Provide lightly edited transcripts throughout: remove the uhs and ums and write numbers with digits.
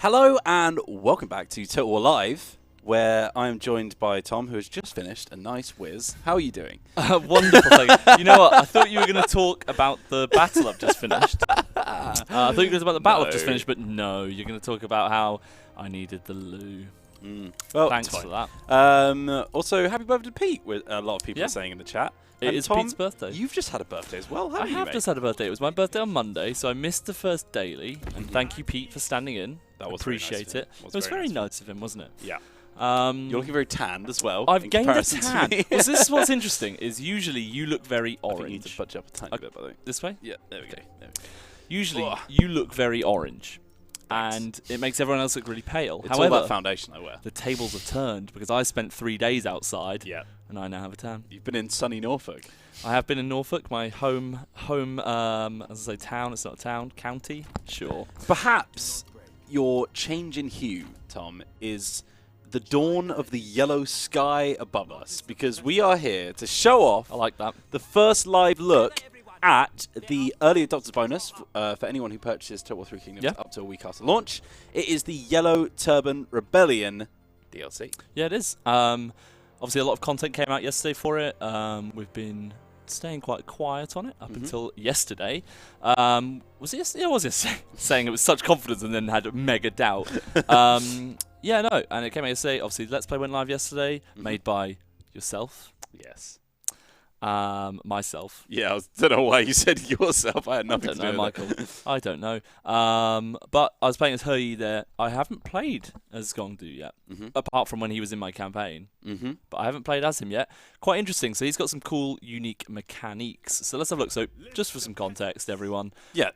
Hello and welcome back to Total War Live, where I am joined by Tom, who has just finished a nice whiz. How are you doing? Wonderful thing. You know what? I thought you were going to talk about the battle I've just finished. I thought you were going to talk about the battle I've just finished, but no, you're going to talk about how I needed the loo. Well, thanks for that. Also, happy birthday to Pete, with a lot of people are saying in the chat. It is Tom, Pete's birthday. You've just had a birthday as well, haven't you, I have mate? just had a birthday. It was my birthday on Monday, so I missed the first daily. And thank you, Pete, for standing in. That was Appreciate very nice it. It was very nice of him, wasn't it? Yeah. You're looking very tanned as well. I've gained a tan. Well, this is what's interesting, is usually you look very orange. I think you need to budge up a tiny bit, by the way. This way? Yeah, there we go. Usually, you look very orange. And it makes everyone else look really pale. It's However, all that foundation I wear. The tables have turned because I spent 3 days outside. Yeah. And I now have a tan. You've been in sunny Norfolk. I have been in Norfolk, my home, as I say, town. It's not a town, county. Sure. Perhaps your change in hue, Tom, is the dawn of the yellow sky above us, because we are here to show off. I like that. The first live look at the early adopters bonus for anyone who purchases Total War 3 Kingdoms up to a week after launch. It is the Yellow Turban Rebellion DLC. Yeah, it is. Obviously, a lot of content came out yesterday for it. We've been staying quite quiet on it up until yesterday. Was it yesterday? Yeah, it was yesterday. Saying it with such confidence and then had a mega doubt. Yeah, no. And it came out yesterday. Obviously, Let's Play went live yesterday, made by yourself. Yes. Myself. Yeah, I don't know why you said yourself. I had nothing to do with Michael. I don't know. But I was playing as He there. I haven't played as Gong yet, apart from when he was in my campaign. But I haven't played as him yet. Quite interesting. So he's got some cool, unique mechanics. So let's have a look. So just for some context, everyone. Yeah.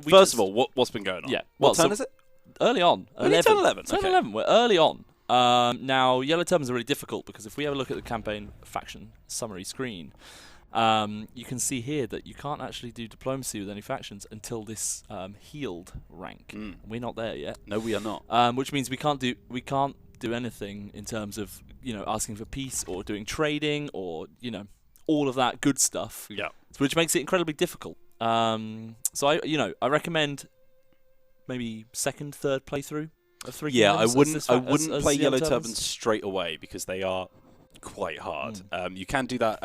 First of all, what's been going on? Yeah. What turn is it? Early on. Turn 11. Turn 11. We're early on. Now, Yellow Turbans are really difficult because if we have a look at the campaign faction summary screen, you can see here that you can't actually do diplomacy with any factions until this healed rank. We're not there yet. No, we are not. Which means we can't do anything in terms of asking for peace or doing trading or all of that good stuff. Yeah. Which makes it incredibly difficult. So I recommend maybe second, third playthrough. Yeah, I wouldn't play Yellow Turbans straight away because they are quite hard. You can do that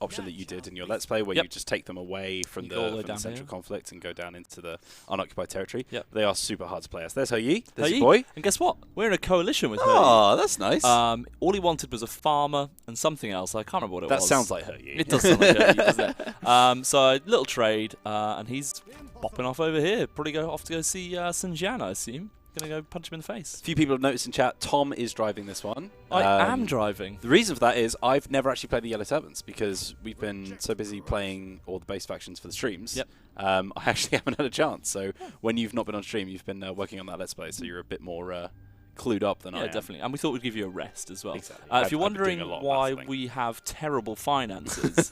option that you did in your Let's Play where you just take them away from the central conflict and go down into the unoccupied territory. They are super hard to play as. There's He. There's your boy. And guess what? We're in a coalition with He. Oh, that's nice. All he wanted was a farmer and something else. I can't remember what it was. That sounds like He. It does sound like He, doesn't it? So a little trade, and he's bopping off over here. Probably off to go see Xinjiang, I assume. Gonna go punch him in the face. A few people have noticed in chat, Tom is driving this one. I am driving. The reason for that is I've never actually played the Yellow Turbans because we've been so busy playing all the base factions for the streams. I actually haven't had a chance. So when you've not been on stream, you've been working on that Let's Play, so you're a bit more clued up than I am. Yeah, definitely. And we thought we'd give you a rest as well. Exactly. If you're wondering why we have terrible finances,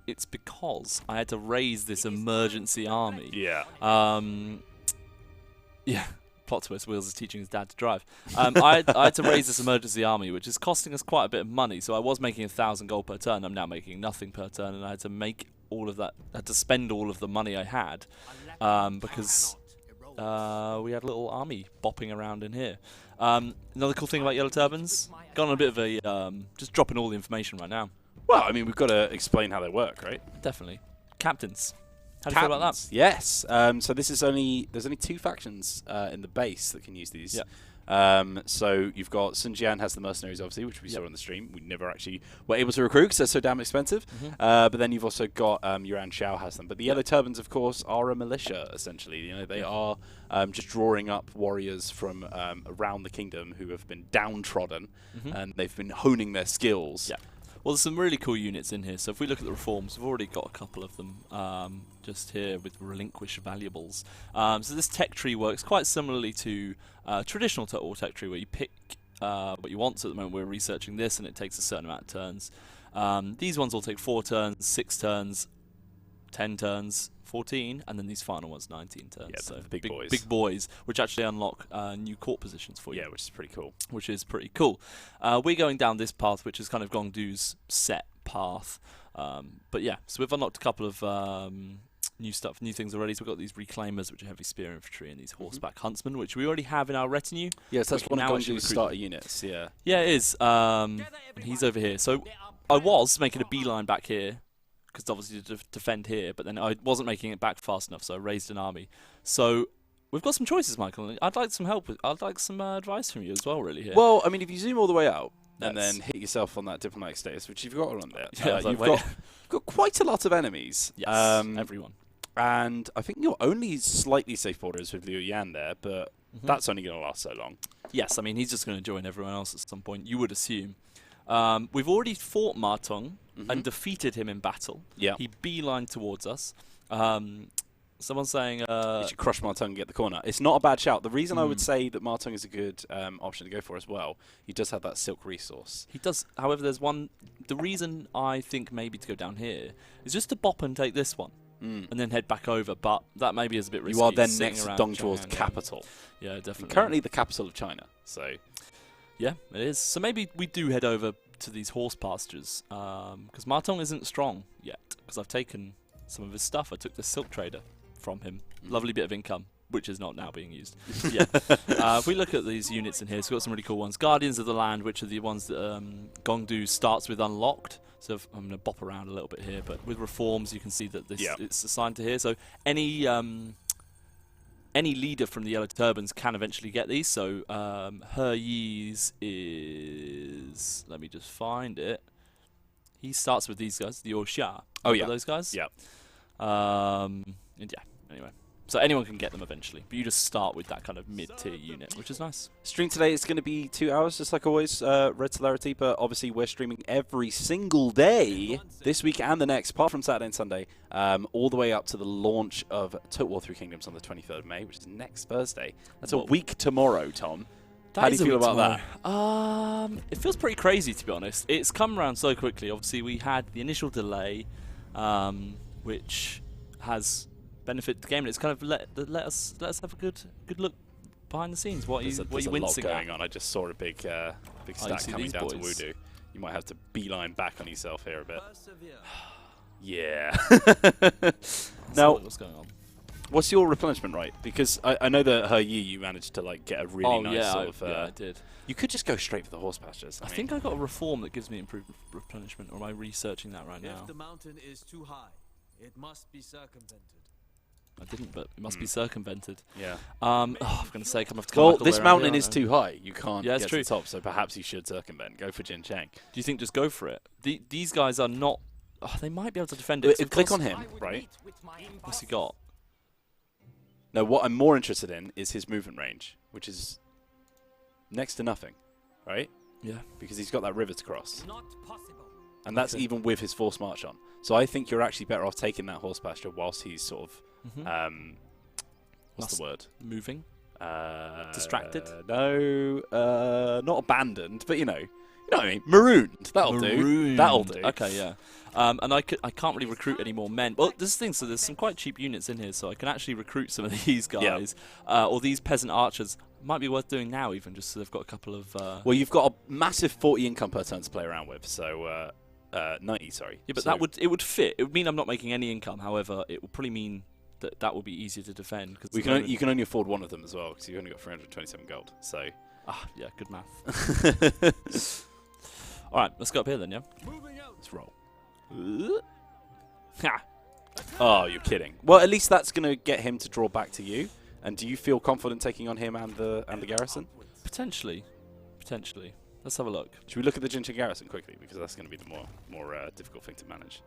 it's because I had to raise this emergency army. Yeah. Yeah, plot twist, Wheels is teaching his dad to drive. I had to raise this emergency army, which is costing us quite a bit of money. So I was making 1,000 gold per turn. I'm now making nothing per turn, and I had to make all of that. I had to spend all of the money I had because we had a little army bopping around in here. Another cool thing about Yellow Turbans, gone on a bit of a just dropping all the information right now. Well, I mean, we've got to explain how they work, right? Definitely. Captains. How do you feel about that? Yes. So there's only 2 factions in the base that can use these. So you've got Xinjiang has the mercenaries, obviously, which we saw on the stream. We never actually were able to recruit because they're so damn expensive. But then you've also got Yangshao has them. But the Yellow Turbans, of course, are a militia, essentially. They are just drawing up warriors from around the kingdom who have been downtrodden, and they've been honing their skills. Yeah. Well, there's some really cool units in here. So if we look at the reforms, we've already got a couple of them just here with relinquish valuables. So this tech tree works quite similarly to traditional Total War tech tree, where you pick what you want. So at the moment we're researching this, and it takes a certain amount of turns. These ones will take 4 turns, 6 turns, 10 turns, 14, and then these final ones 19 turns. Yeah, so the big boys. Big boys, which actually unlock new court positions for you. Yeah, which is pretty cool. We're going down this path, which is kind of Gong Du's set path. But yeah, so we've unlocked a couple of new stuff, new things already. So we've got these reclaimers, which are heavy spear infantry, and these horseback huntsmen, which we already have in our retinue. Yes, that's one of Gong Zhuo's starter units. Yeah. Yeah, it is. He's over here. So I was making a beeline back here, because obviously to defend here, but then I wasn't making it back fast enough, so I raised an army. So we've got some choices, Michael. I'd like some help. I'd like some advice from you as well, really. Here. Well, I mean, if you zoom all the way out and then hit yourself on that diplomatic status, which you've got on there, you've got quite a lot of enemies. Yes, everyone. And I think your only slightly safe border is with Liu Yan there, but that's only going to last so long. Yes, I mean, he's just going to join everyone else at some point, you would assume. We've already fought Ma Teng and defeated him in battle. Yeah. He beelined towards us. Someone's saying... you should crush Ma Teng and get the corner. It's not a bad shout. The reason I would say that Ma Teng is a good option to go for as well, he does have that silk resource. He does. However, there's one... The reason I think maybe to go down here is just to bop and take this one. And then head back over, but that maybe is a bit risky. You are then next to Dong Zhuo's capital. Yeah, definitely. And currently the capital of China, so... Yeah, it is. So maybe we do head over to these horse pastures, because Ma Teng isn't strong yet, because I've taken some of his stuff. I took the silk trader from him. Lovely bit of income, which is not now being used. Yeah. If we look at these units in here, so we've got some really cool ones. Guardians of the Land, which are the ones that Gong Zhuo starts with unlocked. So I'm going to bop around a little bit here, but with reforms, you can see that this it's assigned to here. So any leader from the Yellow Turbans can eventually get these. So He Yi's is... Let me just find it. He starts with these guys, the Oxia. Oh, yeah. Those guys? Yeah. And yeah, anyway. So anyone can get them eventually, but you just start with that kind of mid-tier unit, which is nice. Stream today is going to be 2 hours, just like always, Red Celerity, but obviously we're streaming every single day this week and the next, apart from Saturday and Sunday, all the way up to the launch of Total War 3 Kingdoms on the 23rd of May, which is next Thursday. That's a week tomorrow, Tom. How do you feel about that? It feels pretty crazy, to be honest. It's come around so quickly. Obviously, we had the initial delay, which has benefited the game, and it's kind of let us have a good look behind the scenes. What are you wincing at? Going on. I just saw a big stack coming down to Wudu. You might have to beeline back on yourself here a bit. Yeah. Now, what's going on? What's your replenishment rate? Because I know that He Yi, you managed to like get a really nice sort of... yeah, I did. You could just go straight for the horse pastures. I think I got a reform that gives me improved replenishment, or am I researching that right now? If the mountain is too high, it must be circumvented. I didn't, but it must be circumvented. Yeah. I'm going to say, come to well, this mountain is too high. You can't get to the top, so perhaps you should circumvent. Go for Jin Cheng. Do you think just go for it? These guys are not... Oh, they might be able to defend it. Click on him, right? What's he got? No, what I'm more interested in is his movement range, which is next to nothing, right? Yeah. Because he's got that river to cross. Not possible. And that's even with his forced march on. So I think you're actually better off taking that horse pasture whilst he's sort of... what's the word? Moving? Distracted? No, not abandoned, but you know what I mean? Marooned. That'll do. That'll do. Okay, yeah. And I can't really recruit any more men. Well, this thing, so there's some quite cheap units in here, so I can actually recruit some of these guys. Yeah. Or these peasant archers. Might be worth doing now, even, just so they've got a couple of... Well, you've got a massive 40 income per turn to play around with, so... 90, sorry. Yeah, but it would fit. It would mean I'm not making any income. However, it would probably mean that would be easier to defend. Cause you can only afford one of them as well, because you've only got 327 gold. So, yeah, good math. All right, let's go up here then, yeah? Let's roll. Oh, you're kidding. Well, at least that's going to get him to draw back to you. And do you feel confident taking on him and the garrison? Potentially. Let's have a look. Should we look at the Jincheng garrison quickly, because that's going to be the more difficult thing to manage.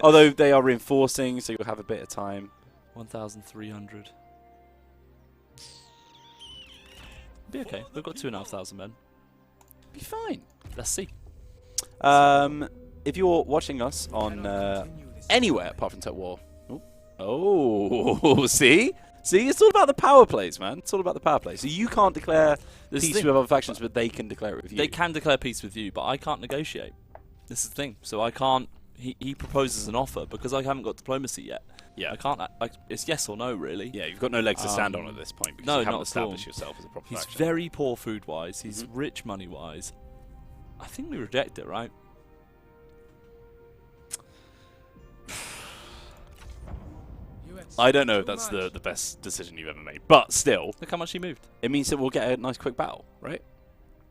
Although they are reinforcing, so you'll have a bit of time. 1,300. Be okay. We've got 2,500 men. Be fine. Let's see. If you're watching us on anywhere apart from Total War, see, it's all about the power plays, man. It's all about the power plays. So you can't declare peace with other factions, but they can declare it with you. They can declare peace with you, but I can't negotiate. This is the thing. So I can't. He proposes an offer because I haven't got diplomacy yet. Yeah, I can't. It's yes or no, really. Yeah, you've got no legs to stand on at this point because you haven't established yourself as a proper faction. He's very poor food-wise. He's rich money-wise. I think we reject it, right? I don't know if that's the best decision you've ever made, but still, Look how much he moved. it means that we'll get a nice quick battle, right?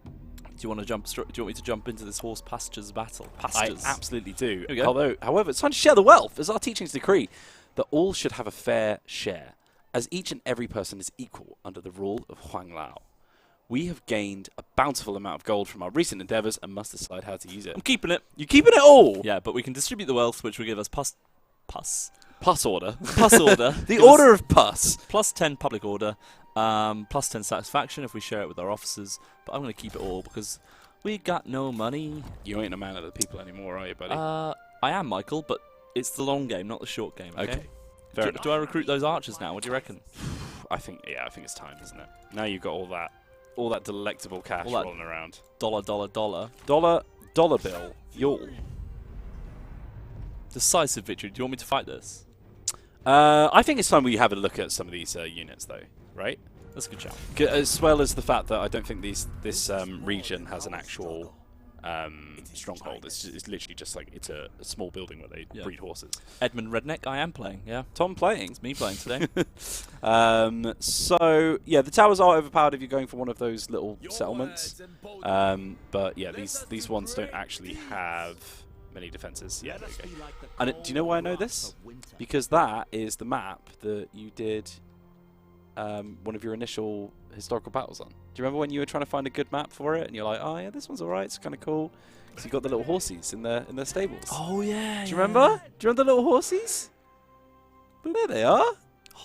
Do you want to jump? Do you want me to jump into this horse pastures battle? I Pastures. absolutely do. Here we go. However, it's time to share the wealth, as our teachings decree that all should have a fair share, as each and every person is equal under the rule of Huang Lao. We have gained a bountiful amount of gold from our recent endeavours and must decide how to use it. I'm keeping it. You keeping it all? Yeah, but we can distribute the wealth, which will give us pus order. Pus order. The Give order us of pus. plus 10 public order, plus 10 satisfaction if we share it with our officers. But I'm going to keep it all because we got no money. You ain't a man of the people anymore, are you, buddy? I am, Michael, but it's the long game, not the short game. Okay. Fair enough. Do I recruit those archers now? What do you reckon? I think it's time, isn't it? Now you've got all that delectable cash All that rolling around. Dollar. Dollar bill. Y'all. Decisive victory. Do you want me to fight this? I think it's time we have a look at some of these units, though, right? That's a good shout. As well as the fact that I don't think this region has an actual stronghold. It's literally just like it's a small building where they breed horses. Edmund Redneck, I am playing, yeah. Tom playing. It's me playing today. So, yeah, the towers are overpowered if you're going for one of those little settlements. But, yeah, these ones don't actually have many defenses. Yeah, there you go. And do you know why I know this? Because that is the map that you did one of your initial historical battles on. Do you remember when you were trying to find a good map for it? And you're like, oh, yeah, this one's all right. It's kind of cool. So you got the little horsies in their stables. Oh, yeah. Do you remember? Do you remember the little horsies? There they are.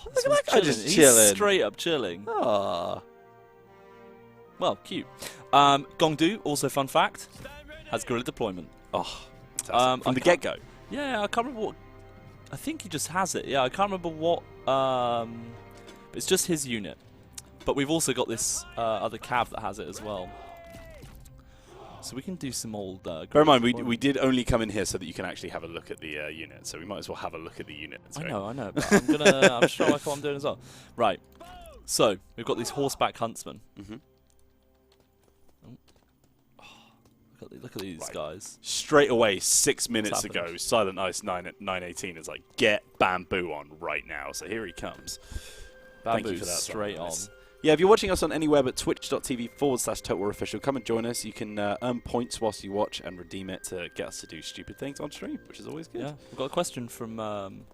Look at that guy just chilling. He's straight up chilling. Ah. Well, cute. Gong Du, also fun fact, has guerrilla deployment. Oh, from the get-go. Yeah, I can't remember what. I think he just has it. Yeah, I can't remember what. It's just his unit. But we've also got this other cav that has it as well. So we can do some old. Bear in mind, we did only come in here so that you can actually have a look at the unit. So we might as well have a look at the unit. I know. But I'm gonna. I'm sure like what I'm doing as well. Right. So we've got these horseback huntsmen. Mm-hmm. Look at these guys. Straight away, 6 minutes ago, Silent Ice 918 is like, get Bamboo on right now. So here he comes. Bamboo, thank you for that. Straight on. Yeah, if you're watching us on anywhere but twitch.tv/TotalWarOfficial, come and join us. You can earn points whilst you watch and redeem it to get us to do stupid things on stream, which is always good. Yeah, we've got a question from an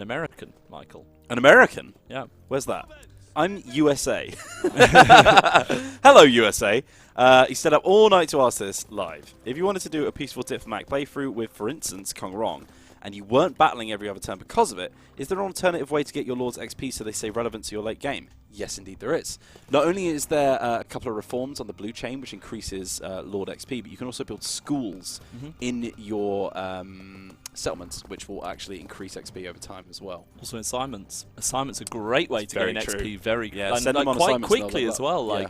American, Michael. An American? Yeah. Where's that? I'm USA. Hello, USA. He stayed up all night to ask this live. If you wanted to do a peaceful diplomatic playthrough with, for instance, Kong Rong, and you weren't battling every other turn because of it, is there an alternative way to get your Lord's XP so they stay relevant to your late game? Yes, indeed there is. Not only is there a couple of reforms on the blue chain, which increases Lord XP, but you can also build schools in your settlements, which will actually increase XP over time as well. Also assignments. Assignments are a great way to gain XP very and send them on quite quickly as well.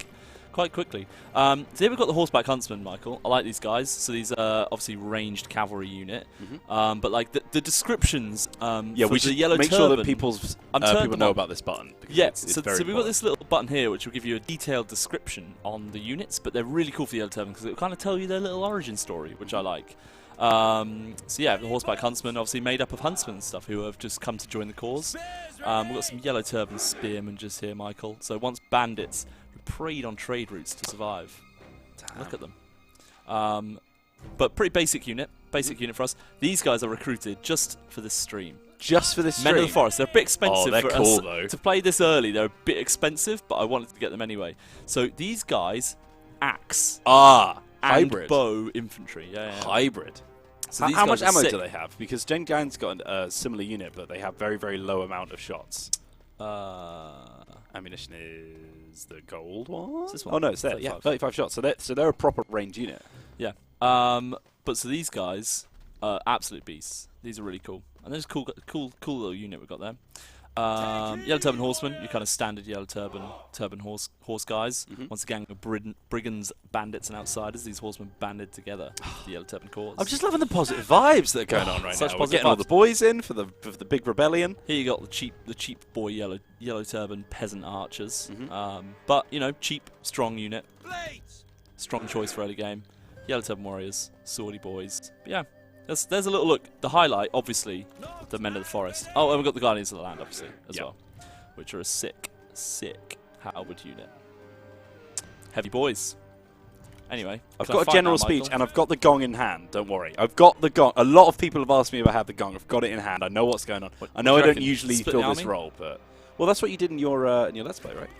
Quite quickly. So here we've got the horseback huntsman, Michael. I like these guys. So these are obviously ranged cavalry unit. But like the descriptions we should the yellow make turban, sure that people know about this button. Yeah, so we've got this little button here which will give you a detailed description on the units, but they're really cool for the yellow turban because it will kind of tell you their little origin story, which I like. So yeah, the horseback huntsman, obviously made up of huntsmen and stuff who have just come to join the cause. We've got some yellow turban spearmen just here, Michael. So once bandits preyed on trade routes to survive. Damn. Look at them. But pretty basic unit. Basic unit for us. These guys are recruited just for this stream. Just for this stream? Men of the Forest. They're a bit expensive they're for cool, us though. to play this early. They're a bit expensive, but I wanted to get them anyway. So these guys, axe. And hybrid. Bow infantry. Yeah. Hybrid. So how much ammo do they have? Because Zhengjian's got a similar unit, but they have very, very low amount of shots. Ammunition is the gold one? This one? Oh, no, it's there. 35. Yeah, 35 shots. So they're a proper range unit. Yeah. But so these guys are absolute beasts. These are really cool. And there's a cool little unit we've got there. Yellow Turban Horsemen, your kind of standard Yellow Turban horse guys. Once again, brigands, bandits, and outsiders. These horsemen banded together for the Yellow Turban cause. I'm just loving the positive vibes that are going on right now. We're getting all the boys in for the big rebellion. Here you got the cheap boy Yellow Turban peasant archers. But you know, cheap, strong unit, strong choice for early game. Yellow Turban warriors, swordy boys. But yeah. There's a little look. The highlight, obviously, the Men of the Forest. Oh, and we've got the Guardians of the Land, obviously, as well, which are a sick halberd unit. Heavy boys. Anyway, I've got a general speech, and I've got the gong in hand. Don't worry. I've got the gong. A lot of people have asked me if I have the gong. I've got it in hand. I know what's going on. I know I don't usually fill this role, but... Well, that's what you did in your Let's Play, right?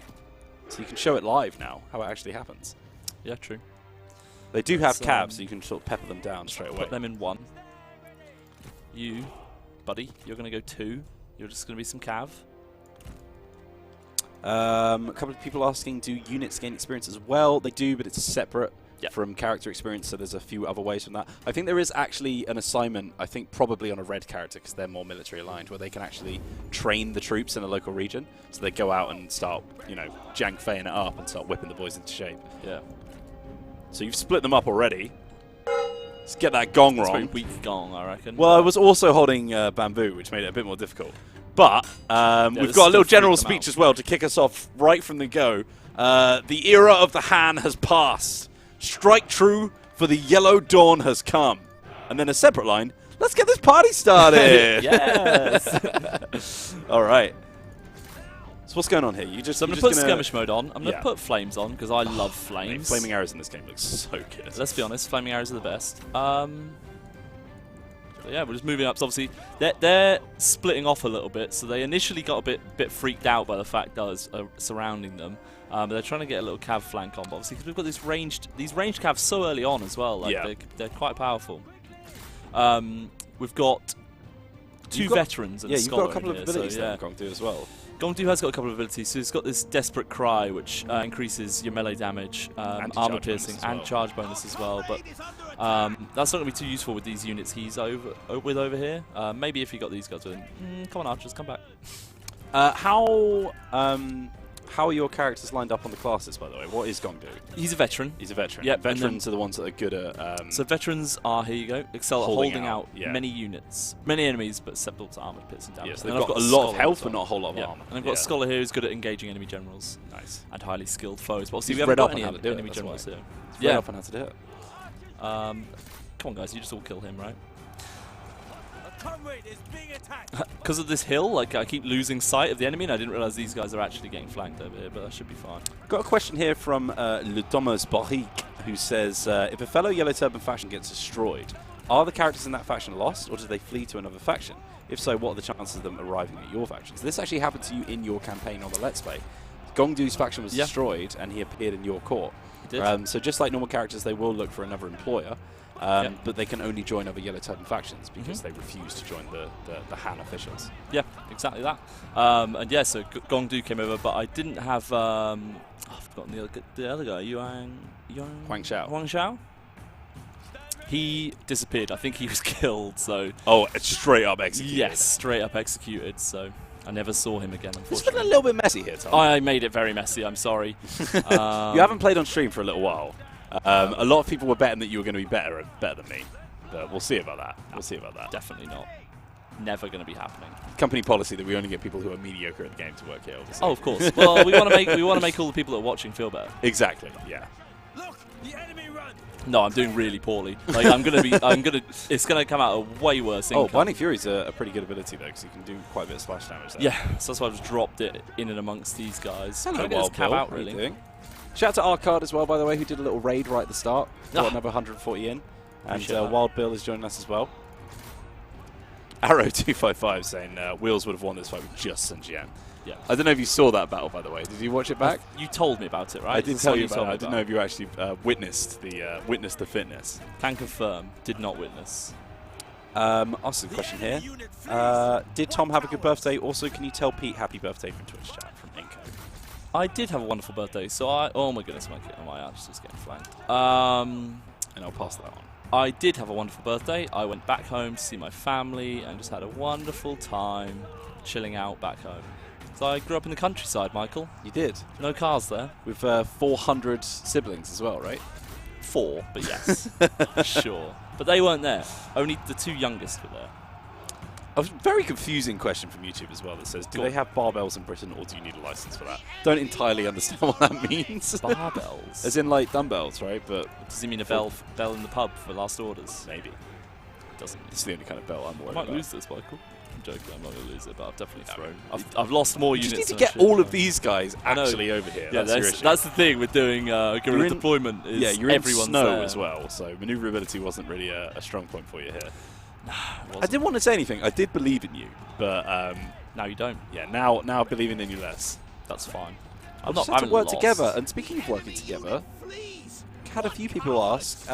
So you can show it live now, how it actually happens. Yeah, true. They do have calves, so you can sort of pepper them down straight away. Put them in 1. You, buddy, you're going to go 2. You're just going to be some cav. A couple of people asking, do units gain experience as well? They do, but it's separate from character experience, so there's a few other ways from that. I think there is actually an assignment, I think probably on a red character, because they're more military aligned, where they can actually train the troops in a local region. So they go out and start, you know, Jang Feiing it up and start whipping the boys into shape. Yeah. So you've split them up already. Let's get that gong wrong. It's a very weak gong, I reckon. Well, I was also holding bamboo, which made it a bit more difficult. But we've got a little general speech as well to kick us off right from the go. The era of the Han has passed. Strike true, for the yellow dawn has come. And then a separate line, let's get this party started. Yes. All right. So what's going on here? I'm going to put skirmish mode on. I'm going to put flames on, because I love flames. Mate, flaming arrows in this game look so good. Let's be honest, flaming arrows are the best. Yeah, we're just moving up. So obviously, they're splitting off a little bit. So they initially got a bit freaked out by the fact that I was surrounding them. But they're trying to get a little cav flank on. But obviously, because we've got these ranged calves so early on as well. Like they're quite powerful. We've got two veterans and a scholar. You've got a couple of abilities that Gong do as well. Gong Do has got a couple of abilities. So he's got this Desperate Cry, which increases your melee damage, armor piercing, and charge bonus as well. But that's not going to be too useful with these units he's over here. Maybe if he got these guys with him. Come on, archers, come back. How are your characters lined up on the classes, by the way? What is Gong do? He's a veteran. He's a veteran. Yep, Veterans are the ones that are good at... so veterans are, here you go, excel at holding out many units. Many enemies, but susceptible to armor piercing damage. Yeah, so they've got a lot of health, but not a whole lot of armor. And I've got a scholar here who's good at engaging enemy generals. Nice. And highly skilled foes. But He's we haven't got any enemy generals here. He's read up on how to do it. Come on, guys, you just all kill him, right? Because of this hill, like I keep losing sight of the enemy, and I didn't realize these guys are actually getting flanked over here, but that should be fine. Got a question here from Le Thomas Barrique, who says, if a fellow Yellow Turban faction gets destroyed, are the characters in that faction lost, or do they flee to another faction? If so, what are the chances of them arriving at your faction? So this actually happened to you in your campaign on the Let's Play. Gong Du's faction was destroyed, and he appeared in your court. He did. So just like normal characters, they will look for another employer. But they can only join other Yellow Turban factions because they refuse to join the Han officials. Yeah, exactly that. And yeah, so Gong Du came over, but I didn't have... I've forgotten the other guy, Yangshao. He disappeared. I think he was killed, so... Oh, it's straight up executed. Yes, straight up executed, so... I never saw him again, unfortunately. It's been a little bit messy here, Tom. I made it very messy, I'm sorry. You haven't played on stream for a little while. A lot of people were betting that you were going to be better than me, but we'll see about that. We'll see about that. Definitely not. Never going to be happening. Company policy that we only get people who are mediocre at the game to work here. Obviously. Oh, of course. Well, we want to make all the people that are watching feel better. Exactly. Yeah. Look, the enemy run. No, I'm doing really poorly. Like it's gonna come out a way worse. Oh, Binding Fury's a pretty good ability though, because you can do quite a bit of splash damage there. Yeah, so that's why I just dropped it in and amongst these guys. Hello, Wild Bill. Out, really. Shout out to Arcard as well, by the way, who did a little raid right at the start. Got another 140 in. And Wild Bill is joining us as well. Arrow255 saying Wheels would have won this fight with just Sun Jian. Yeah. I don't know if you saw that battle, by the way. Did you watch it back? You told me about it, right? I did tell you about it. I didn't know if you actually witnessed the fitness. Can confirm, did not witness. Ask a question here. Did Tom have a good birthday? Also, can you tell Pete happy birthday from Twitch chat from Inko? I did have a wonderful birthday, so oh my goodness, my arch is getting flanked. And I'll pass that on. I did have a wonderful birthday. I went back home to see my family and just had a wonderful time chilling out back home. So I grew up in the countryside, Michael. You did? No cars there. With 400 siblings as well, right? 4, but yes. Sure. But they weren't there. Only the 2 youngest were there. A very confusing question from YouTube as well that says, do they have barbells in Britain or do you need a license for that? Don't entirely understand what that means. Barbells? As in like dumbbells, right? But does he mean a bell in the pub for last orders? Maybe. doesn't. It's the only kind of belt I'm worried I might about. lose this, Michael. I'm joking. I'm not going to lose it, but I've definitely thrown. I've lost more You units. just need to than I get should. all of these guys actually over here. Yeah, that's your issue. that's the thing with doing guerrilla deployment. Is yeah, you're in everyone's snow there. as well, so maneuverability wasn't really a strong point for you here. Nah, I didn't want to say anything. I did believe in you, but now you don't. yeah, now I'm believing in you less. That's fine. I'm not having to work together. And speaking of working together, had a few people ask,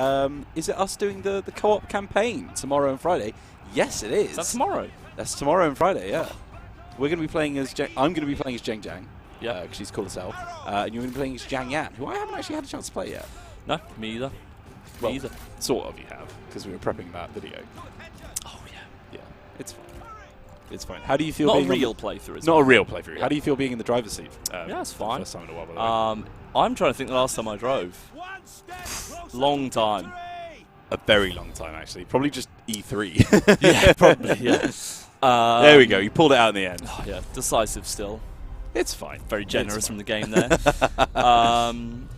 is it us doing the co-op campaign tomorrow and Friday? Yes, it is. Is that tomorrow? That's tomorrow and Friday. Yeah, we're going to be playing as. I'm going to be playing as Zheng Jiang. Yeah, because she's cool as hell. And you're going to be playing as Jiang Yan, who I haven't actually had a chance to play yet. No, me either. Well, me either. Sort of, you have, because we were prepping that video. Oh yeah. Yeah, it's fine. It's fine. How do you feel? Not being a real playthrough. It's not a real playthrough. How do you feel being in the driver's seat? Yeah, it's for fine. the first time in a while, by the way. I'm trying to think the last time I drove. Long time. A very long time, actually. Probably just E3. Yeah, probably. Yeah. There we go. You pulled it out in the end. Oh, yeah, decisive still. It's fine. Very generous It's from the fine. game there.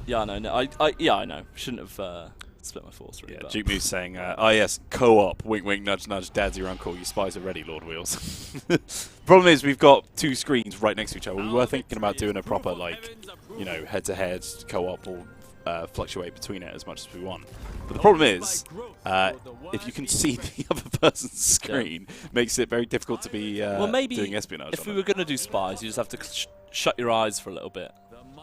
Yeah, I know. No, I know. Shouldn't have split my force really. Yeah, but Duke Moose saying, oh yes, co-op, wink wink, nudge nudge, dad's your uncle, you spies are ready, Lord Wheels. Problem is, we've got two screens right next to each other. We were thinking about doing a proper, like, you know, head-to-head co-op or fluctuate between it as much as we want. But the problem is, if you can see the other person's screen, makes it very difficult to be well, maybe doing espionage. if we were going to do spies, you just have to shut your eyes for a little bit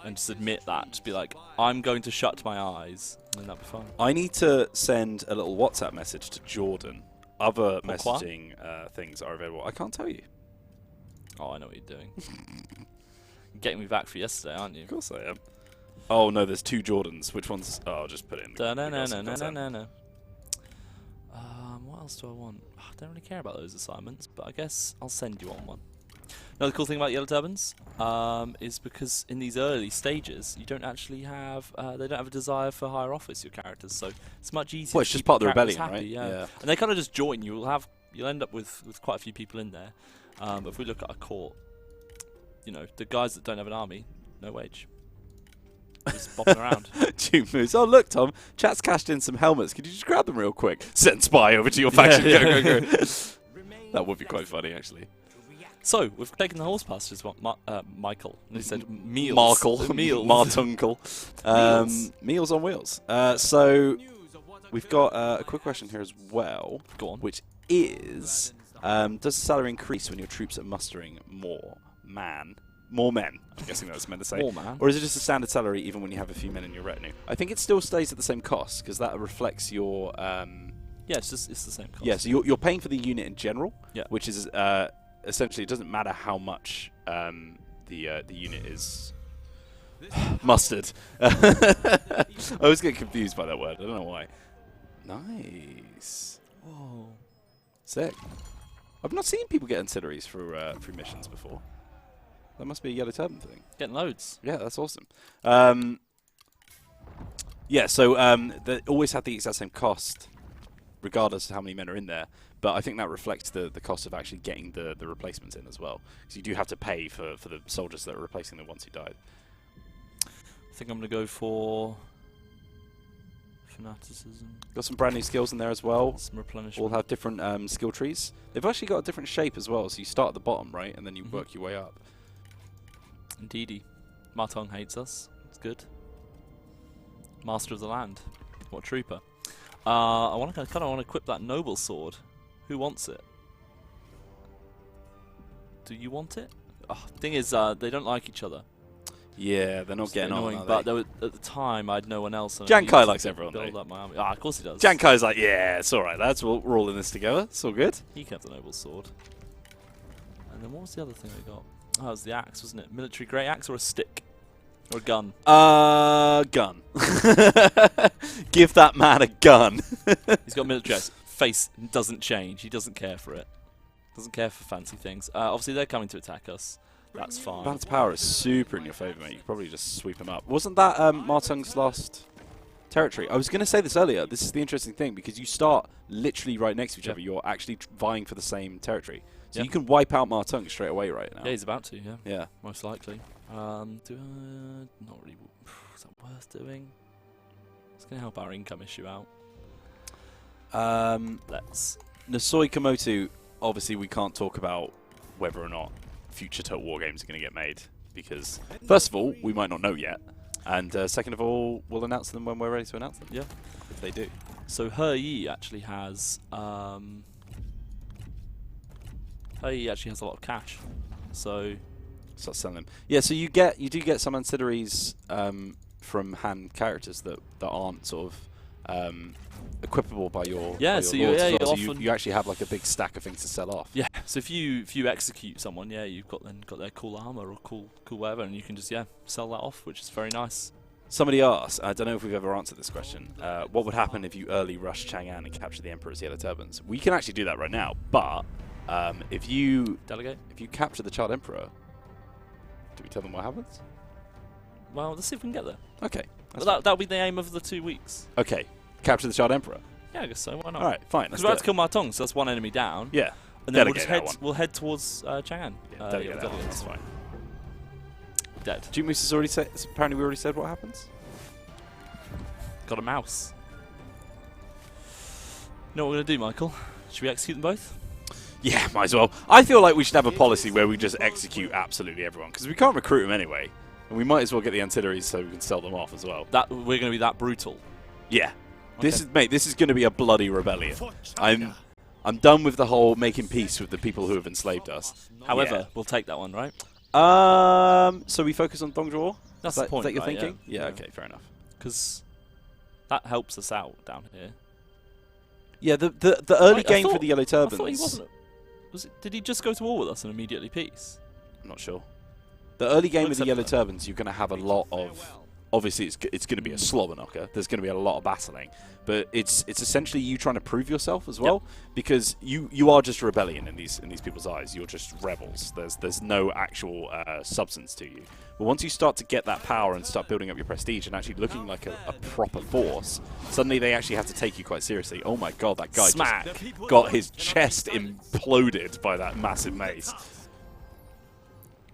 and just admit that. Just be like, I'm going to shut my eyes, and then that'll be fine. I need to send a little WhatsApp message to Jordan. Other messaging things are available. I can't tell you. Oh, I know what you're doing. You're getting me back for yesterday, aren't you? Of course I am. Oh no, there's two Jordans. Which one's? Oh, I'll just put it in. No. What else do I want? I don't really care about those assignments, but I guess I'll send you on one. Another cool thing about Yellow Turbans is because in these early stages, you don't actually have they don't have a desire for higher office, your characters, so it's much easier. Well, it's to just keep part of the characters rebellion, happy, right? Yeah. And they kind of just join. You'll end up with quite a few people in there. But if we look at a court, you know, the guys that don't have an army, no wage. Just bopping around. Duke moves. Oh look, Tom. Chat's cashed in some helmets. Could you just grab them real quick? Send spy over to your faction. Go. That would be quite funny, actually. So we've taken the horse pastures. Michael. And he said meals. Markle. Meals. Martuncle. Meals on wheels. So we've got a quick question here as well. Go on. Which is, does the salary increase when your troops are mustering more men? I'm guessing that's meant to say. More man. Or is it just a standard salary even when you have a few men in your retinue? I think it still stays at the same cost because that reflects your. Yeah, it's the same cost. Yeah, so you're paying for the unit in general, yeah. Which is essentially it doesn't matter how much the unit is mustered. I always get confused by that word. I don't know why. Nice. Whoa. Sick. I've not seen people get ancillaries for missions before. That must be a Yellow Turban thing. Getting loads. Yeah, that's awesome. Yeah, so they always have the exact same cost, regardless of how many men are in there. But I think that reflects the cost of actually getting the replacements in as well. Because you do have to pay for the soldiers that are replacing them once you died. I think I'm going to go for fanaticism. Got some brand new skills in there as well. Some replenishment. All have different skill trees. They've actually got a different shape as well. So you start at the bottom, right? And then you work your way up. Indeedy. Martong hates us. It's good. Master of the land. What a trooper. I want to kind of want to equip that noble sword. Who wants it? Do you want it? Oh, thing is, they don't like each other. Yeah, they're not It's getting annoying, on, but at the time, I had no one else. And Jiang I needed Kai to likes everyone, build though. up my army. Ah, of course he does. Jiang Kai's like, yeah, it's all right, lads. We're all in this together. It's all good. He can have the noble sword. And then what was the other thing I got? Oh, it was the axe, wasn't it? Military great axe or a stick? Or a gun? Gun. Give that man a gun. He's got military axe. Face doesn't change. He doesn't care for it. Doesn't care for fancy things. Obviously, they're coming to attack us. That's fine. Balance power is super in your favour, mate. You could probably just sweep him up. Wasn't that Martung's last territory? I was going to say this earlier. This is the interesting thing because you start literally right next to each other. You're actually vying for the same territory. So you can wipe out Martung straight away right now. Yeah, he's about to, yeah. Yeah. Most likely. Not really. Is that worth doing? It's going to help our income issue out. Let's Nasoi Komotu, obviously we can't talk about whether or not future Total War games are going to get made, because first of all, we might not know yet, and second of all, we'll announce them when we're ready to announce them. Yeah. If they do. So He Yi actually has a lot of cash. So start selling them. Yeah, so you do get some ancillaries from hand characters that aren't sort of equipable by your so lords as you well. So often you actually have like a big stack of things to sell off. Yeah, so if you execute someone, you've got their cool armor or cool whatever, and you can just sell that off, which is very nice. Somebody asked, I don't know if we've ever answered this question, what would happen if you early rush Chang'an and capture the Emperor's Yellow Turbans? We can actually do that right now, but if you capture the Child Emperor, do we tell them what happens? Well, let's see if we can get there. Okay. That'll be the aim of the 2 weeks. Okay. Capture the Child Emperor? Yeah, I guess so. Why not? All right, fine. Because we're about to kill Ma Tong, so that's one enemy down. Yeah. And then we'll head towards Chang'an. That's fine. Dead. Jumus has already said. Apparently, we already said what happens. Got a mouse. You know what we're gonna do, Michael? Should we execute them both? Yeah, might as well. I feel like we should have a policy where we just execute absolutely everyone, because we can't recruit them anyway, and we might as well get the ancillaries so we can sell them off as well. We're gonna be that brutal. Yeah. Okay. This is going to be a bloody rebellion. I'm done with the whole making peace with the people who have enslaved us. However, we'll take that one, right? So we focus on Dong Zhuo? That's the point, Is that your right? thinking? Yeah, okay, fair enough. Because that helps us out down here. Yeah, the early game for the Yellow Turbans. I thought he wasn't. Did he just go to war with us and immediately peace? I'm not sure. The early game with the Yellow Turbans, you're going to have a lot of... Obviously, it's going to be a slobber knocker. There's going to be a lot of battling, but it's essentially you trying to prove yourself as well, because you are just a rebellion in these people's eyes. You're just rebels. There's no actual substance to you. But once you start to get that power and start building up your prestige and actually looking like a proper force, suddenly they actually have to take you quite seriously. Oh my god, that guy just got his chest imploded by that massive mace.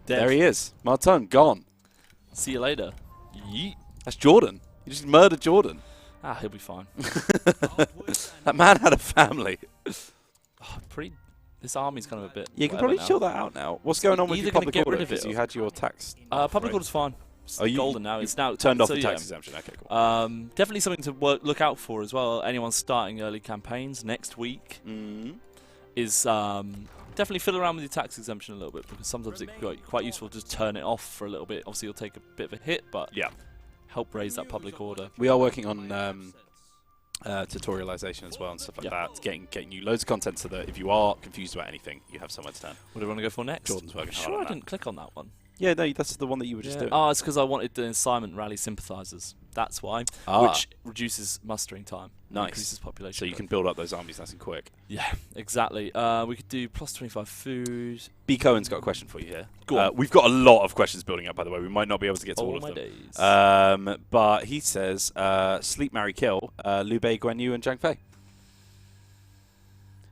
Dead. There he is. Martin, gone. See you later. Yeet. That's Jordan. You just murdered Jordan. He'll be fine. That man had a family. This army's kind of a bit... Yeah, you can probably chill that out now. What's going on with your public order? Because you had your tax... public order's fine. It's golden now. It's now turned off the tax exemption. Okay, cool. Definitely something to look out for as well. Anyone starting early campaigns next week is... definitely fiddle around with your tax exemption a little bit, because sometimes it's quite useful to just turn it off for a little bit. Obviously, you'll take a bit of a hit, but help raise that public order. We are working on tutorialization as well and stuff like that, getting you loads of content so that if you are confused about anything, you have somewhere to turn. What do you want to go for next? Jordan's working hard on on that. I didn't click on that one. Yeah, no, that's the one that you were just doing. Oh, it's because I wanted the assignment rally sympathizers. That's why. Which reduces mustering time. Nice. Increases population. So you can build up those armies nice and quick. Yeah, exactly. We could do plus 25 food. B. Cohen's got a question for you here. Go on. We've got a lot of questions building up, by the way. We might not be able to get to all of them. Days. But he says, sleep, marry, kill, Liu Bei, Guan Yu, and Zhang Fei.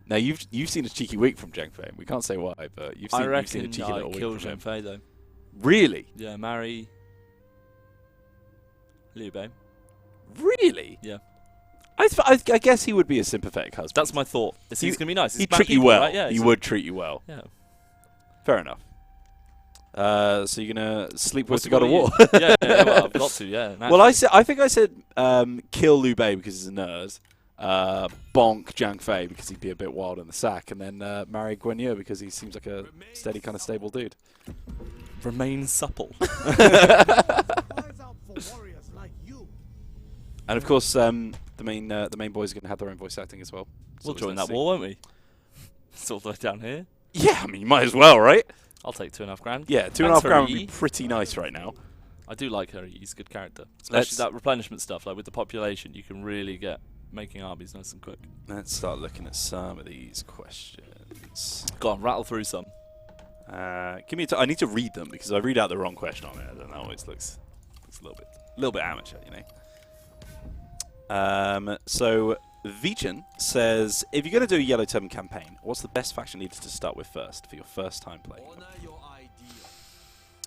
Now, you've seen a cheeky week from Zhang Fei. We can't say why, but you've seen a cheeky little week from him. Zhang Fei, though. Really? Yeah, marry Liu Bei. Really? Yeah. I guess he would be a sympathetic husband. That's my thought. He's going to be nice. He'd treat you well. Right? Yeah, he would treat you well. Yeah. Fair enough. So you're going to sleep with the God of War? Yeah, well, I've got to, yeah. Naturally. Well, I think I said kill Liu Bei because he's a nerd. Bonk Zhang Fei because he'd be a bit wild in the sack, and then marry Guan Yu because he seems like a steady, kind of stable dude. Remain supple. And of course, the main boys are going to have their own voice acting as well. We'll join that war, won't we? It's all the way down here. Yeah, I mean, you might as well, right? I'll take $2.5 grand. Yeah, $2.5 grand would be pretty nice right now. I do like her. He's a good character, especially that replenishment stuff. Like with the population, you can really get making armies nice and quick. Let's start looking at some of these questions. Go on, rattle through some. Give me. I need to read them because I read out the wrong question on it, and that always looks a little bit amateur, you know. So Vichan says, if you're going to do a Yellow Turban campaign, what's the best faction leader to start with first for your first time playing?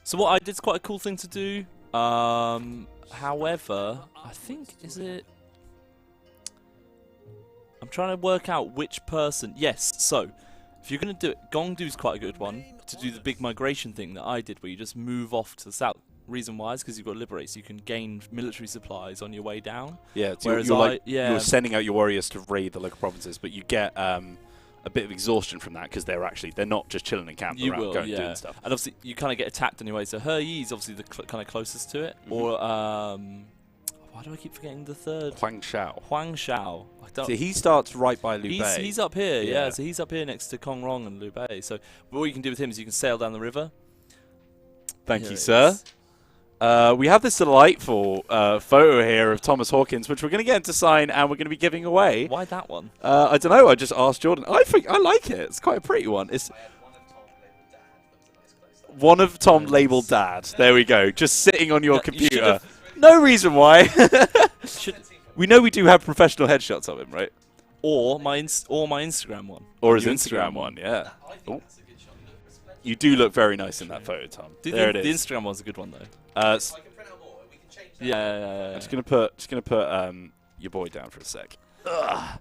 So what I did is quite a cool thing to do. However, I think I'm I'm trying to work out which person. Yes, so if you're going to do it, Gong Du's quite a good one to do the big migration thing that I did, where you just move off to the south. Reason why is because you've got to liberate, so you can gain military supplies on your way down. Yeah, so whereas you're sending out your warriors to raid the local provinces, but you get a bit of exhaustion from that because they're not just chilling in camp. They're out going and doing stuff. And obviously you kind of get attacked anyway. So He Yi is obviously the kind of closest to it, or why do I keep forgetting the third? Yangshao. So he starts right by Liu Bei. He's up here, yeah. So he's up here next to Kong Rong and Liu Bei. So what you can do with him is you can sail down the river. Thank you, sir. We have this delightful photo here of Thomas Hawkins, which we're going to get him to sign and we're going to be giving away. Why that one? I don't know. I just asked Jordan. I think I like it. It's quite a pretty one. It's one of Tom labeled Dad. There we go. Just sitting on your computer. No reason why. We know we do have professional headshots of him, right? Or my Instagram one. Or his Instagram one, yeah. Ooh. You do look very nice in that photo, Tom. There it is. The Instagram one's a good one, though. I can print out more. We can change that. Yeah. I'm just gonna put your boy down for a sec.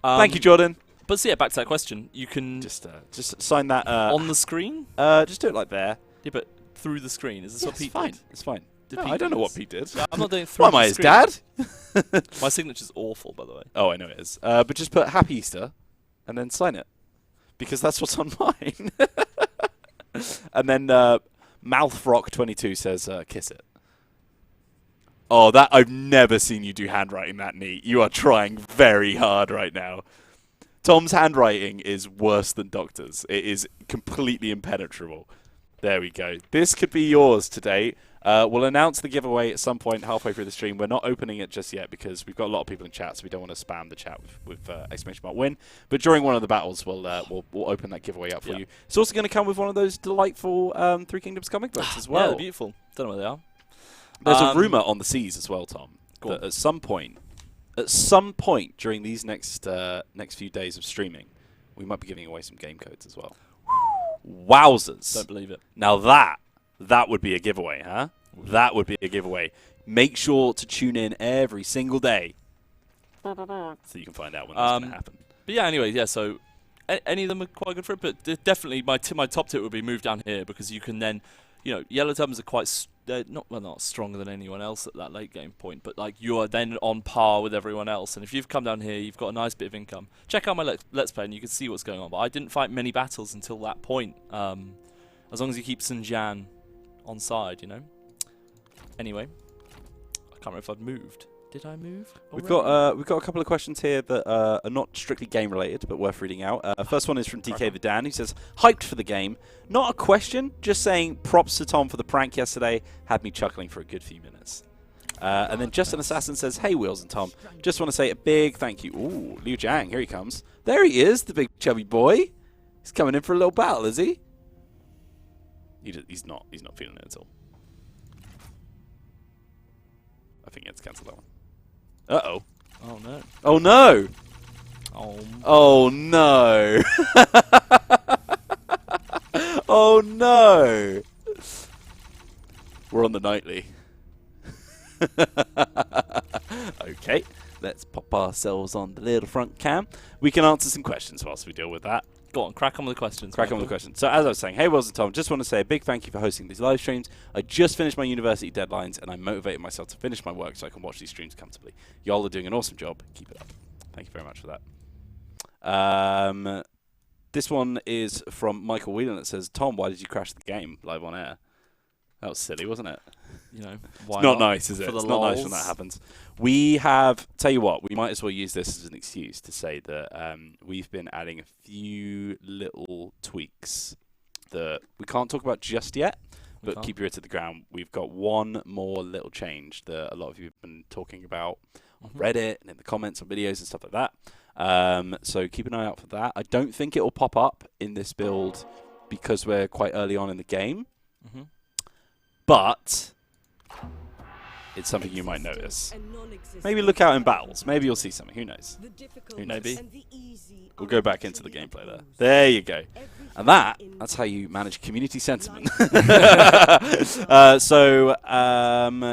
Thank you, Jordan. But so yeah, back to that question. You can just sign that on the screen. Just do it like there. Yeah, but through the screen. Is this what Pete did? It's fine. No, I don't know what Pete did. I'm not doing it through the screen. What am I, his dad? My signature's awful, by the way. Oh, I know it is. But just put Happy Easter and then sign it. Because that's what's on mine. And then Mouthfrock22 says, kiss it. Oh, that I've never seen you do handwriting that neat. You are trying very hard right now. Tom's handwriting is worse than Doctor's. It is completely impenetrable. There we go. This could be yours today. We'll announce the giveaway at some point halfway through the stream. We're not opening it just yet because we've got a lot of people in chat, so we don't want to spam the chat with !win. But during one of the battles, we'll open that giveaway up for you. It's also going to come with one of those delightful Three Kingdoms comic books as well. Yeah, they're beautiful. Don't know where they are. There's a rumor on the seas as well, Tom, that at some point during these next few days of streaming, we might be giving away some game codes as well. Wowzers! Don't believe it. Now that would be a giveaway, huh? That would be a giveaway. Make sure to tune in every single day so you can find out when that's going to happen. But yeah, anyway, yeah. So any of them are quite good for it, but definitely my top tip would be move down here because you can then, Yellow Turbans are quite not stronger than anyone else at that late game point, but like you are then on par with everyone else. And if you've come down here, you've got a nice bit of income. Check out my Let's Play and you can see what's going on. But I didn't fight many battles until that point. As long as you keep Xinjiang on side, Anyway, I can't remember if I've moved. Did I move already? We've got a couple of questions here that are not strictly game related, but worth reading out. First one is from DK the Dan, who says, "Hyped for the game. Not a question, just saying props to Tom for the prank yesterday. Had me chuckling for a good few minutes." And then Justin Assassin says, "Hey Wheels and Tom, just want to say a big thank you." Ooh, Liu Jiang, here he comes. There he is, the big chubby boy. He's coming in for a little battle, is he? He's not feeling it at all. I think he had to cancel that one. Uh-oh. Oh, no. Oh, no! Oh, no! Oh, no! We're on the nightly. Okay, let's pop ourselves on the little front cam. We can answer some questions whilst we deal with that. Go on, crack on with the questions. Crack on with the questions. So as I was saying, hey Wills and Tom, just want to say a big thank you for hosting these live streams. I just finished my university deadlines and I motivated myself to finish my work so I can watch these streams comfortably. Y'all are doing an awesome job. Keep it up. Thank you very much for that. This one is from Michael Whelan that says, "Tom, why did you crash the game live on air?" That was silly, wasn't it? Why it's not nice, is it? It's not nice when that happens. We have, tell you what, we might as well use this as an excuse to say that we've been adding a few little tweaks that we can't talk about just yet, but keep your ear to the ground. We've got one more little change that a lot of you have been talking about on Reddit and in the comments on videos and stuff like that. So keep an eye out for that. I don't think it will pop up in this build because we're quite early on in the game. But it's something you might notice. Maybe look out in battles. Maybe you'll see something. Who knows? Maybe. We'll go back into the gameplay there. There you go. And that's how you manage community sentiment.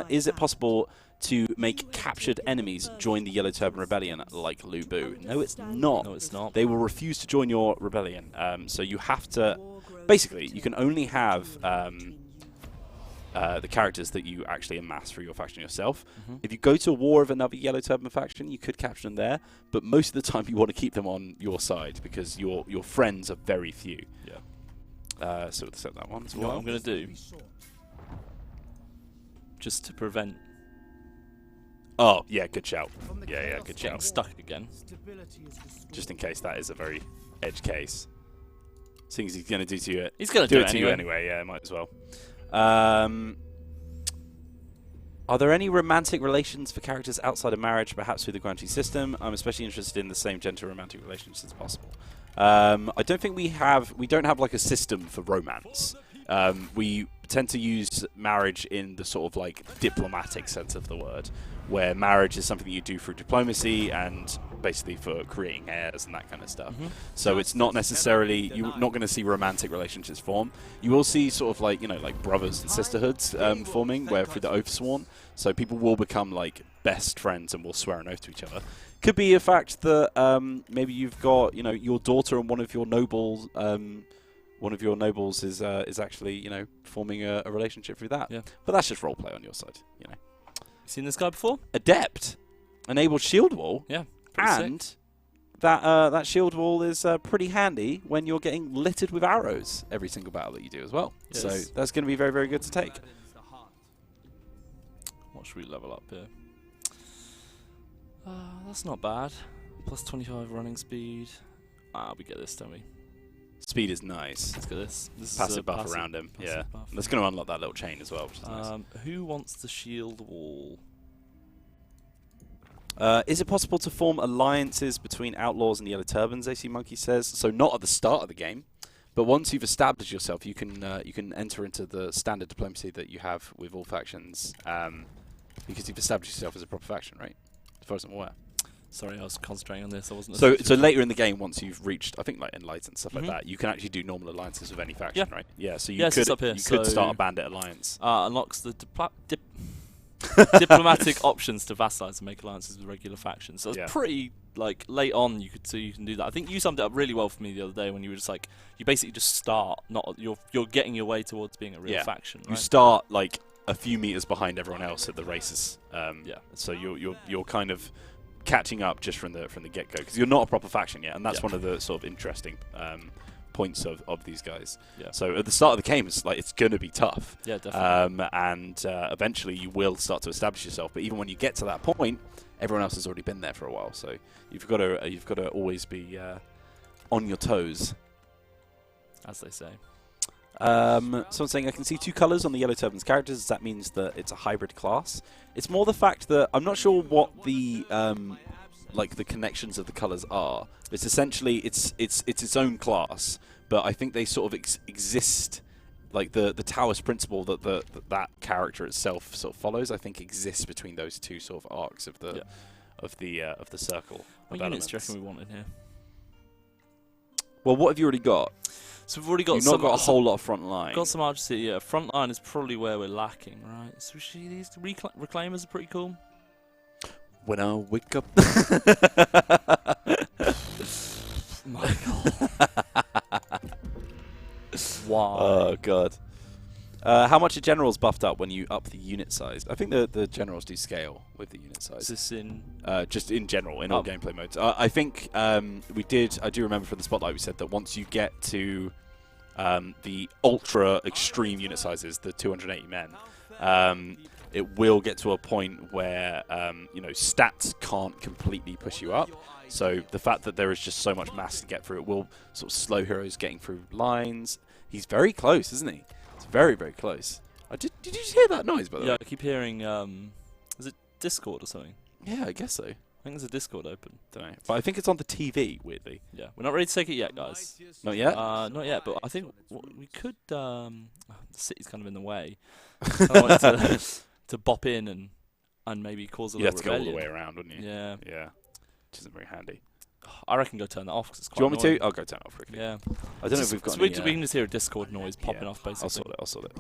Is it possible to make captured enemies join the Yellow Turban Rebellion, like Lu Bu. No, it's not. No, it's not. They will refuse to join your rebellion. So you have to... Basically, you can only have the characters that you actually amass for your faction yourself. If you go to war with another Yellow Turban faction, you could capture them there, but most of the time you want to keep them on your side because your friends are very few. Yeah. So we'll set that one as You know well. what I'm going to do? Just to prevent Oh, yeah, good shout. Yeah, good getting shout. stuck again. Just in case that is a very edge case. Seeing as he's going to do to you, He's going to do it to anyway. you anyway. Yeah, might as well. Are there any romantic relations for characters outside of marriage, perhaps through the granting system? I'm especially interested in the same gender romantic relations as possible. I don't think we don't have like a system for romance. We tend to use marriage in the sort of like diplomatic sense of the word, where marriage is something that you do through diplomacy and basically for creating heirs and that kind of stuff. So it's not necessarily, you're not going to see romantic relationships form. You will see sort of like, you know, like brothers and sisterhoods forming where through the oath sworn. So people will become like best friends and will swear an oath to each other. Could be a fact that maybe you've got, you know, your daughter and one of your nobles is actually, you know, forming a relationship through that. Yeah. But that's just roleplay on your side, you know. You seen this guy before? Adept, enabled shield wall, Yeah. and Sick. that shield wall is pretty handy when you're getting littered with arrows every single battle that you do as well. Yes. So that's going to be very, very good to take. What should we level up here? That's not bad. Plus 25 running speed. We get this, don't we? Speed is nice. Let's get this. This is Passive a buff around him. passive Yeah, buff. that's going to unlock that little chain as well, which is nice. Who wants the shield wall? Is it possible to form alliances between outlaws and the Yellow Turbans? AC Monkey says so. Not at the start of the game, but once you've established yourself, you can enter into the standard diplomacy that you have with all factions, because you've established yourself as a proper faction, right? As far as I'm aware. Sorry, I was concentrating on this. I wasn't. So listening to later in the game, once you've reached, I think like Enlightened and stuff like Mhm. that, you can actually do normal alliances with any faction, Yeah. right? Yeah. So you Yes, it's up here. could start So- a bandit alliance. unlocks the diplomatic options to vassalize and make alliances with regular factions. So it's Yeah. pretty like late on. You can do that. I think you summed it up really well for me the other day when you were just like you basically just start. Not you're getting your way towards being a real Yeah. faction. You Right? start like a few meters behind everyone else at the races. Yeah. So you're kind of catching up just from the get-go because you're not a proper faction yet, and that's Yeah. one of the sort of interesting points of these guys. Yeah. So at the start of the game, it's going to be tough. Yeah, definitely. And eventually you will start to establish yourself. But even when you get to that point, everyone else has already been there for a while. So you've got to always be on your toes. As they say. Someone's saying I can see two colours on the Yellow Turban's characters. That means that it's a hybrid class. It's more the fact that I'm not sure what the like the connections of the colours are. It's essentially its own class, but I think they sort of exist. Like the Taoist principle that that character itself sort of follows, I think exists between those two sort of arcs of the of the circle. What of units do you elements. reckon we want in here? Well, what have you already got? So we've already got You've not got a whole lot of front line. Got some archers. Yeah, front line is probably where we're lacking, right? So these reclaimers are pretty cool. When I wake up. Michael. Why? Oh god. How much are generals buffed up when you up the unit size? I think the generals do scale with the unit Is size. this in? Just in general, in all gameplay modes. I think we did. I do remember from the spotlight we said that once you get to the ultra extreme unit sizes, the 280 men, it will get to a point where you know, stats can't completely push you up. So the fact that there is just so much mass to get through, it will sort of slow heroes getting through lines. He's very close, isn't he? It's very, very close. Did you just hear that noise, by the way? Yeah, I keep hearing. Is it Discord or something? Yeah, I guess so. I think there's a Discord open. Don't know. But I think it's on the TV, weirdly. Yeah, we're not ready to take it yet, guys. Not yet? Not yet, but I think we could. The city's kind of in the way. I wanted to bop in and maybe cause a You'd have little to go all rebellion. the way around, wouldn't you? Yeah. Yeah. Which isn't very handy. I reckon go turn that off because it's quite. Do you want me annoying. to? I'll go turn it off quickly. Yeah. I don't know if we've got so any, we can just hear a Discord noise popping yeah, off, basically. I'll sort it.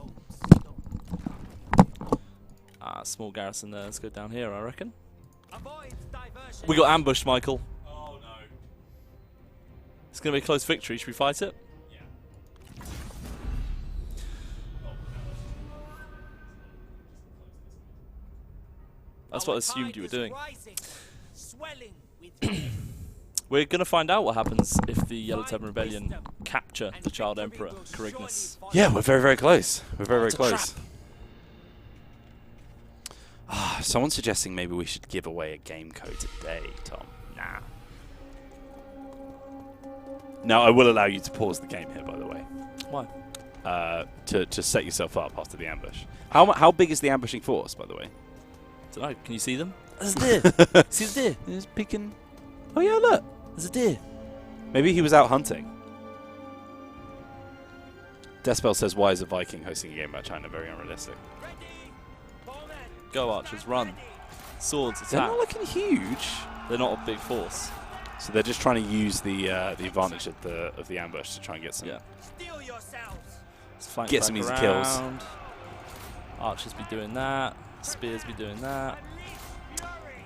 Small garrison there. Let's go down here, I reckon. Avoid diversion. We got ambushed, Michael. Oh no. It's going to be a close victory. Should we fight it? Yeah. That's what I assumed you were doing. Rising, swelling with We're going to find out what happens if the Yellow Turban Rebellion capture the Child Emperor, Carignus. Yeah, we're very, very close. We're very, very It's a close. Someone's suggesting maybe we should give away a game code today, Tom. Nah. Now, I will allow you to pause the game here, by the way. Why? To set yourself up after the ambush. How big is the ambushing force, by the way? I don't know. Can you see them? There's a deer. See the deer? He's peeking. Oh, yeah, look. There's a deer. Maybe he was out hunting. Despel says, why is a Viking hosting a game about China? Very unrealistic. Go, archers, run. Swords, attack. They're not looking huge. They're not a big force. So they're just trying to use the advantage of the ambush to try and get some. Yeah. Steal yourselves. Let's flank Get back some easy kills. around. Archers be doing that. Spears be doing that.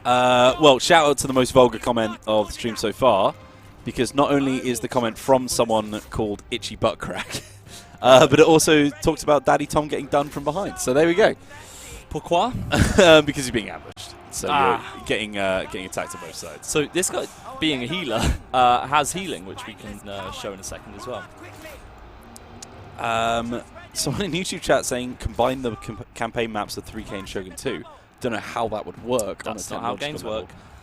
Well, shout out to the most vulgar comment of the stream so far, because not only is the comment from someone called Itchy Butt Crack, but it also talks about Daddy Tom getting done from behind. So there we go. Pourquoi? Because you're being ambushed. So you're getting attacked on both sides. So this guy, being a healer, has healing, which we can show in a second as well. Someone in YouTube chat saying combine the campaign maps of 3K and Shogun 2. Don't know how that would work. That's on a not how games technological work.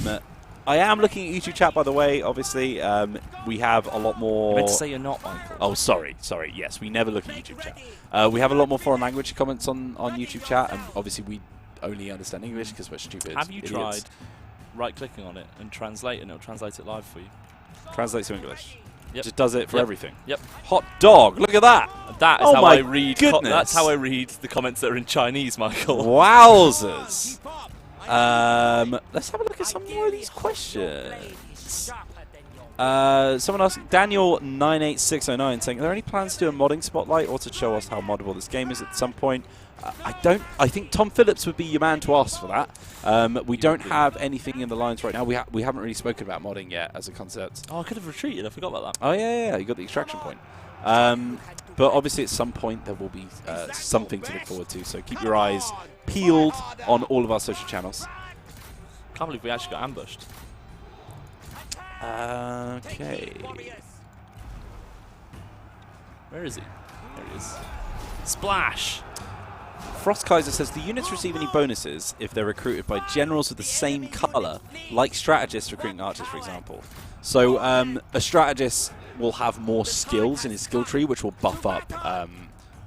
level. I am looking at YouTube chat, by the way. Obviously, we have a lot more. You meant to say you're not, Michael. Oh, sorry. Yes, we never look at YouTube chat. We have a lot more foreign language comments on YouTube chat, and obviously we only understand English because we're stupid. Have you idiots. tried right-clicking on it and translate, and it'll translate it live for you? Translate to English. Yep. Just does it for Yep. everything. Yep. Hot dog! Look at that. That is Oh how my I read. goodness. That's how I read the comments that are in Chinese, Michael. Wowzers! Let's have a look at some more of these questions. Someone asked Daniel98609 saying, are there any plans to do a modding spotlight or to show us how moddable this game is at some point? I think Tom Phillips would be your man to ask for that. We don't have anything in the lines right now. We haven't really spoken about modding yet as a concept. Oh, I could have retreated. I forgot about that. Oh, yeah. You got the extraction point. But obviously at some point there will be something to look forward to. So keep your eyes peeled on all of our social channels. Can't believe we actually got ambushed. Okay. Where is he? There he is. Splash! Frost Kaiser says, do units receive any bonuses if they're recruited by generals with the same colour, like strategists recruiting archers, for example? So a strategist will have more skills in his skill tree, which will buff up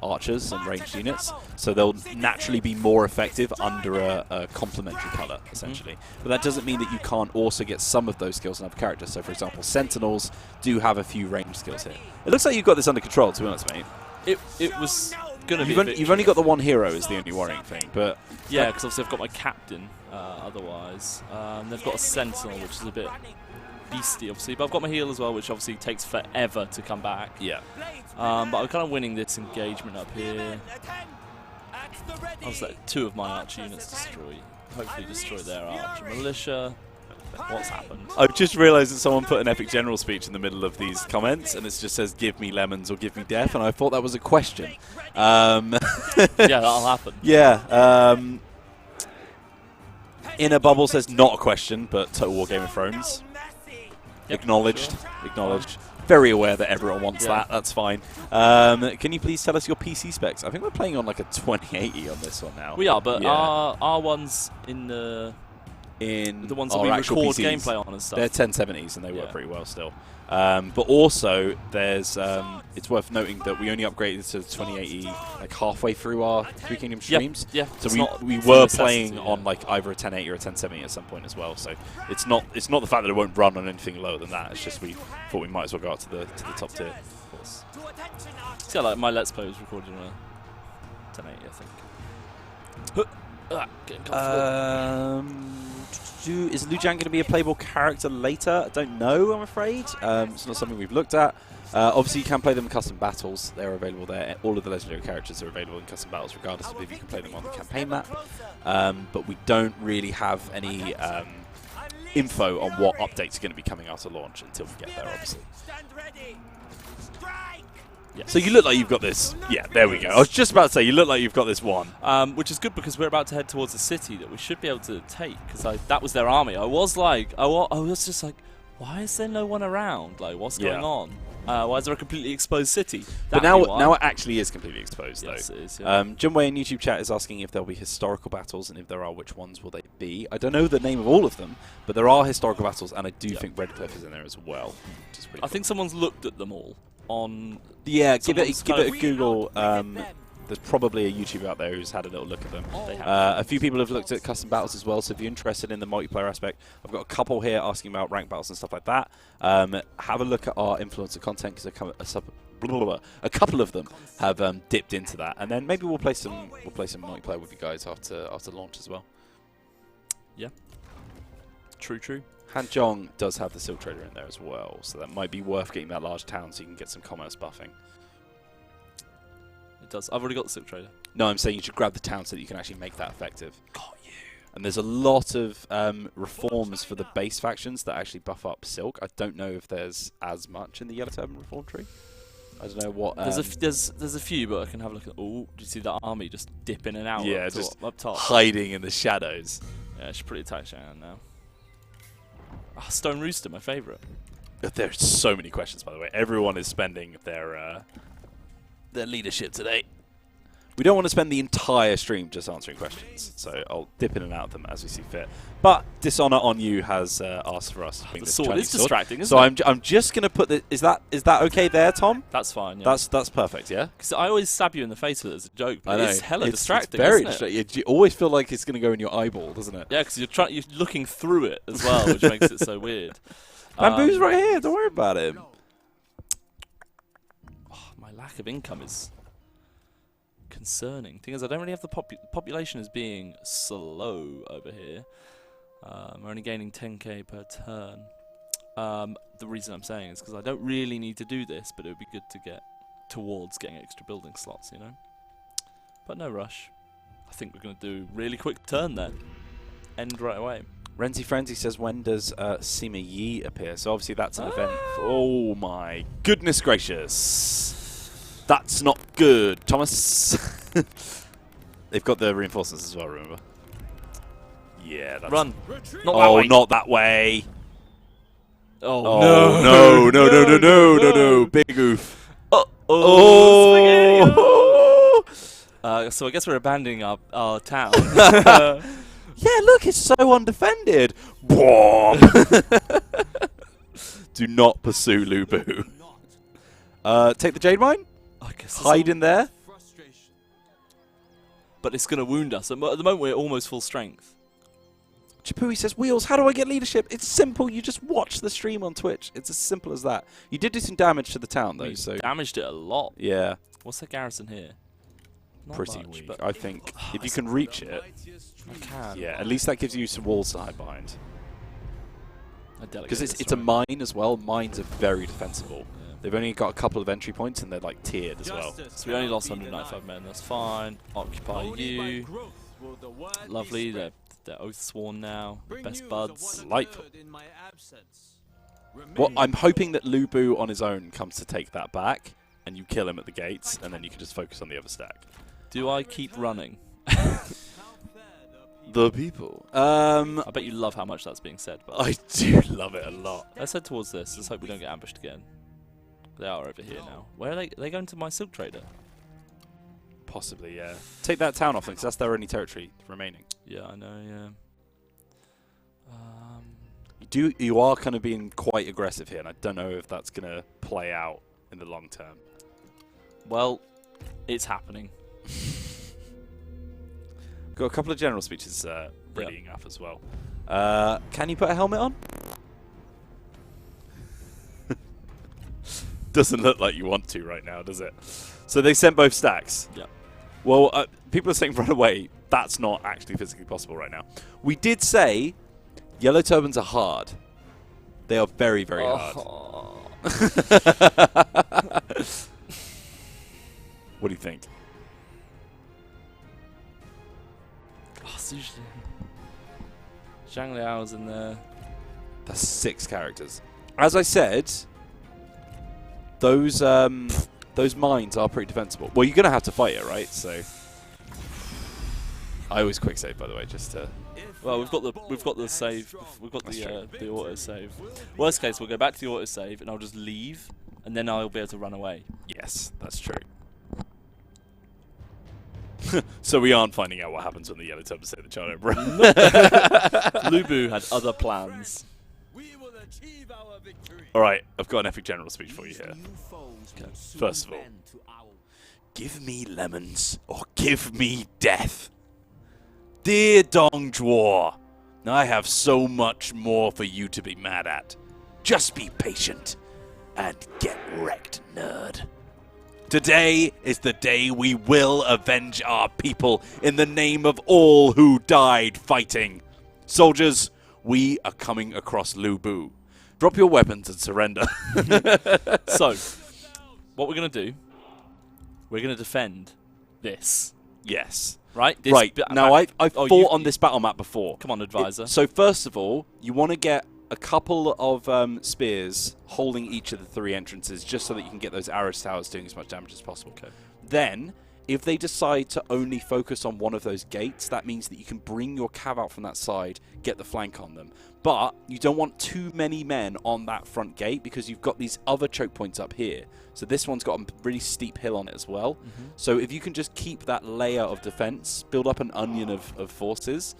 archers and ranged units. So they'll naturally be more effective under a complementary colour, essentially. But that doesn't mean that you can't also get some of those skills in other characters. So, for example, Sentinels do have a few ranged skills here. It looks like you've got this under control, to be honest, mate. It was going to be You've only got the one hero is the only worrying thing, but yeah, because obviously I've got my captain. Otherwise, they've got a sentinel, which is a bit beastie, obviously. But I've got my heal as well, which obviously takes forever to come back. yeah. But I'm kind of winning this engagement up here. I was like 2 of my archer units destroy. Hopefully destroy their archer militia. What's happened? I've just realised that someone put an epic general speech in the middle of these comments, and it just says, give me lemons or give me death, and I thought that was a question. Yeah, that'll happen. Yeah. Inner Bubble says, not a question, but Total War Game of Thrones. Yep, Acknowledged. sure. Acknowledged. Very aware that everyone wants Yeah. that. That's fine. Can you please tell us your PC specs? I think we're playing on like a 2080 on this one now. We are, but Yeah. our ones in the ones that our we actual record PCs, gameplay on and stuff. they're 1070s and they work Yeah. pretty well still. But also, there's it's worth noting that we only upgraded to 2080 like halfway through our Three Kingdoms streams. Yeah. So It's we not- we it's a were necessity, playing yeah. on like either a 1080 or a 1070 at some point as well. So it's not the fact that it won't run on anything lower than that. It's just we thought we might as well go up to the top tier. Of course. See, like my Let's Play was recorded on a 1080, I think. Getting comfortable. Is Liu Jiang going to be a playable character later? I don't know, I'm afraid. It's not something we've looked at. Obviously, you can play them in custom battles. They're available there. All of the legendary characters are available in custom battles, regardless of if you can play them on the campaign map. But we don't really have any info on what updates are going to be coming out at launch until we get there, obviously. Yeah. So you look like you've got this. Yeah, there we go. I was just about to say, you look like you've got this one. Which is good because we're about to head towards a city that we should be able to take, because that was their army. I was just like, why is there no one around? Like, what's going on? Why is there a completely exposed city? But now it actually is completely exposed, yes, though. It is, yeah. Junwei in YouTube chat is asking if there'll be historical battles, and if there are, which ones will they be? I don't know the name of all of them, but there are historical battles, and I do think Redcliffe is in there as well. I think someone's looked at them all on... Yeah, give it a Google. There's probably a YouTuber out there who's had a little look at them. A few people have looked at custom battles as well, so if you're interested in the multiplayer aspect, I've got a couple here asking about ranked battles and stuff like that. Have a look at our influencer content, because a couple of them have dipped into that, and then maybe we'll play some multiplayer with you guys after launch as well. Yeah. True. Hanzhong does have the Silk Trader in there as well, so that might be worth getting that large town so you can get some commerce buffing. It does. I've already got the Silk Trader. No, I'm saying you should grab the town so that you can actually make that effective. Got you. And there's a lot of reforms for the base factions that actually buff up Silk. I don't know if there's as much in the Yellow Turban reform tree. I don't know what... There's a few, but I can have a look at... Oh, do you see that army just dip in and out? Yeah, just up top. Hiding in the shadows. Yeah, it's pretty tight now. Oh, Stone Rooster, my favourite. There's so many questions, by the way. Everyone is spending their leadership today. We don't want to spend the entire stream just answering questions, so I'll dip in and out of them as we see fit. But Dishonor on You has asked for us to bring the this sword Chinese is distracting, isn't so it? I'm just going to put the... Is that okay there, Tom? That's fine, yeah. That's perfect, yeah? Because I always stab you in the face with it as a joke, but it's hella distracting, it's very isn't distracting. You always feel like it's going to go in your eyeball, doesn't it? Yeah, because you're looking through it as well, which makes it so weird. Bamboo's right here, don't worry about him. Oh, my lack of income is... concerning. Thing is, I don't really have the population as being slow over here. We're only gaining 10k per turn. The reason I'm saying is because I don't really need to do this, but it would be good to get towards getting extra building slots, you know. But no rush. I think we're going to do a really quick turn there. End right away. Renzi Frenzy says, when does Sima Yi appear? So obviously that's an event. Oh my goodness gracious. That's not good, Thomas. They've got the reinforcements as well, remember? Yeah, that's... Run. Not that way. Not that way. Oh, no. Big oof. So I guess we're abandoning our town. Yeah, look, it's so undefended. Do not pursue Lu Bu. Take the Jade Mine. I guess hide in there. But it's going to wound us. At the moment, we're almost full strength. Chipui says, Wheels, how do I get leadership? It's simple. You just watch the stream on Twitch. It's as simple as that. You did do some damage to the town, though. We damaged it a lot. Yeah. What's the garrison here? Not pretty much, weak. But I think if you can reach it, I can. Yeah, at least that gives you some walls to hide behind. Because it's a right. mine as well. Mines are very defensible. Yeah. They've only got a couple of entry points and they're like tiered as well. So we only lost 195 men. That's fine. Occupy you. Lovely. They're oath sworn now. Best buds. Delightful. Well, I'm hoping that Lu Bu on his own comes to take that back, and you kill him at the gates, and then you can just focus on the other stack. Do I keep running? The people. I bet you love how much that's being said. But I do love it a lot. Let's head towards this. Let's hope we don't get ambushed again. They are over here now. Where are they? Are they going to my silk trader? Possibly, yeah. Take that town off them, because that's their only territory remaining. Yeah, I know, yeah. You are kind of being quite aggressive here, and I don't know if that's going to play out in the long term. Well, it's happening. Got a couple of general speeches readying up as well. Can you put a helmet on? Doesn't look like you want to right now, does it? So they sent both stacks. Yeah. Well, people are saying run away. That's not actually physically possible right now. We did say yellow turbans are hard. They are very, very hard. What do you think? Oh, Zhang Liao's in there. That's 6 characters. As I said, those mines are pretty defensible. Well, you're gonna have to fight it, right? So I always quick save, by the way, just to. Well, we've got the save. We've got the auto save. Worst case, we'll go back to the auto save, and I'll just leave, and then I'll be able to run away. Yes, that's true. So we aren't finding out what happens when the yellow Turban say the child emperor. Lu Bu had other plans. We will achieve our victory. All right, I've got an epic general speech for you here. Okay. First of all, give me lemons or give me death. Dear Dong Zhuo, I have so much more for you to be mad at. Just be patient and get wrecked, nerd. Today is the day we will avenge our people in the name of all who died fighting. Soldiers, we are coming across Lu Bu. Drop your weapons and surrender. So, what we're going to do, we're going to defend this. Yes. Right? This Right. Now, I've fought on this battle map before. Come on, advisor. So, first of all, you want to get a couple of spears holding each of the 3 entrances just so that you can get those arrow towers doing as much damage as possible. Okay. Then, if they decide to only focus on one of those gates, that means that you can bring your cav out from that side, get the flank on them. But you don't want too many men on that front gate because you've got these other choke points up here. So this one's got a really steep hill on it as well. Mm-hmm. So if you can just keep that layer of defense, build up an onion of forces,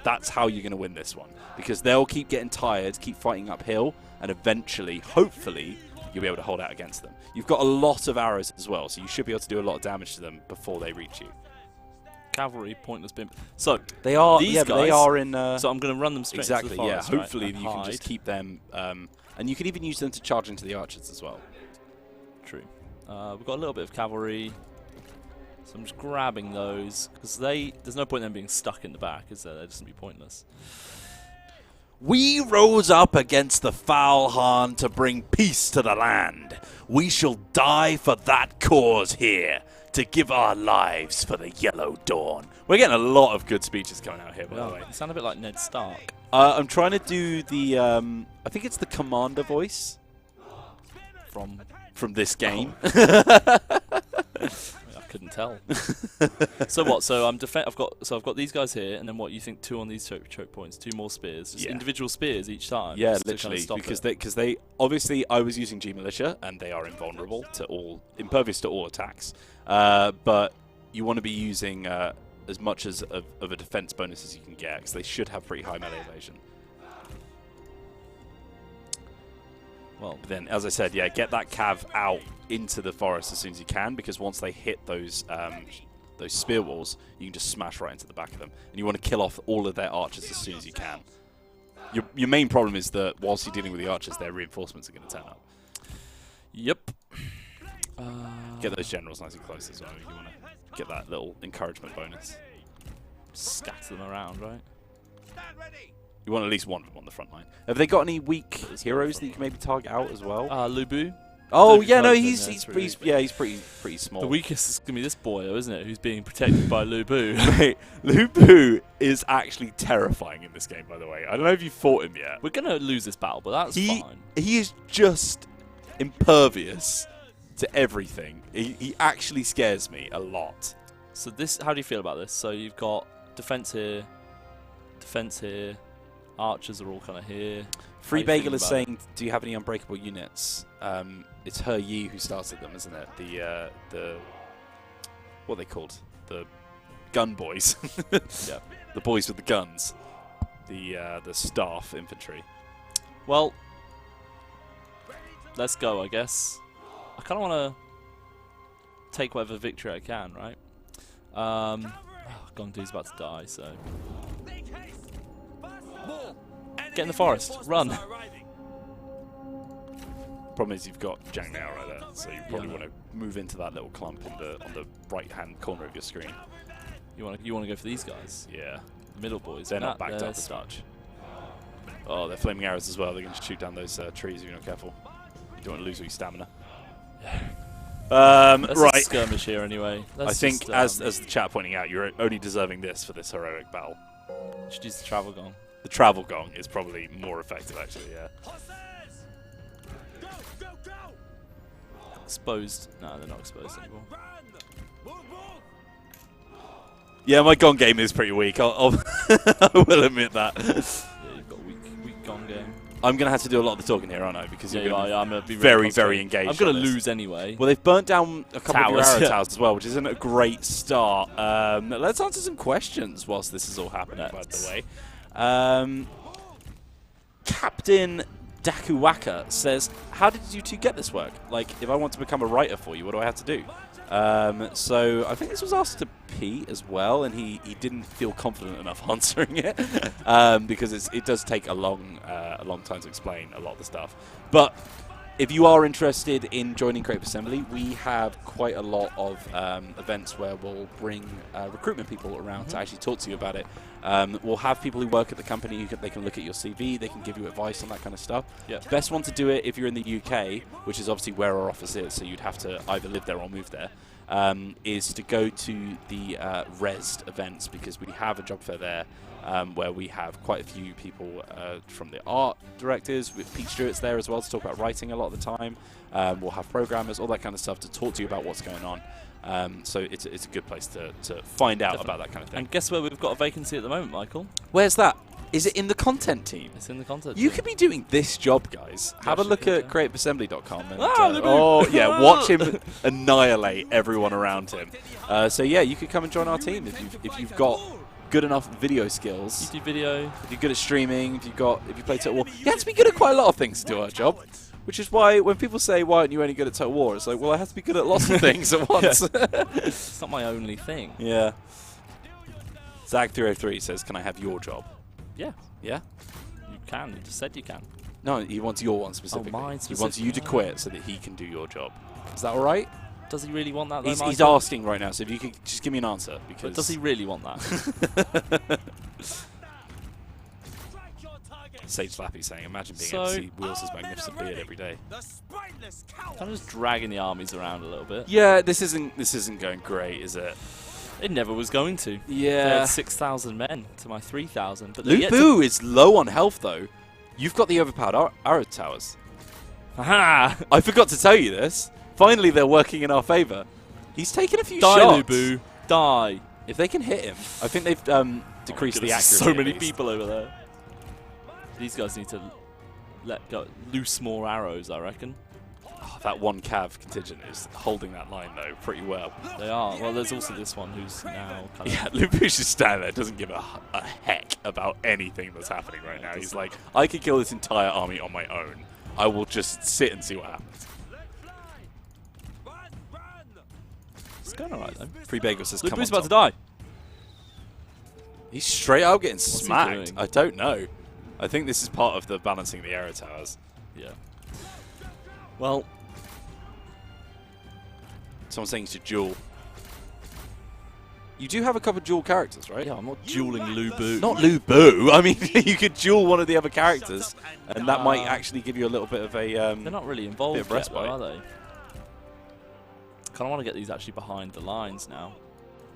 that's how you're going to win this one. Because they'll keep getting tired, keep fighting uphill, and eventually, hopefully, you'll be able to hold out against them. You've got a lot of arrows as well, so you should be able to do a lot of damage to them before they reach you. Cavalry, pointless bimp. So they are, these guys, they are in. So I'm going to run them straight exactly, into the forest, yeah. Hopefully, right, you can just keep them, and you can even use them to charge into the archers as well. True. We've got a little bit of cavalry, so I'm just grabbing those because there's no point in them being stuck in the back, is there? They're just going to be pointless. We rose up against the foul Han to bring peace to the land. We shall die for that cause here, to give our lives for the Yellow Dawn. We're getting a lot of good speeches coming out here, by the way. You sound a bit like Ned Stark. I'm trying to do the, I think it's the commander voice from this game. I couldn't tell. So what? So I've got these guys here, and then what? You think 2 on these choke points, 2 more spears, just individual spears each time. Yeah, just literally, to kind of because they obviously I was using G militia, and they are invulnerable to impervious to all attacks. But you want to be using as much of a defense bonus as you can get, because they should have pretty high melee evasion. Well, but then, as I said, yeah, get that cav out into the forest as soon as you can, because once they hit those spear walls, you can just smash right into the back of them, and you want to kill off all of their archers as soon as you can. Your main problem is that whilst you're dealing with the archers, their reinforcements are going to turn up. Yep. Get those generals nice and close as well. You want to get that little encouragement bonus. Scatter them around, right? You want at least one of them on the front line. Have they got any weak heroes that you can maybe target out as well? Lu Bu. Oh yeah, no, he's pretty small. The weakest is gonna be this boy, though, isn't it? Who's being protected by Lu Bu. Mate, Lu Bu is actually terrifying in this game, by the way. I don't know if you fought him yet. We're gonna lose this battle, but that's fine. He is just impervious to everything. He actually scares me a lot. So how do you feel about this? So you've got defense here, archers are all kind of here. Free Bagel is saying, do you have any unbreakable units? It's He Yi who started them, isn't it? The what are they called? The gun boys. Yeah. The boys with the guns. The staff infantry. Well, let's go, I guess. I kind of want to take whatever victory I can, right? Gong Du's about to die, so... Get in the forest. Run. Problem is you've got Zhang Liao right there, so you probably want to move into that little clump on the right-hand corner of your screen. You want to go for these guys? Yeah. The middle boys. They're not backed up as much. Oh, they're flaming arrows as well. They're going to shoot down those trees if you're not careful. don't want to lose all your stamina. Let's right. just skirmish here anyway. I think, as the chat pointing out, you're only deserving this for this heroic battle. should use the travel gong. The travel gong is probably more effective, actually. Yeah. Exposed. No, they're not exposed anymore. Yeah, my gong game is pretty weak. I will admit that. Yeah, you've got weak gong game. I'm going to have to do a lot of the talking here, aren't I? Because I'm going to be very, very engaged. I'm going to lose anyway. Well, they've burnt down a couple of your Towers. arrow towers as well, which isn't a great start. Let's answer some questions whilst this is all happening, by the way. Captain Dakuwaka says, how did you two get this work? Like, if I want to become a writer for you, what do I have to do? So I think this was asked to Pete as well, and he didn't feel confident enough answering it because it does take a long time to explain a lot of the stuff. But if you are interested in joining Creative Assembly, we have quite a lot of events where we'll bring recruitment people around to actually talk to you about it. We'll have people who work at the company, they can look at your CV, they can give you advice on that kind of stuff. Yep. Best one to do it if you're in the UK, which is obviously where our office is, so you'd have to either live there or move there, is to go to the RESD events, because we have a job fair there where we have quite a few people from the art directors, with Pete Stewart's there as well to talk about writing a lot of the time. We'll have programmers, all that kind of stuff to talk to you about what's going on. So it's a good place to find out about that kind of thing. And guess where we've got a vacancy at the moment, Michael? Where's that? Is it in the content team? It's in the content You team. could be doing this job, guys. Have a look could, at creativeassembly.com. And, Oh, yeah, watch him annihilate everyone around him. So yeah, you could come and join our team if you've got good enough video skills. YouTube video. If you're good at streaming, if you play Total War, you have to be good at quite a lot of things to do our job. Which is why when people say, why aren't you only good at Total War? It's like, well, I have to be good at lots of things at once. It's not my only thing. Yeah. Zag303 says, can I have your job? Yeah. Yeah? You can. You just said you can. No, he wants your one specifically. mine He wants you to quit so that he can do your job. Is that all right? Does he really want that, though, He's Michael? asking right now, so if you could just give me an answer. Because But does he really want that? Sage Slappy saying, imagine being able to see Wheels' magnificent beard every day. Kind of just dragging the armies around a little bit. Yeah, this isn't going great, is it? It never was going to. Yeah. They had 6,000 men to my 3,000. But Lu Bu is low on health, though. You've got the overpowered arrow towers. Aha! I forgot to tell you this. Finally, they're working in our favour. He's taken a few Die, shots. Lu Bu. Die. If they can hit him, I think they've decreased the accuracy. So many at least. people over there. These guys need to let go, loose more arrows, I reckon. Oh, that one Cav contingent is holding that line, though, pretty well. They are. Well, there's also this one who's now kind of... Yeah, Lu Bu just stand there, doesn't give a heck about anything that's happening right now. He's like, I could kill this entire army on my own. I will just sit and see what happens. It's going alright, though. Free Bagel says, Lu come Bu's on, about to die. He's straight up getting What's he smacked. doing? I don't know. I think this is part of the balancing the arrow towers. Yeah. Well... Someone's saying you should duel. You do have a couple of dual characters, right? Yeah, I'm not dueling Lu Bu. Not Lu Bu. I mean, you could duel one of the other characters, and that might actually give you a little bit of a... They're not really involved bit of yet, though, respite. are they? Kind of want to get these actually behind the lines now,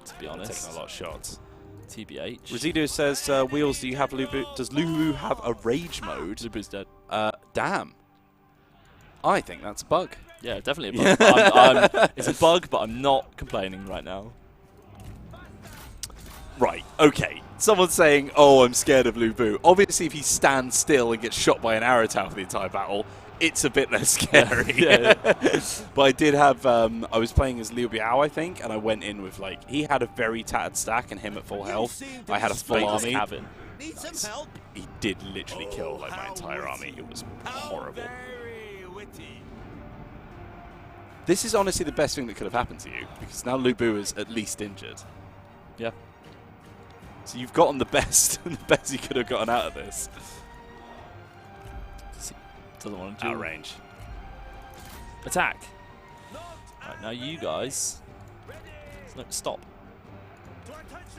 to be honest. Taking a lot of shots. TBH. Residuo says, Wheels, do you have Lu Bu? Does Lu Bu have a rage mode? Lu Bu's dead. Damn. I think that's a bug. Yeah, definitely a bug. It's a bug, but I'm not complaining right now. Right, okay. Someone's saying, oh, I'm scared of Lu Bu. Obviously, if he stands still and gets shot by an arrow tower for the entire battle, it's a bit less scary. Yeah. But I did have, I was playing as Liu Biao, I think, and I went in with, like, he had a very tattered stack and him at full health. I had a full army. Cabin. He did literally kill, like, my entire army. It was horrible. This is honestly the best thing that could have happened to you, because now Lu Bu is at least injured. Yeah. So you've gotten the best, the best you could have gotten out of this. Doesn't want to Out do of range. Attack. Right, now you guys. No, stop.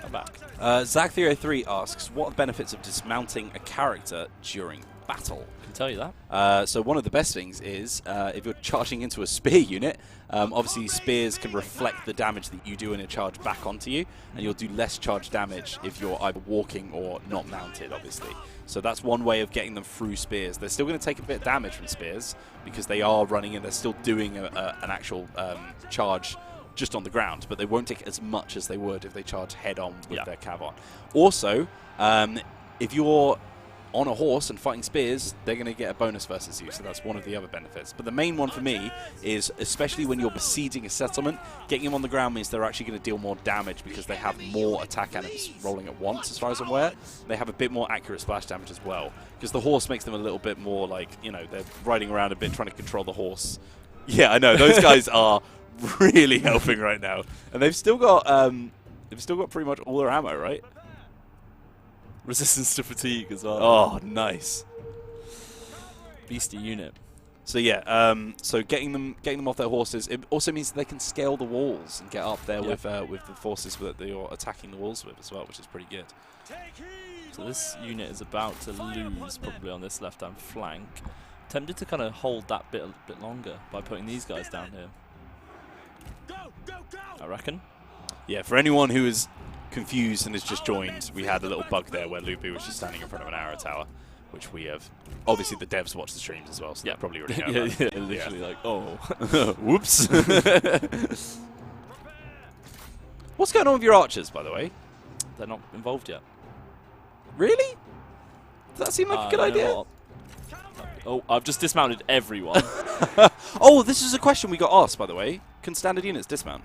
Come back. Zach303 asks, what are the benefits of dismounting a character during battle. I can tell you that. So one of the best things is if you're charging into a spear unit, obviously spears can reflect the damage that you do in a charge back onto you, and you'll do less charge damage if you're either walking or not mounted, obviously. So that's one way of getting them through spears. They're still going to take a bit of damage from spears because they are running and they're still doing an actual charge just on the ground, but they won't take as much as they would if they charge head-on with their cav on. Also, if you're on a horse and fighting spears, they're going to get a bonus versus you, so that's one of the other benefits. But the main one for me is, especially when you're besieging a settlement, getting them on the ground means they're actually going to deal more damage because they have more attack enemies rolling at once, as far as I'm aware. They have a bit more accurate splash damage as well, because the horse makes them a little bit more like, you know, they're riding around a bit trying to control the horse. Yeah, I know, those guys are really helping right now. And they've still got pretty much all their ammo, right? Resistance to fatigue as well. Oh, nice. Beastie unit. So yeah, so getting them off their horses, it also means that they can scale the walls and get up there with the forces that you're attacking the walls with as well, which is pretty good. So this unit is about to lose probably on this left-hand flank. Tempted to kind of hold that bit a bit longer by putting these guys down here. I reckon. Yeah, for anyone who is confused and has just joined, we had a little bug there where Lubu was just standing in front of an arrow tower, which we have. Obviously, the devs watch the streams as well, so they probably already know. Literally like, oh, whoops. What's going on with your archers, by the way? They're not involved yet. Really? Does that seem like a good idea? Oh, I've just dismounted everyone. Oh, this is a question we got asked, by the way. Can standard units dismount?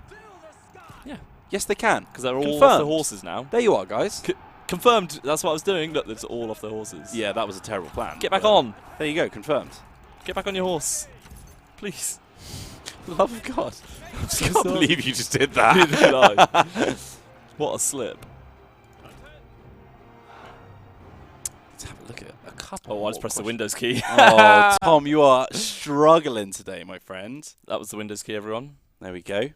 Yeah. Yes, they can. Because they're all off the horses now. There you are, guys. Confirmed. That's what I was doing. Look, it's all off the horses. Yeah, that was a terrible plan. Get back on. There you go. Confirmed. Get back on your horse. Please. Love of God. I just can't believe you just did that. What a slip. Let's have a look at a couple. Oh, I just pressed the Windows key. Oh, Tom, you are struggling today, my friend. That was the Windows key, everyone. There we go.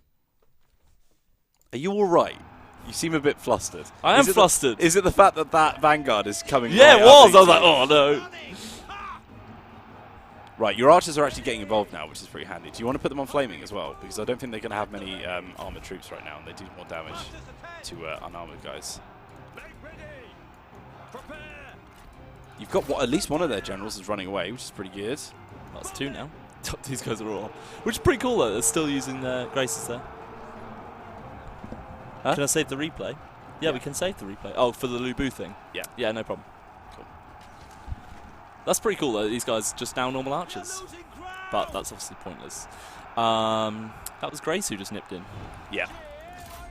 Are you all right? You seem a bit flustered. I am flustered. Is it the fact that that Vanguard is coming? Yeah, right it was. up I was like, oh no. Right, your archers are actually getting involved now, which is pretty handy. Do you want to put them on flaming as well? Because I don't think they're going to have many armored troops right now, and they do more damage to unarmored guys. You've got at least one of their generals is running away, which is pretty good. That's two now. These guys are all, which is pretty cool though. They're still using their graces there. Huh? Can I save the replay? Yeah, we can save the replay. Oh, for the Lubu thing? Yeah. Yeah, no problem. Cool. That's pretty cool, though. These guys just now normal archers. But that's obviously pointless. That was Grace who just nipped in. Yeah.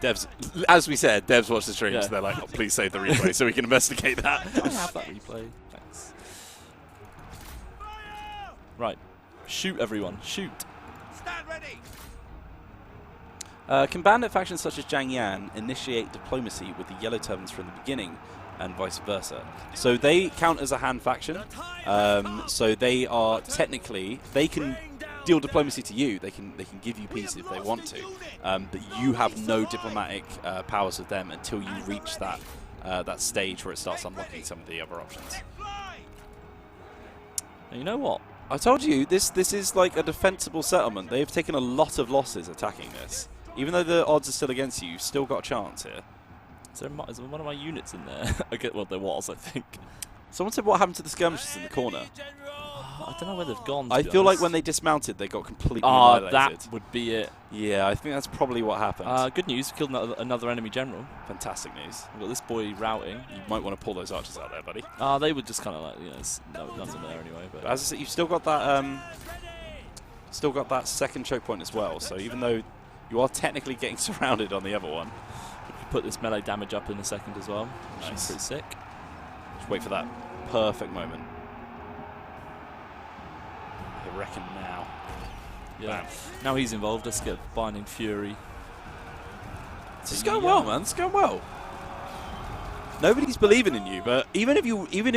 Devs, as we said, devs watch the streams. Yeah. So they're like, oh, please save the replay so we can investigate that. I have that replay. Thanks. Right. Shoot, everyone. Shoot. Stand ready. Can bandit factions such as Zhang Yan initiate diplomacy with the Yellow Turbans from the beginning, and vice versa? So they count as a Han faction. So they are technically, they can deal diplomacy to you. They can give you peace if they want to, but you have no diplomatic powers with them until you reach that that stage where it starts unlocking some of the other options. And you know what? I told you this is like a defensible settlement. They've taken a lot of losses attacking this. Even though the odds are still against you, you've still got a chance here. Is there one of my units in there? Well, there was, I think. Someone said what happened to the skirmishers in the corner. I don't know where they've gone. I feel like when they dismounted, they got completely annihilated. That would be it. Yeah, I think that's probably what happened. Good news, we killed another enemy general. Fantastic news. We've got this boy routing. You might want to pull those archers out there, buddy. They were just kind of like, you know, no, nothing there anyway. But as I said, you've still got that second choke point as well. So even though you are technically getting surrounded on the other one, we could put this melee damage up in a second as well. Which is pretty sick. Just wait for that perfect moment. I reckon now. Yeah. Bam. Now he's involved. Let's get Binding Fury. This is going well, man. It's going well. Nobody's believing in you, but even if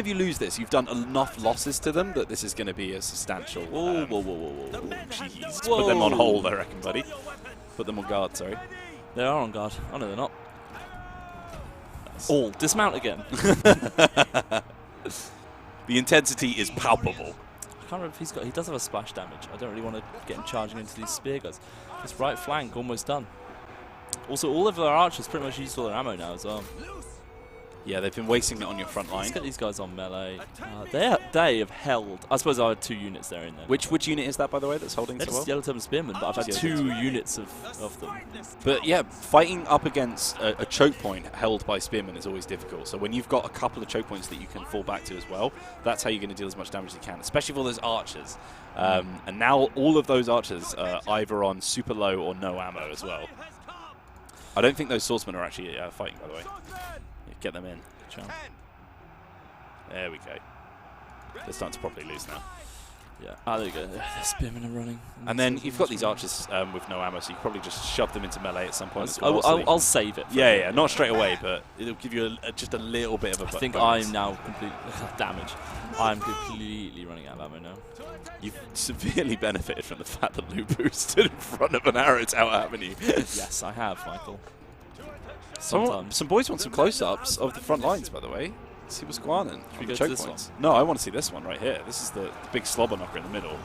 you lose this, you've done enough losses to them that this is going to be a substantial. Whoa. Jeez. Put them on hold, I reckon, buddy. Put them on guard. Sorry. They are on guard. Oh no, they're not. Nice. All dismount again. The intensity is palpable. I can't remember if he does have a splash damage. I don't really want to get him charging into these spear guys. This right flank almost done. Also, all of our archers pretty much used all their ammo now as well. Yeah, they've been wasting it on your front line. Let's get these guys on melee. They have held. I suppose I had 2 units there in there. Which unit is that, by the way, that's holding They're so just well? Yellow Turban Spearmen, but I've had 2 units of them. But yeah, fighting up against a choke point held by spearmen is always difficult. So when you've got a couple of choke points that you can fall back to as well, that's how you're going to deal as much damage as you can, especially for all those archers. And now all of those archers are either on super low or no ammo as well. I don't think those swordsmen are actually fighting, by the way. Get them in. There we go. They're starting to properly lose now. Yeah. Ah, there you go. The spearmen are running. And then you've got these archers with no ammo, so you can probably just shove them into melee at some point. I'll save it. Yeah, not straight away, but it'll give you just a little bit of a bonus. I think I'm now completely damage. I'm completely running out of ammo now. You've severely benefited from the fact that Lubu stood in front of an arrow tower, haven't you? Yes, I have, Michael. Sometimes. Some boys want some close-ups of the front lines, by the way. Let's see what's going on. Should we go to this one? No, I want to see this one right here. This is the big slobber knocker in the middle.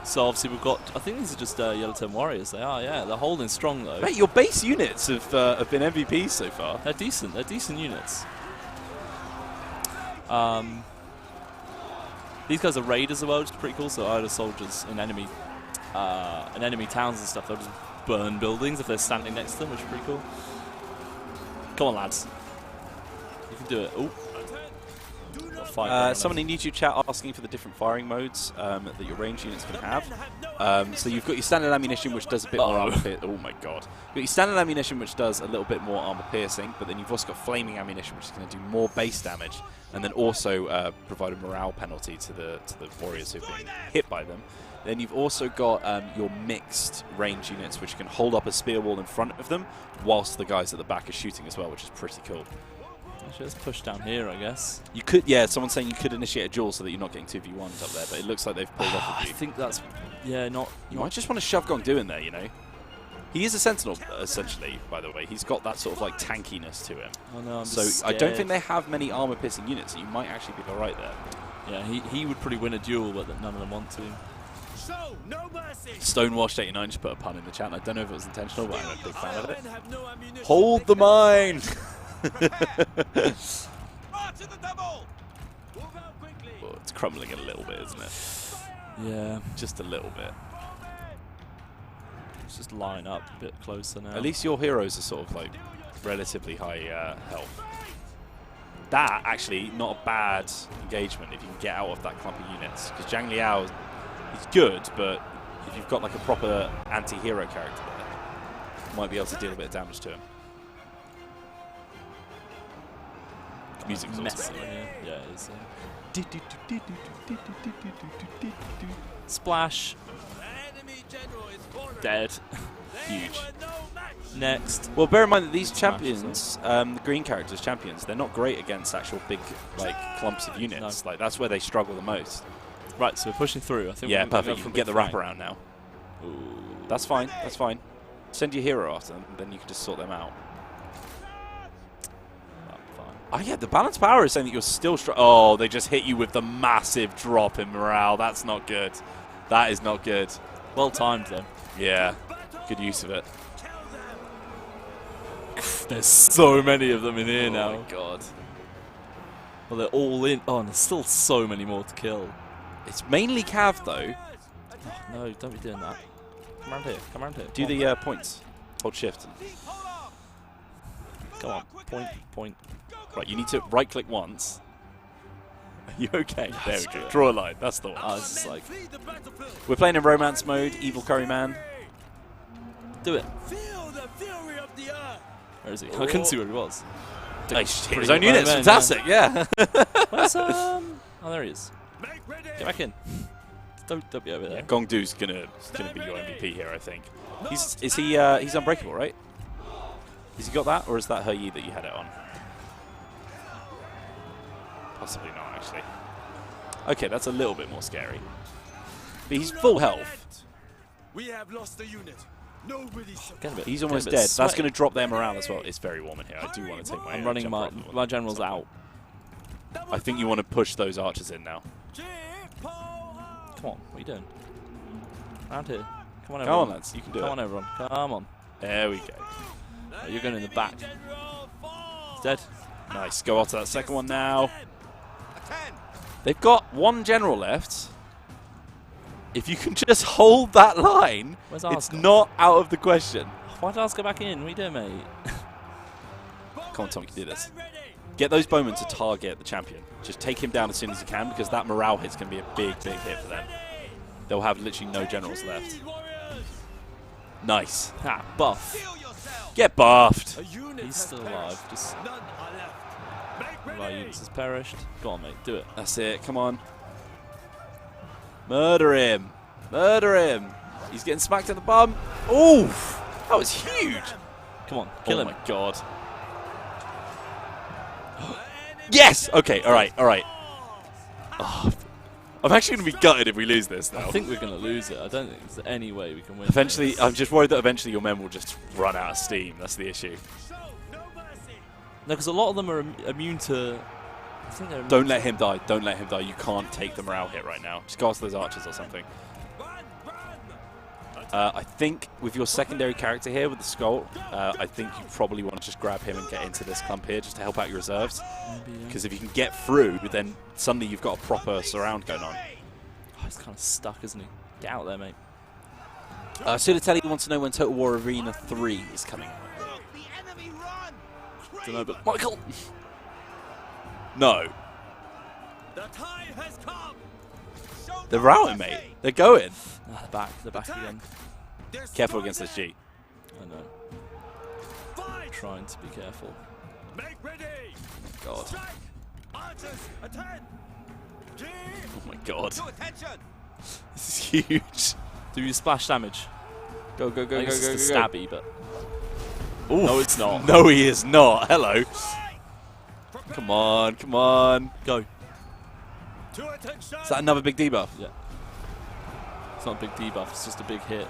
So obviously we've got, I think these are just Yellow Turban warriors. They are, yeah. They're holding strong though. Mate, your base units have been MVPs so far. They're decent. They're decent units. These guys are raiders as well, which is pretty cool. So either soldiers in enemy towns and stuff, they'll just burn buildings if they're standing next to them, which is pretty cool. Come on, lads. You can do it. Oh. Someone in YouTube chat asking for the different firing modes that your range units can have. So you've got your standard ammunition, which does a bit more armor piercing. Oh my god! You've got your standard ammunition, which does a little bit more armor piercing, but then you've also got flaming ammunition, which is going to do more base damage, and then also provide a morale penalty to the warriors who've been hit by them. Then you've also got your mixed range units, which can hold up a spear wall in front of them, whilst the guys at the back are shooting as well, which is pretty cool. Actually, let's push down here, I guess. You could, yeah. Someone's saying you could initiate a duel so that you're not getting 2v1s up there, but it looks like they've pulled off with you. I think that's, yeah, not. You might just want to shove Gong in there, you know. He is a sentinel, essentially. By the way, he's got that sort of like tankiness to him. Oh no, I'm so scared. I don't think they have many armor-piercing units, so you might actually be all right there. Yeah, he would probably win a duel, but none of them want to. Show no mercy. Stonewashed89 just put a pun in the chat. And I don't know if it was intentional, but I'm a big fan of it. Have no ammunition. Hold the mine. To the double. Move out quickly. Well, it's crumbling a little bit, isn't it? Yeah, Just a little bit. let's just line up a bit closer now. At least your heroes are sort of like relatively high health. That actually not a bad engagement if you can get out of that clump of units. Because Zhang Liao, he's good, but if you've got like a proper anti-hero character there, you might be able to deal a bit of damage to him. Music's messy. awesome. Yeah, it is. Splash. Enemy general is cornered. Dead. Huge. No match. Next. Well, bear in mind that these Smash champions, the green characters champions, they're not great against actual big like clumps of units. No. Like that's where they struggle the most. Right, so we're pushing through. I think. Yeah, we're perfect. You can get the wraparound now. Ooh. That's fine. That's fine. Send your hero after them, then you can just sort them out. Oh yeah, the balance power is saying that you're still oh, they just hit you with the massive drop in morale. That's not good. That is not good. Well timed though. Yeah, good use of it. There's so many of them in here now. Oh my god. Well, they're all in. Oh, and there's still so many more to kill. It's mainly Calves though. Oh, no, don't be doing that. Come around here. Come around here. Do the points. Hold shift. Go on. Point. Right, you need to right-click once. Are you okay? There we go. Draw a line. That's the one. Oh, this is like. We're playing in romance mode. Evil Curry Man. Do it. Feel the fury of the earth. Where is he? I couldn't see where he was. Hit his own units. Fantastic. Yeah. Where's Oh, there he is. Make ready. Get back in. Don't be over there. Gong Du's gonna be your MVP here, I think. He's unbreakable, right? Has he got that, or is that He Yi that you had it on? Possibly not, actually. Okay, that's a little bit more scary. But he's full health. We have lost the unit. Nobody's. He's almost dead. That's going to drop their morale as well. It's very warm in here. I do want to take my. I'm running my generals out. I think you want to push those archers in now. Come on, what are you doing? Around here. Come on, everyone. Come on, lads. You can do it. Come on, everyone. Come on. There we go. Oh, you're going in the back. He's dead. Nice. Go after that second one now. They've got one general left. If you can just hold that line, it's not out of the question. Why did ours go back in? What are you doing, mate? Come on, Tom, you can do this. Get those bowmen to target the champion. Just take him down as soon as you can, because that morale hit's going to be a big, big hit for them. They'll have literally no generals left. Nice. Ah, buff. Get buffed. He's still alive. Just one of our units has perished. Go on, mate. Do it. That's it. Come on. Murder him. Murder him. He's getting smacked in the bum. Oof. That was huge. Come on. Kill him. Oh, my God. Yes! Okay, all right, all right. Oh, I'm actually going to be gutted if we lose this, though. I think we're going to lose it. I don't think there's any way we can win. Eventually, I'm just worried that eventually your men will just run out of steam. That's the issue. No, because a lot of them are immune to... I think they're Don't let him die. Don't let him die. You can't take the morale hit right now. Just go after those archers or something. I think with your secondary character here with the skull, I think you probably want to just grab him and get into this clump here just to help out your reserves. Because if you can get through, then suddenly you've got a proper surround going on. Oh, he's kind of stuck, isn't he? Get out there, mate. Sudatelli wants to know when Total War Arena 3 is coming. Don't know, but Michael! No. They're routing, mate. They're going. Ah, they're back. They're back again. Careful against this G. I know. I'm trying to be careful. God. Oh my God. This is huge. Do you splash damage? Go, go, go, I go, guess go, it's go, the go. stabby, but... Oof. No, it's not. No, he is not. Hello. Come on, come on. Go. Is that another big debuff? Yeah. It's not a big debuff, it's just a big hit.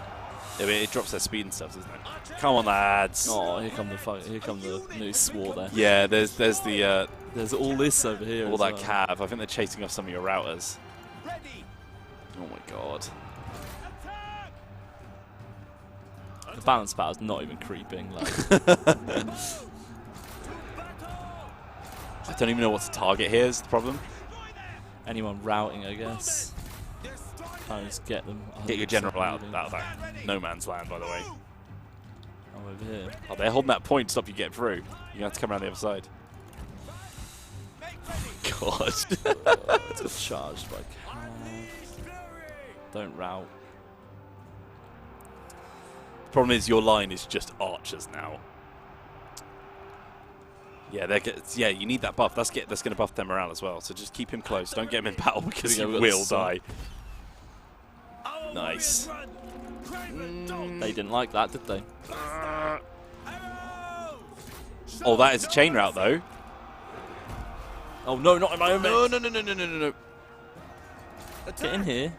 Yeah, but it drops their speed and stuff, doesn't it? Come on, lads. Oh, here come the new swore there. Yeah, there's the There's all this over here. all as that well. cav. I think they're chasing off some of your routers. Oh my God. The balance battle's not even creeping. Like. I don't even know what to target here is the problem. Anyone routing, I guess. Kind of just get them. Get your general out moving. of that no man's land, by the way. Oh, over here. Oh, they're holding that point to stop you getting through. You're going to have to come around the other side. God. It's charged by Calves. Don't route. The problem is your line is just archers now. Yeah, yeah, you need that buff. That's going to buff their morale as well. So just keep him close. Don't get him in battle because he will die. Nice. They didn't like that, did they? Oh, that is a chain route though. Oh no, not in my own No, no, no, no, no, no, no. Get in here.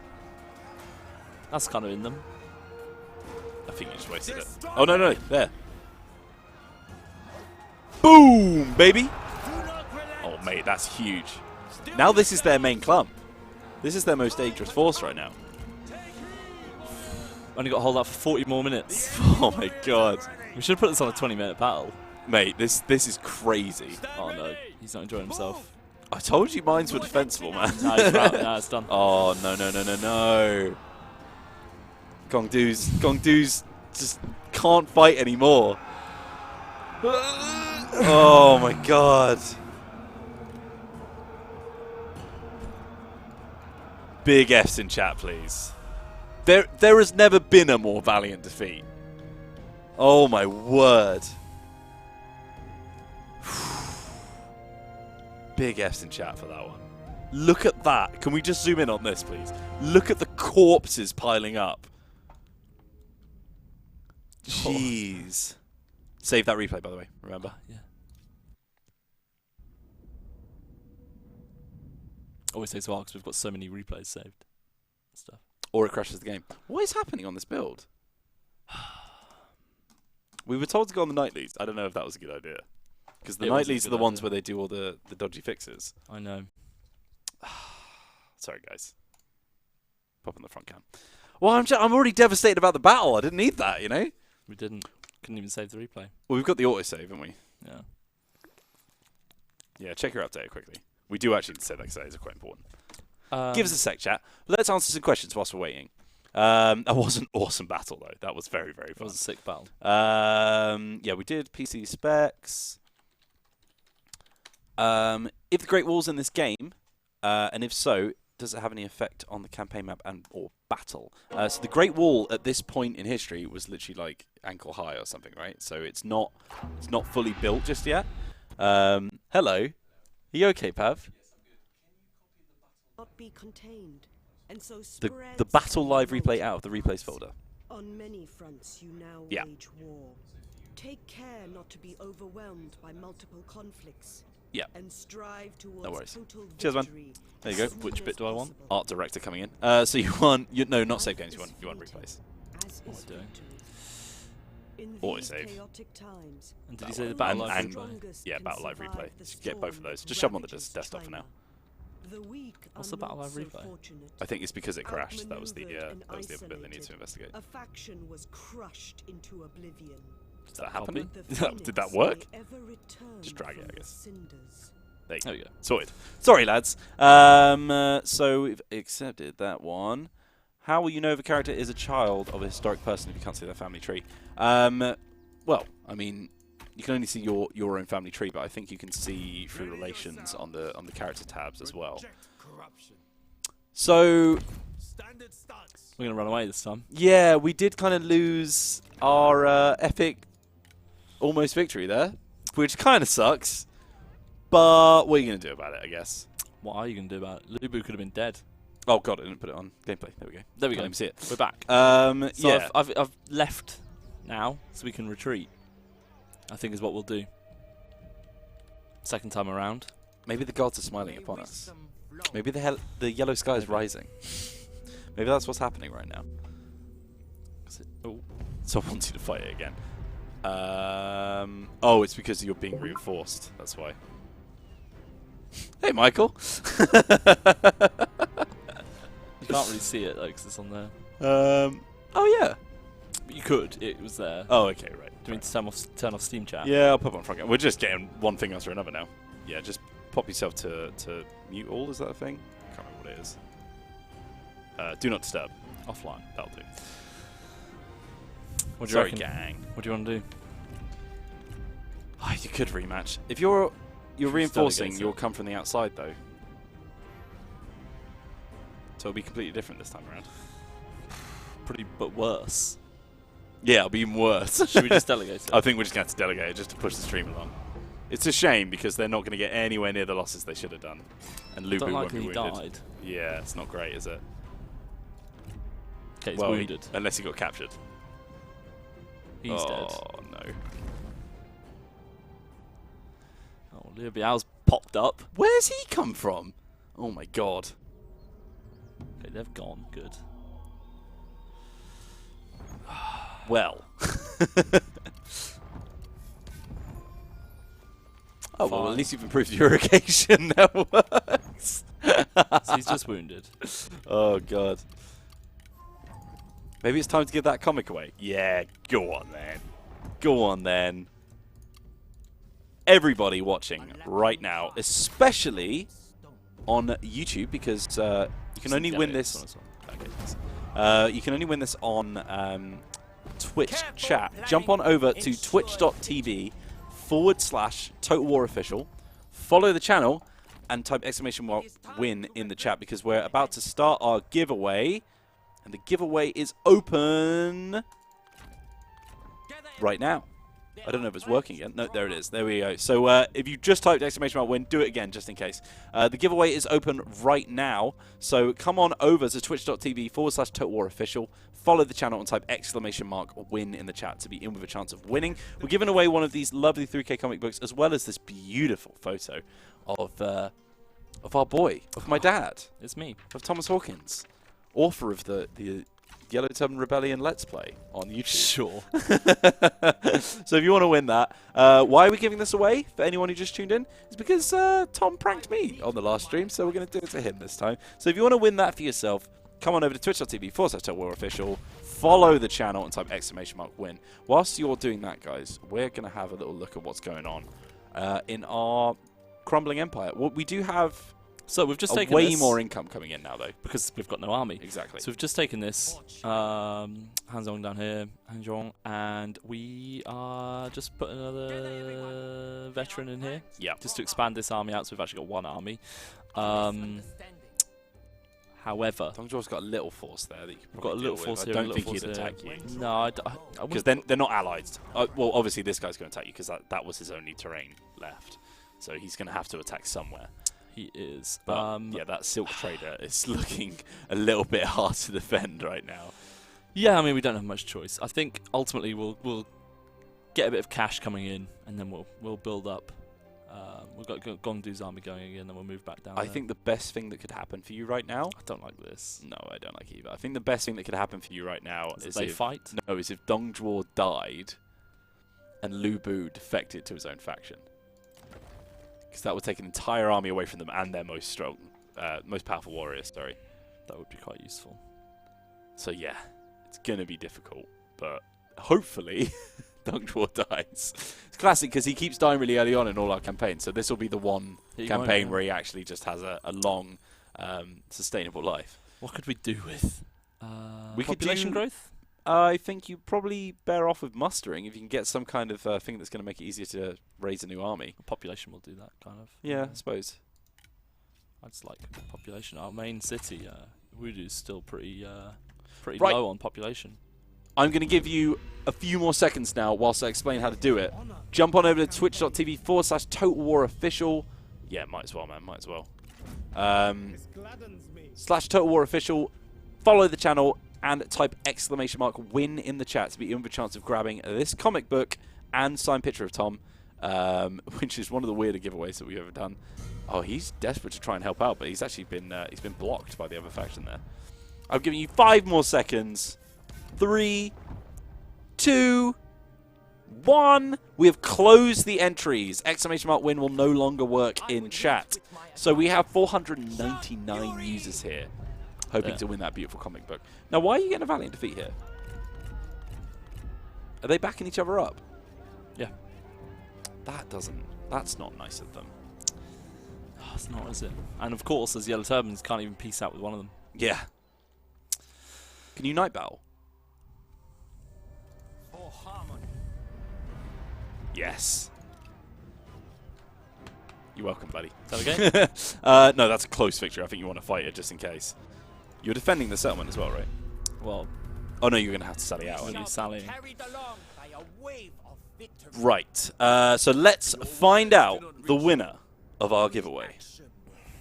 That's kind of in them. I think you just wasted it. Oh no, no, there. Boom, baby. Oh, mate, that's huge. Now this is their main clump. This is their most dangerous force right now. Only got to hold out for 40 more minutes. Oh my God. We should have put this on a 20-minute battle. Mate, this is crazy. Oh no, he's not enjoying himself. I told you mines were defensible, man. Nah, he's out. Nah, it's done. Oh, no, no, no, no, no. Gong Du's just can't fight anymore. Oh my God. Big F's in chat, please. There has never been a more valiant defeat. Oh my word. Big F's in chat for that one. Look at that. Can we just zoom in on this, please? Look at the corpses piling up. Jeez. Save that replay, by the way. Remember? Yeah. Always takes a while because we've got so many replays saved. Stuff. Or it crashes the game. What is happening on this build? We were told to go on the night leads. I don't know if that was a good idea. Because the nightlies are the ones where they do all the dodgy fixes. I know. Sorry, guys. Pop on the front cam. Well, I'm already devastated about the battle. I didn't need that, you know? We didn't. Couldn't even save the replay. Well, we've got the autosave, haven't we? Yeah. Yeah, check your update quickly. We do actually say that because that is quite important. Give us a sec, chat. Let's answer some questions whilst we're waiting. That was an awesome battle, though. That was very, very fun. It was a sick battle. Yeah, we did PC specs. If the Great Wall's in this game, and if so, does it have any effect on the campaign map and or battle? So the Great Wall at this point in history was literally like ankle high or something, right? So it's not fully built just yet. Hello, are you okay, Pav? Not be contained, and so The battle live replay out of the replays folder. On many fronts, you now wage war. Take care not to be overwhelmed by multiple conflicts. Yeah. And strive towards No worries. total Cheers, man. victory. There you go. Which bit do I want? Art director coming in. So you want no, not save games. You want replays. As What is am I doing? victory. In Auto these save. chaotic times, And did you say the battle live and replay? yeah, can battle live survive replay. the Just get both of storm those. that Just shove them on the ravages desktop for now. China. The weak What's are the battle not live so replay? fortunate. I think it's because it crashed. That was the Outmaneuvered and bit they needed to isolated, investigate. A faction was crushed into oblivion. Did that happen? The Did that phoenix work? may ever return Just drag it, from I the guess. cinders. There There you we go. go. Sorted. Sorry, lads. So we've accepted that one. How will you know if a character is a child of a historic person if you can't see their family tree? Well, I mean, you can only see your own family tree, but I think you can see through relations on the character tabs as well. So We're gonna run away this time. yeah, we did kind of lose our epic almost victory there, which kind of sucks. But what are you going to do about it, I guess? What are you gonna do about it? Lubu could have been dead. Oh god, I didn't put it on gameplay. There we go. There we Can't go. even see it. We're back. So Yeah. I've left now, so we can retreat. I think is what we'll do. Second time around. Maybe the gods are smiling upon us. Maybe the yellow sky is rising. Maybe that's what's happening right now. Oh, So I want you to fight it again. Oh, it's because you're being reinforced. That's why. Hey, Michael. you can't really see it though, 'cause it's on there. Oh yeah. But you could. It was there. Oh, okay, right. Do you mean to turn off Steam chat? Yeah, I'll put it on front. We're just getting one thing after another now. Yeah, just pop yourself to mute all. Is that a thing? I can't remember what it is. Do not disturb. Offline. That'll do. What do you Sorry, reckon? gang. What do you want to do? Oh, you could rematch. If you're reinforcing, delegate you'll it. come from the outside though. So it'll be completely different this time around. Pretty, but worse. Yeah, it'll be even worse. Should we just delegate it? I think we're just going to have to delegate it just to push the stream along. It's a shame because they're not going to get anywhere near the losses they should have done. And Lubu Don't won't like be he wounded. died. Yeah, it's not great, is it? Okay, he's Well, wounded. unless he got captured. He's dead. Oh, no. Oh, Liu Biao's popped up. Where's he come from? Oh, my God. Okay, they've gone. Good. Well. Oh, well, at least you've improved your irrigation. That works. So he's just wounded. Oh, God. Maybe it's time to give that comic away. Yeah, go on then. Go on then. Everybody watching right now, especially on YouTube, because you can only win this. Okay, thanks. You can only win this on Twitch chat. Jump on over to twitch.tv/Total War Official. Follow the channel and type !win in the chat because we're about to start our giveaway. And the giveaway is open right now. I don't know if it's working yet. No, there it is. There we go. So if you just typed !win, do it again just in case. The giveaway is open right now. So come on over to twitch.tv/Total War Official. Follow the channel and type !win in the chat to be in with a chance of winning. We're giving away one of these lovely 3K comic books as well as this beautiful photo of our boy, of my dad, It's me. of Thomas Hawkins, author of the Yellow Turban Rebellion Let's Play on YouTube. Sure. So if you want to win that, why are we giving this away for anyone who just tuned in? It's because Tom pranked me on the last stream, so we're going to do it to him this time. So if you want to win that for yourself, come on over to twitch.tv/TotalWarOfficial, follow the channel and type !win. Whilst you're doing that, guys, we're going to have a little look at what's going on in our crumbling empire. Well, we do have So we've just taken way this, more income coming in now, though. because we've got no army. Exactly. So we've just taken this, Hanzong down here, Hanzong, and we are just putting another veteran in here. Yeah. Just to expand this army out, so we've actually got one army. However, Dong Zhuo's got a little force there that you can we've got a probably little deal force with. here. I and a don't think little he'd force attack you. here. No, I Because then they're not allied. Well, obviously this guy's going to attack you because that was his only terrain left. So he's going to have to attack somewhere. He is. But yeah, that Silk Trader is looking a little bit hard to defend right now. Yeah, I mean, we don't have much choice. I think ultimately we'll get a bit of cash coming in, and then we'll build up. We've got Gong Du's army going again, and we'll move back down. I think the best thing that could happen for you right now... I don't like this. No, I don't like it either. I think the best thing that could happen for you right now is they if... fight? No, is if Dong Zhuo died and Lu Bu defected to his own faction. Because that would take an entire army away from them and their most strong, most powerful warriors, sorry. That would be quite useful. So yeah, it's going to be difficult, but hopefully Dong Zhuo dies. It's classic because he keeps dying really early on in all our campaigns, so this will be the one campaign where he actually just has a long, sustainable life. What could we do with We could population do- growth? I think you probably bear off with mustering if you can get some kind of thing that's going to make it easier to raise a new army. Population will do that, kind of. Yeah, I suppose. I just like population. Our main city, Wudu's still pretty Right. low on population. I'm going to give you a few more seconds now whilst I explain how to do it. Jump on over to twitch.tv/TotalWarOfficial. Yeah, might as well, man. Might as well. /TotalWarOfficial. Follow the channel and type !win in the chat to be in with a chance of grabbing this comic book and signed picture of Tom, which is one of the weirder giveaways that we've ever done. Oh, he's desperate to try and help out, but he's actually been blocked by the other faction there. I'm giving you 5 more seconds. 3, 2, 1. We have closed the entries. !win will no longer work in chat. So we have 499 users here hoping to win that beautiful comic book. Now, why are you getting a valiant defeat here? Are they backing each other up? Yeah. That's not nice of them. Oh, it's not, is it? And of course, as Yellow Turbans can't even peace out with one of them. Yeah. Can you night battle? For harmony. Yes. You're welcome, buddy. Is that okay? No, that's a close victory. I think you want to fight it just in case. You're defending the settlement as well, right? Well, Oh, no, you're going to have to sally out. when aren't you? you sallying. Carried along by a wave of victory. Right. So let's find out the winner of our giveaway.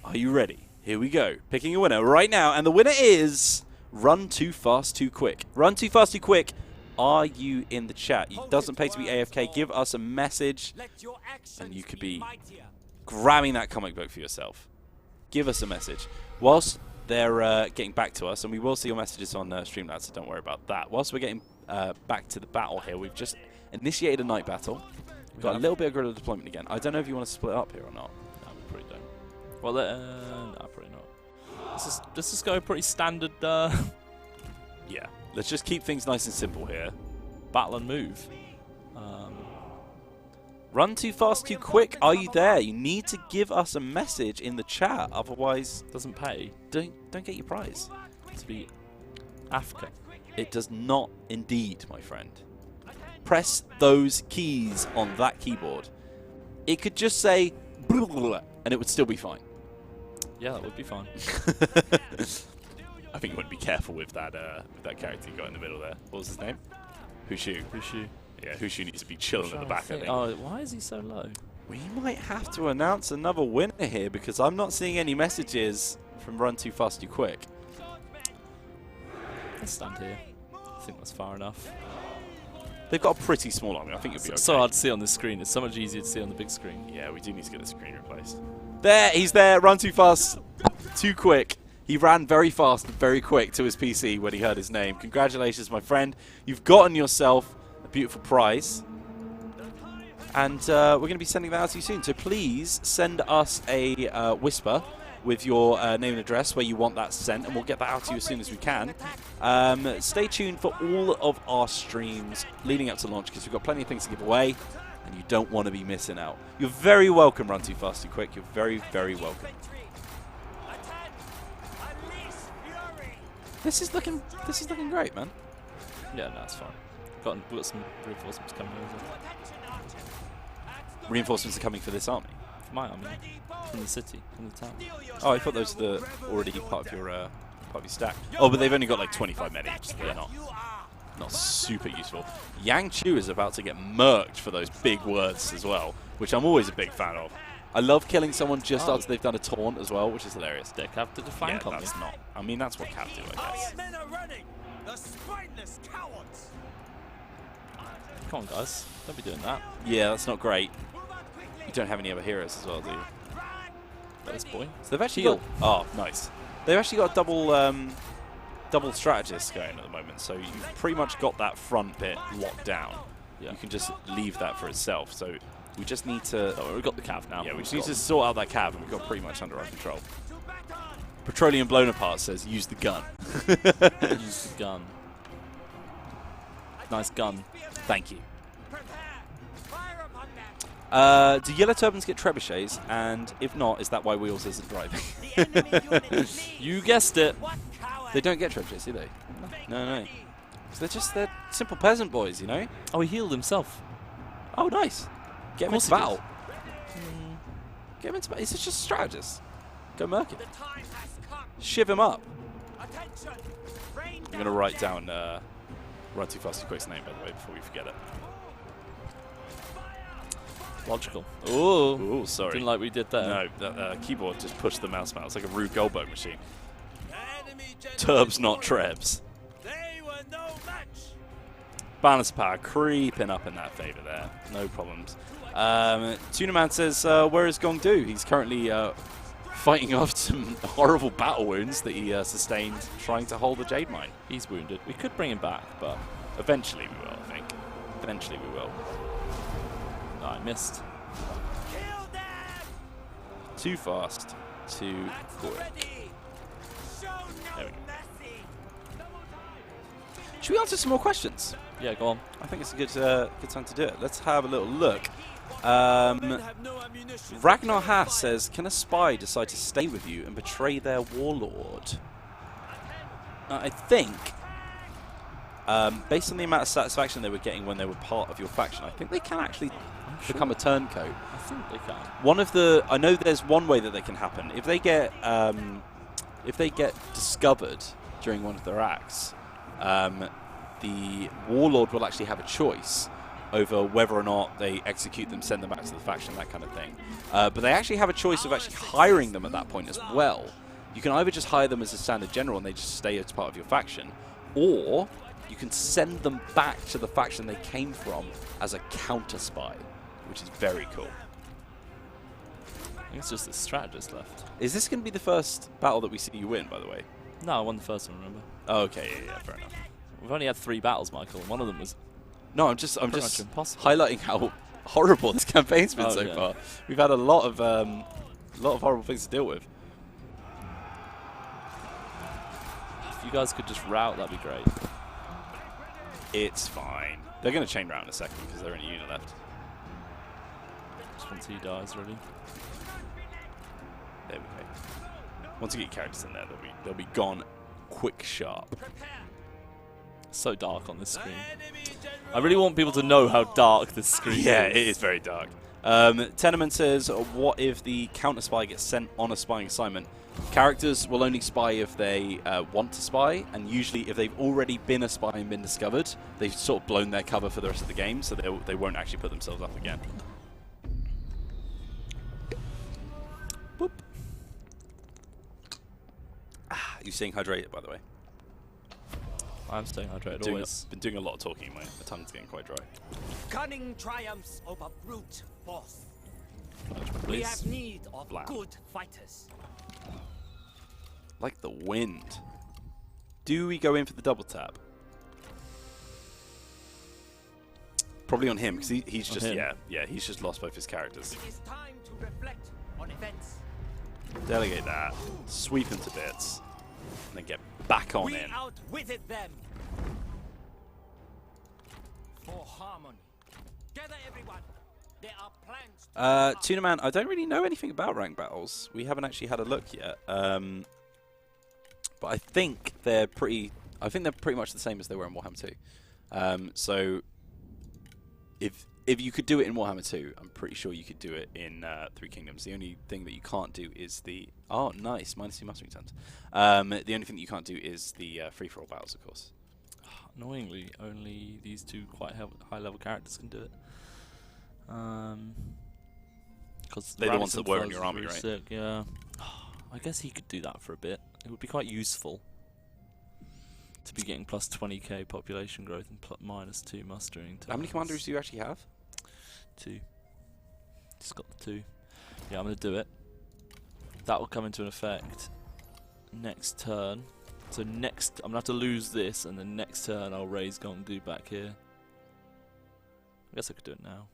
Are you ready? Here we go. Picking a winner right now. And the winner is Run Too Fast Too Quick. Run Too Fast Too Quick. Are you in the chat? It doesn't pay to be AFK. Give us a message. Let your actions And you could be mightier. grabbing that comic book for yourself. Give us a message. Whilst they're getting back to us, and we will see your messages on Streamlabs, so don't worry about that. Whilst we're getting back to the battle here, we've just initiated a night battle. We've got a little bit of guerrilla deployment again. I don't know if you want to split up here or not. No, we probably don't. Well, no, probably not. Let's just go pretty standard Yeah. Let's just keep things nice and simple here. battle and move. Run Too Fast Too Quick. Are you there? You need to give us a message in the chat. Otherwise, Doesn't pay don't get your prize. to be Africa. It does not indeed, my friend. Press those keys on that keyboard. It could just say blah, blah, blah, and it would still be fine. Yeah, that would be fine. I think you want to be careful with that character you got in the middle there. What was his name? Hushu. Hushu. Yeah, Hushu needs to be chilling at the back, I think. Oh, why is he so low? We might have to announce another winner here because I'm not seeing any messages from Run Too Fast Too Quick. Let's stand here. I think that's far enough. They've got a pretty small army. I think it'll be okay. It's so hard to see on this screen. It's so much easier to see on the big screen. Yeah, we do need to get the screen replaced. There, he's there. Run Too Fast Too Quick He ran very fast and very quick to his PC when he heard his name. Congratulations, my friend. You've gotten yourself a beautiful prize. And we're going to be sending that out to you soon. So please send us a whisper with your name and address where you want that sent, and we'll get that out to you as soon as we can. Stay tuned for all of our streams leading up to launch, because we've got plenty of things to give away, and you don't want to be missing out. You're very welcome, Run Too Fast Too Quick. You're very, very welcome. This is looking great, man. Yeah, no, it's fine. We've got some reinforcements coming over. Reinforcements are coming for this army. For my army. From the city, from the town. Oh, I thought those were already part of your stack. Oh, but they've only got like 25 men each, so they're not super useful. Yangshao is about to get murked for those big words as well, which I'm always a big fan of. I love killing someone just after they've done a taunt as well, which is hilarious. They have to define yeah, that's not. I mean, that's what Calves do, I guess. Our men are running. The spineless cowards. Come on, guys. Don't be doing that. Yeah, that's not great. You don't have any other heroes as well, do you? This boy. So they've actually got... Oh, nice. They've actually got double strategists going at the moment, so you've pretty much got that front bit locked down. Yeah. You can just leave that for itself. So we just need to... Oh, we've got the cav now. Yeah, we just need to sort out that cav, and we've got pretty much under our control. Petroleum Blown Apart says, use the gun. Use the gun. Nice gun. Thank you. Do Yellow Turbans get trebuchets? And if not, is that why Wheels isn't driving? You guessed it. They don't get trebuchets, do they? No. Because they're simple peasant boys, you know? Oh, he healed himself. Oh, nice. Get him into battle. Get him into battle. He's just a strategist. Go murk him. Shiv him up. I'm going to write down Run Too Fast Too Quick's name, by the way, before we forget it. Logical. Ooh, sorry. Didn't like we did there. No, that keyboard just pushed the mouse out. It's like a Rube Goldberg machine. Turbs, not trebs. They were no match. Balance power creeping up in that favor there. No problems. Tuna Man says, where is Gong Do? He's currently fighting off some horrible battle wounds that he sustained trying to hold the Jade Mine. He's wounded. We could bring him back, but eventually we will, I think. Eventually we will. No, I missed. Kill them. Too fast, too quick. Show no There we go. mercy. Should we answer some more questions? Yeah, go on. I think it's a good time to do it. Let's have a little look. Men have no ammunition. Ragnar Haas says, can a spy decide to stay with you and betray their warlord? I think, based on the amount of satisfaction they were getting when they were part of your faction, I think they can actually become a turncoat. I think they can. I know there's one way that they can happen. If they get discovered during one of their acts, the warlord will actually have a choice over whether or not they execute them, send them back to the faction, that kind of thing. But they actually have a choice of actually hiring them at that point as well. You can either just hire them as a standard general and they just stay as part of your faction, or you can send them back to the faction they came from as a counter spy, which is very cool. I think it's just the strategist left. Is this going to be the first battle that we see you win, by the way? No, I won the first one, remember? Oh, okay, yeah, fair enough. We've only had 3 battles, Michael, and one of them was... No, I'm just impossible. highlighting how horrible this campaign's been so far. We've had a lot of horrible things to deal with. If you guys could just route, that'd be great. It's fine. They're going to chain round in a second because they're only a unit left. Just once he dies, really. There we go. Once you get your characters in there, they'll be gone quick sharp. So dark on this screen. I really want people to know how dark this screen is. Yeah, it is very dark. Tenement says, what if the counter spy gets sent on a spying assignment? Characters will only spy if they want to spy, and usually if they've already been a spy and been discovered, they've sort of blown their cover for the rest of the game, so they won't actually put themselves up again. Boop. You staying hydrated, by the way? I'm staying hydrated always. Been doing a lot of talking. My tongue's getting quite dry. Cunning triumphs over brute force. We Please. have need of Blam. good fighters. Like the wind. Do we go in for the double tap? Probably on him, because he's just, he's just lost both his characters. It is time to reflect on events. Delegate that, sweep into bits, and then get back on We in. outwitted them. For harmony. Gather everyone. There are plans. Tuna Man, I don't really know anything about ranked battles. We haven't actually had a look yet. But I think they're pretty much the same as they were in Warhammer 2. So if you could do it in Warhammer 2, I'm pretty sure you could do it in Three Kingdoms. The only thing that you can't do is the nice -2 mustering turns. The only thing that you can't do is the free-for-all battles, of course. Annoyingly, only these two quite high-level characters can do it. Because they're the ones that were in your army, right? Sick, yeah. I guess he could do that for a bit. It would be quite useful to be getting plus 20k population growth and -2 mustering. How many commanders do you actually have? 2. Just got the 2. Yeah, I'm going to do it. That will come into effect next turn. So I'm going to have to lose this, and then next turn I'll raise Gong back here. I guess I could do it now.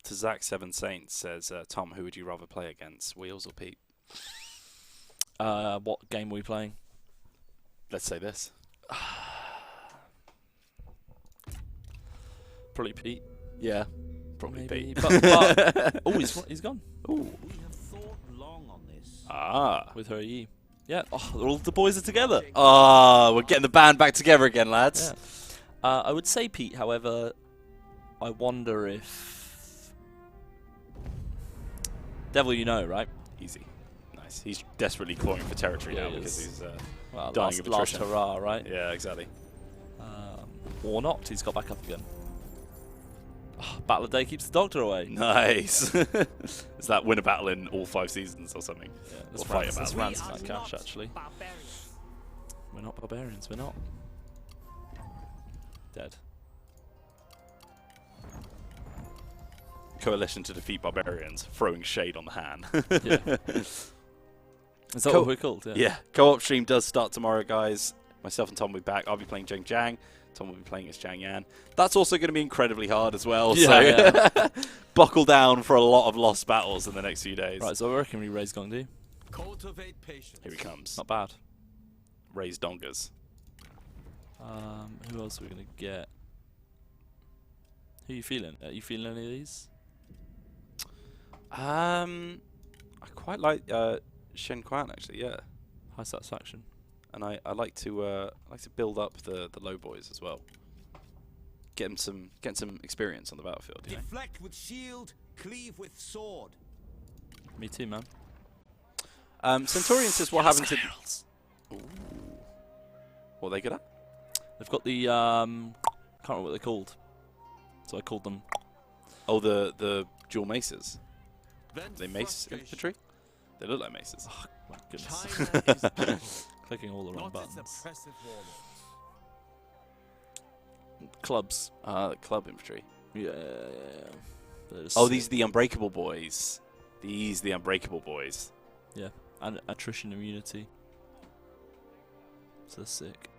To Zach7 Saints says, Tom, who would you rather play against, Wheels or Pete? What game are we playing? Let's say this. Probably Pete. Yeah, probably Maybe. Pete. But oh, he's gone. Ooh. We have thought long on this. With her E. Yeah, all the boys are together. We're getting the band back together again, lads. Yeah. I would say Pete, however, I wonder if... Devil you know, right? Easy. Nice. He's desperately clawing for territory now because he's well, dying of last attrition. hurrah, right? Yeah, exactly. Or not, he's got back up again. Battle of Day keeps the doctor away. Nice. Is that win a battle in all 5 seasons or something? Yeah, Or fight a let's battle? ransom that cash, actually. Barbarians. We're not barbarians, we're not. Dead. Coalition to defeat barbarians, throwing shade on the hand. Yeah. Is that what we're called? Yeah. Yeah. Co-op stream does start tomorrow, guys. Myself and Tom will be back. I'll be playing Zheng Jiang. Tom will be playing as Jiang Yan. That's also going to be incredibly hard as well. Yeah, so buckle down for a lot of lost battles in the next few days. Right, so I reckon we raise Gong D. Cultivate patience. Here he comes. Not bad. Raise Dongas. Who else are we going to get? Who are you feeling? Are you feeling any of these? I quite like Shen Quan actually, yeah. High satisfaction. And I like to build up the low boys as well. Get some experience on the battlefield. You know? Deflect with shield, cleave with sword. Me too, man. Centurion says what happened to. Ooh. What are they good at? They've got the can't remember what they're called. So I called them. Oh, the dual maces. Vent They mace frustration. infantry. They look like maces. Oh my goodness. China is people, Clicking all the wrong not its buttons. oppressive warlords. Clubs. The club infantry. Yeah. Oh, these are the unbreakable boys. These the unbreakable boys. Yeah. And attrition immunity. So sick.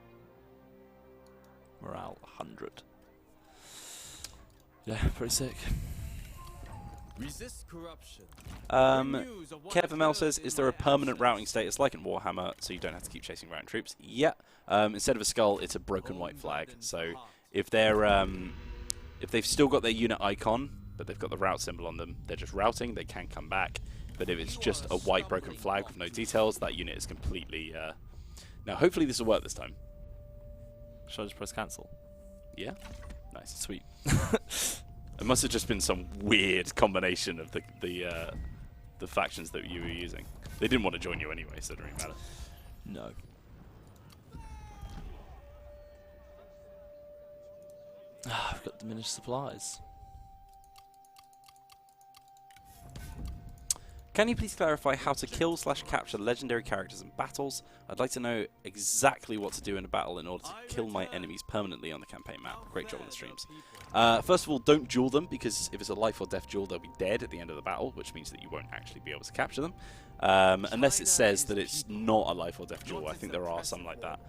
Morale 100. Yeah, pretty sick. Resist corruption. Kev says, is there a permanent routing status like in Warhammer so you don't have to keep chasing routing troops? Yeah. Instead of a skull, it's a broken white flag. So if they've still got their unit icon, but they've got the route symbol on them, they're just routing, they can come back. But if it's just a white broken flag with no details, that unit is completely... Now, hopefully this will work this time. Should I just press cancel? Yeah? Nice. Sweet. It must have just been some weird combination of the factions that you were using. They didn't want to join you anyway, so it didn't really matter. No. I've got diminished supplies. Can you please clarify how to kill/capture legendary characters in battles? I'd like to know exactly what to do in a battle in order to kill my enemies permanently on the campaign map. Great job on the streams. First of all, don't duel them, because if it's a life or death duel, they'll be dead at the end of the battle, which means that you won't actually be able to capture them. unless it says that it's not a life or death duel. I think there are some like that.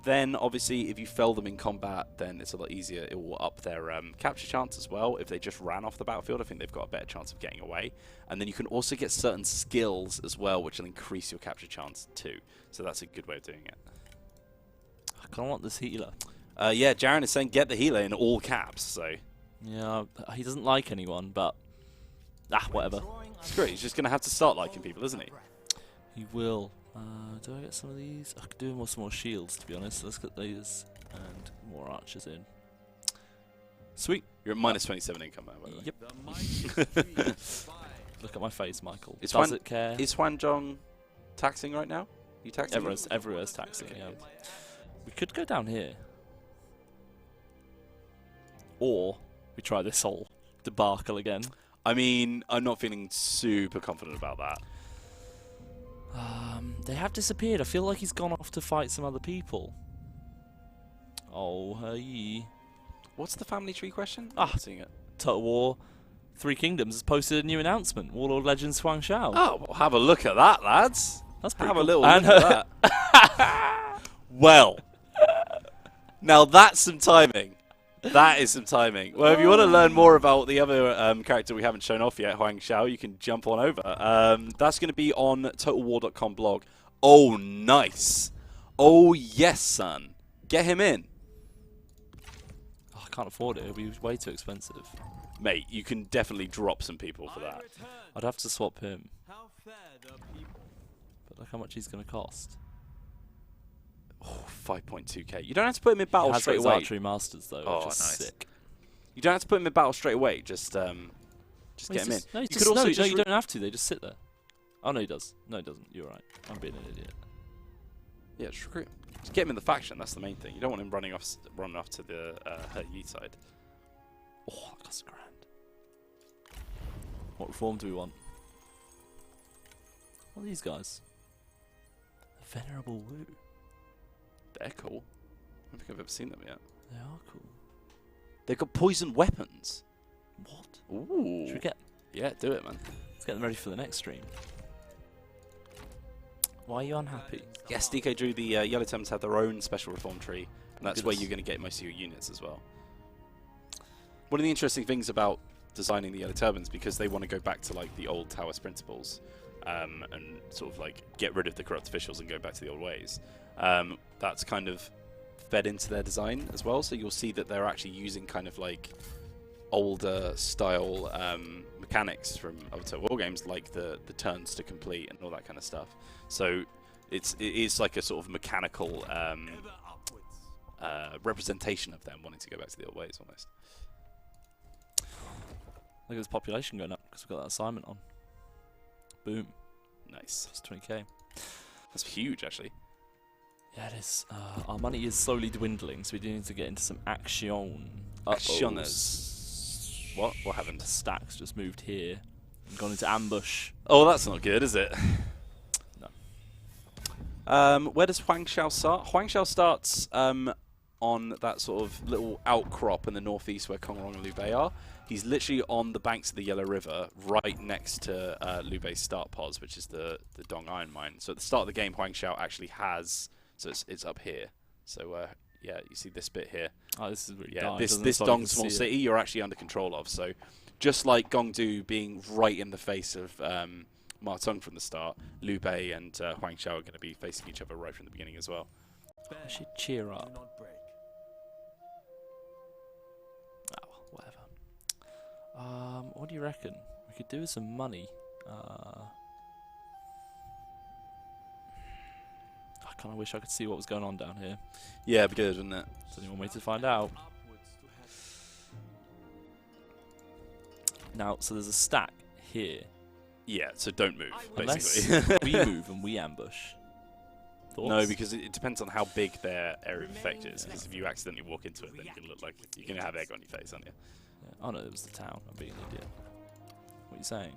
Then obviously if you fell them in combat, then it's a lot easier. It will up their capture chance as well. If they just ran off the battlefield, I think they've got a better chance of getting away. And then you can also get certain skills as well, which will increase your capture chance too. So that's a good way of doing it. I kind of want this healer. Yeah, Jaren is saying get the healer in all caps. So Yeah, he doesn't like anyone, but whatever. it's great. He's just going to have to start liking people, isn't he? He will. Do I get some of these? I could do some more shields, to be honest. Let's get these and more archers in. Sweet. You're at minus 27 income now, by the way. Yep. Look at my face, Michael. Is Does it care? Is Huanzhong taxing right now? You taxing? Everywhere's taxing, yeah. We could go down here. Or we try this whole debacle again. I mean, I'm not feeling super confident about that. They have disappeared. I feel like he's gone off to fight some other people. Oh, hey. What's the family tree question? Ah. I'm not seeing it. Total War 3 Kingdoms has posted a new announcement. Warlord Legends Yangshao. Oh, well, have a look at that, lads. That's pretty Have cool. a little look at that. Well, now that's some timing. That is some timing. Well, if you want to learn more about the other character we haven't shown off yet, Yangshao, you can jump on over. That's going to be on TotalWar.com blog. Oh, nice. Oh, yes, son. Get him in. Oh, I can't afford it. It'll be way too expensive. Mate, you can definitely drop some people for that. I'd have to swap him. How fair the people. But look how much he's going to cost. Oh, 5.2k. You don't have to put him in battle He has straight those away. archery masters, though, Oh, which is nice. sick. You don't have to put him in battle straight away. Just get him in. No, You you could also just you don't have to. They just sit there. Oh, no, he does. No, he doesn't. You're right. I'm being an idiot. Yeah, just recruit. Just get him in the faction. That's the main thing. You don't want him running off to the her Yi side. Oh, that costs £1,000. What reform do we want? What are these guys? A Venerable Wu. They're cool. I don't think I've ever seen them yet. They are cool. They've got poison weapons. What? Ooh. Should we get? Yeah, do it, man. Let's get them ready for the next stream. Why are you unhappy? Yes, DK Drew, the Yellow Thames have their own special reform tree, and that's where Goodness. you're going to get most of your units as well. One of the interesting things about designing the Yellow Turbans, because they want to go back to like the old Taoist principles, and sort of like get rid of the corrupt officials and go back to the old ways. That's kind of fed into their design as well. So you'll see that they're actually using kind of like older style mechanics from other war games, like the turns to complete and all that kind of stuff. So it is like a sort of mechanical representation of them wanting to go back to the old ways almost. Look at this population going up because we've got that assignment on. Boom. Nice. That's 20k. That's huge, actually. Yeah, it is. Our money is slowly dwindling, so we do need to get into some action. Actioners. What happened? The stacks just moved here and gone into ambush. Oh, that's not good, is it? No. Where does Yangshao start? Yangshao starts on that sort of little outcrop in the northeast where Kongrong and Liu Bei are. He's literally on the banks of the Yellow River, right next to Liu Bei's start pos, which is the Dong Iron Mine. So at the start of the game, Yangshao actually has, so it's up here. So yeah, you see this bit here. Oh, this is really Yeah, dark, this Dong small city you're actually under control of. So just like Gong Du being right in the face of Ma Teng from the start, Liu Bei and Yangshao are going to be facing each other right from the beginning as well. I should cheer up. Do not break. Oh, whatever. What do you reckon? We could do with some money. I kind of wish I could see what was going on down here. Yeah, it'd be good, wouldn't it? Is anyone way to find out? Now, so there's a stack here. Yeah, so don't move, Unless basically. we move and we ambush. Thoughts? No, because it depends on how big their area of effect is. Because if you accidentally walk into it, then you can look like you're going to have egg on your face, aren't you? Yeah. Oh no, it was the town. I'm being an idiot. What are you saying?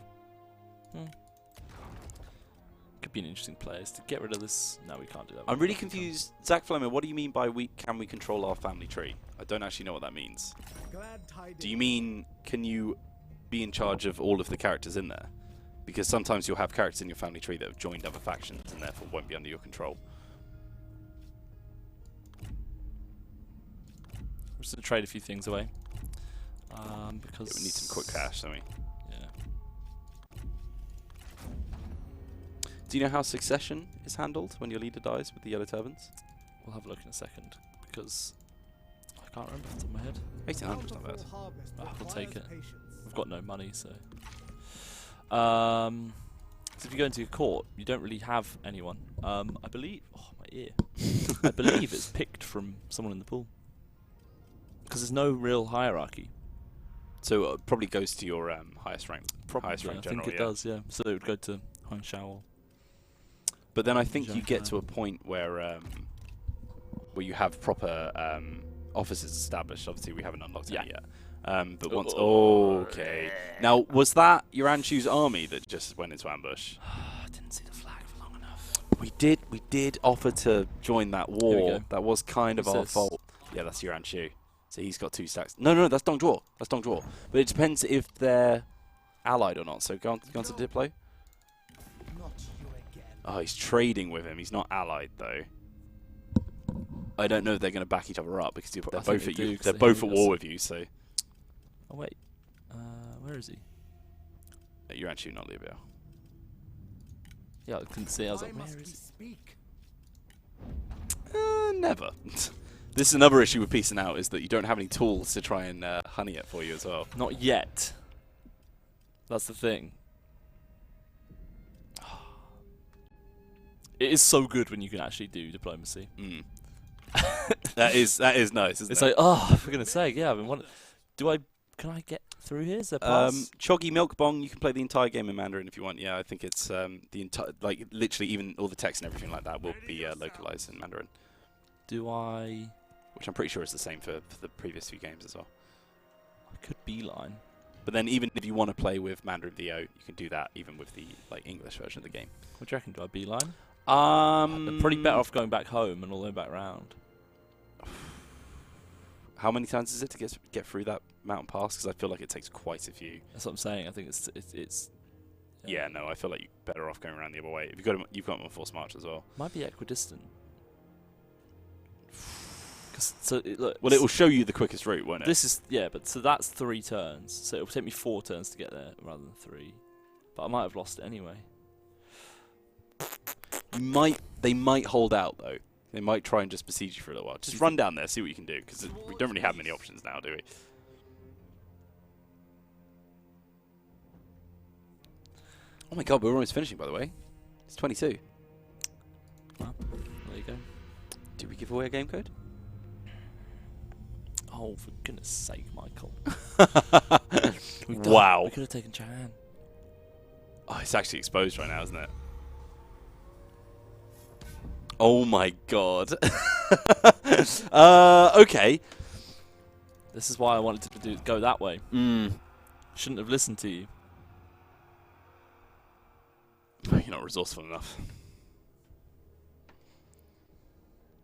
Could be an interesting place to get rid of this. No, we can't do that. I'm really confused. Zach Fleming, what do you mean by can we control our family tree? I don't actually know what that means. Do you mean can you be in charge of all of the characters in there? because sometimes you'll have characters in your family tree that have joined other factions and therefore won't be under your control. We're just going to trade a few things away. Because Yeah, we need some quick cash, don't we? Yeah. Do you know how succession is handled when your leader dies with the yellow turbans? We'll have a look in a second, because I can't remember off the top of my head. 1800's not bad. We'll take it. We've got no money, so... so if you go into your court, you don't really have anyone. I believe... Oh, my ear. I believe it's picked from someone in the pool. Because there's no real hierarchy. So it probably goes to your highest rank. Highest Yeah, rank I general, think it does, yeah. So it would go to Yangshao. But then I think you get to a point where you have proper offices established. Obviously, we haven't unlocked any yet. But once... okay. Now, was that your Anshu's army that just went into ambush? I didn't see the flag for long enough. We did offer to join that war. That was kind of our fault. Yeah, that's your Anshu. So he's got 2 stacks. No, that's Dong Zhuo. That's Dong Zhuo. But it depends if they're allied or not. So go on to Diplo. Oh, he's trading with him. He's not allied though. I don't know if they're going to back each other up because they're both at you. They're both at war with you. So. Oh wait, where is he? You're actually not Libya. Yeah, I couldn't see. I was like, where is he? Never. This is another issue with piecing out, is that you don't have any tools to try and honey it for you as well. Not yet. That's the thing. It is so good when you can actually do diplomacy. Mm. that is nice, isn't it? It's like, oh, for goodness sake, yeah. I've been wanting. Can I get through here? Is there pass? Choggy Milk Bong, you can play the entire game in Mandarin if you want. Yeah, I think it's the entire, like literally even all the text and everything like that will be localized in Mandarin. Do I? Which I'm pretty sure is the same for the previous few games as well. I could beeline. But then even if you want to play with Mandarin VO, you can do that even with the English version of the game. What do you reckon? Do I beeline? I'm probably better off going back home and all the way back round. How many times is it to get through that mountain pass? Because I feel like it takes quite a few. That's what I'm saying. I think it's yeah, no, I feel like you're better off going around the other way. If you've got them on forced march as well. Might be equidistant. Look, well, it will show you the quickest route, won't it? This is but so that's 3 turns. So it will take me 4 turns to get there rather than 3. But I might have lost it anyway. They might hold out though. They might try and just besiege you for a little while. Just run down there, see what you can do, because we don't really have many options now, do we? Oh my god, we're almost finishing, by the way. It's 22. Well, there you go. Did we give away a game code? Oh, for goodness sake, Michael. Wow. We could have taken Chan. Oh, it's actually exposed right now, isn't it? Oh my god. Okay. This is why I wanted to go that way. Shouldn't have listened to you. You're not resourceful enough.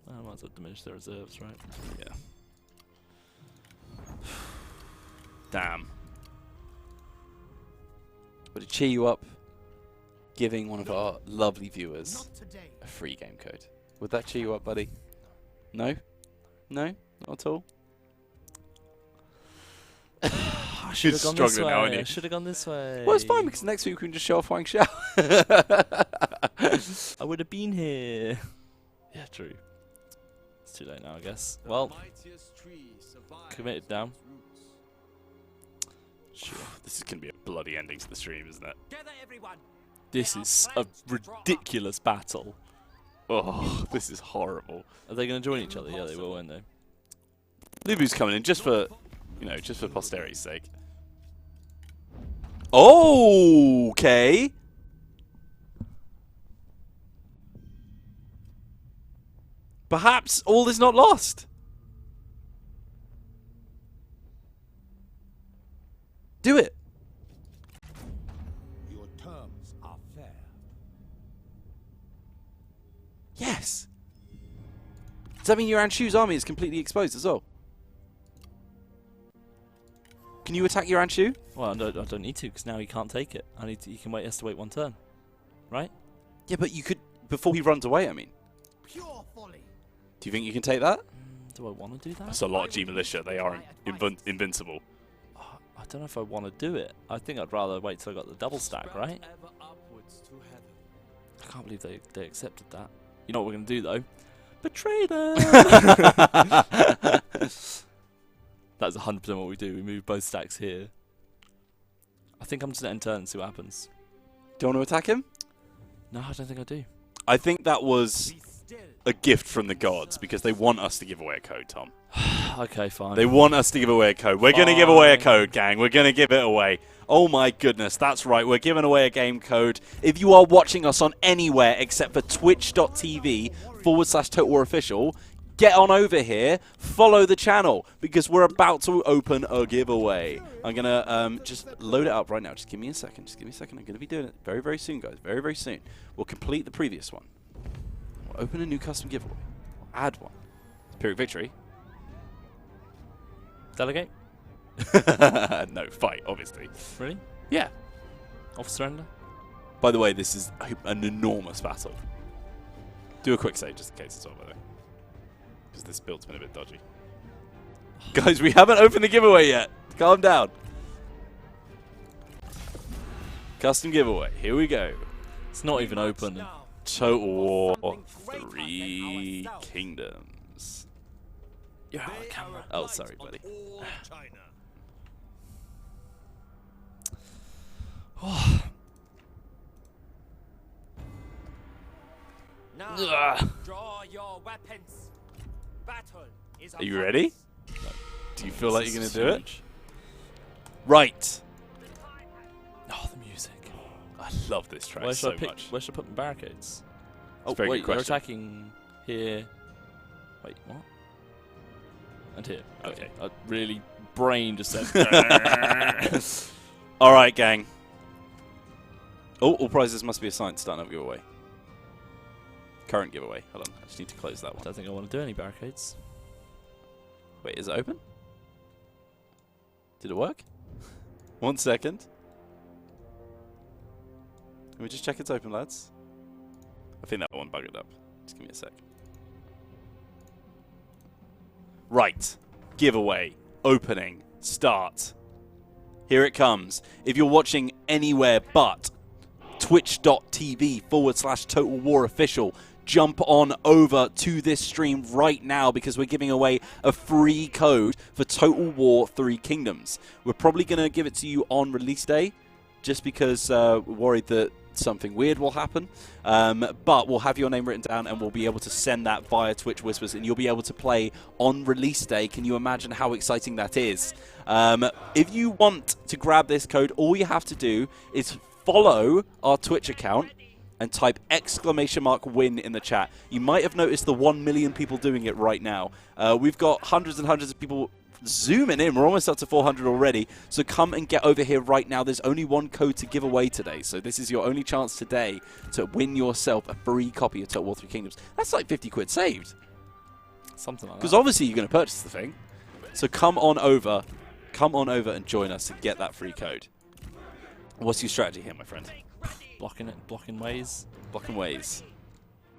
I might as well diminish their reserves, right? Yeah. Damn. Would it cheer you up giving one of our lovely viewers a free game code? Would that cheer you up, buddy? No? No? Not at all? I should have gone this way. I should have gone this way. Well, it's fine because next week we can just show off Yangshao. I would have been here. Yeah, true. It's too late now, I guess. Well, committed down. Sure. This is going to be a bloody ending to the stream, isn't it? This is a ridiculous battle. Oh, this is horrible. Are they going to join each other? Yeah, they will, won't they? Lubu's coming in just for, just for posterity's sake. Okay. Perhaps all is not lost. Do it. Your terms are fair. Yes. Does that mean your Anshu's army is completely exposed as well? Can you attack your Yangshao? Well, I don't need to, because now he can't take it. He has to wait 1 turn. Right? Yeah, but you could, before he runs away, I mean. Pure folly. Do you think you can take that? Do I want to do that? That's a lot of G Militia. They are invincible. I don't know if I want to do it. I think I'd rather wait till I got the double stack, right? Ever upwards to heaven. I can't believe they accepted that. You know what we're going to do, though? Betray them! That's 100% what we do. We move both stacks here. I think I'm just going to end turn and see what happens. Do you want to attack him? No, I don't think I do. I think that was Be still. a gift from the gods because they want us to give away a code, Tom. Okay, fine. They want us to give away a code. We're going to give away a code, gang. We're going to give it away. Oh my goodness, that's right. We're giving away a game code. If you are watching us on anywhere except for twitch.tv/Total War Official, get on over here, follow the channel, because we're about to open a giveaway. I'm going to just load it up right now. Just give me a second. Just give me a second. I'm going to be doing it very, very soon, guys. Very, very soon. We'll complete the previous one. We'll open a new custom giveaway. We'll add one. It's Pyrrhic Victory. Delegate? No, fight, obviously. Really? Yeah. Off surrender? By the way, this is an enormous battle. Do a quick save just in case it's all, by the way. Because this build's been a bit dodgy. Guys, we haven't opened the giveaway yet. Calm down. Custom giveaway. Here we go. It's not even open. Total War 3 Kingdoms. You're out of camera. Oh, sorry, buddy. Now, draw your weapons. Battle is Are you ready? Do you feel like This you're going is to do it? huge. Right. Oh, the music. I love this track Where should so I pick? much. Where should I put my barricades? It's a Oh, very wait, good you're question. attacking here. Wait, what? And here. Okay. I really brain just said. All right, gang. Oh, all prizes must be assigned. Starting up giveaway. Current giveaway. Hold on. I just need to close that I one. don't think I want to do any barricades. Wait, is it open? Did it work? 1 second. Can we just check it's open, lads? I think that one bugged up. Just give me a sec. Right. Giveaway. Opening. Start. Here it comes. If you're watching anywhere but twitch.tv/Total War Official, jump on over to this stream right now because we're giving away a free code for Total War 3 Kingdoms. We're probably going to give it to you on release day just because we're worried that something weird will happen. But we'll have your name written down and we'll be able to send that via Twitch Whispers and you'll be able to play on release day. Can you imagine how exciting that is? If you want to grab this code, all you have to do is follow our Twitch account and type !win in the chat. You might have noticed the 1 million people doing it right now. We've got hundreds and hundreds of people zooming in. We're almost up to 400 already. So come and get over here right now. There's only one code to give away today. So this is your only chance today to win yourself a free copy of Total War 3 Kingdoms. That's like 50 quid saved. Something like that. Because obviously you're going to purchase the thing. So come on over and join us to get that free code. What's your strategy here, my friend? blocking it, blocking ways, Blocking ways.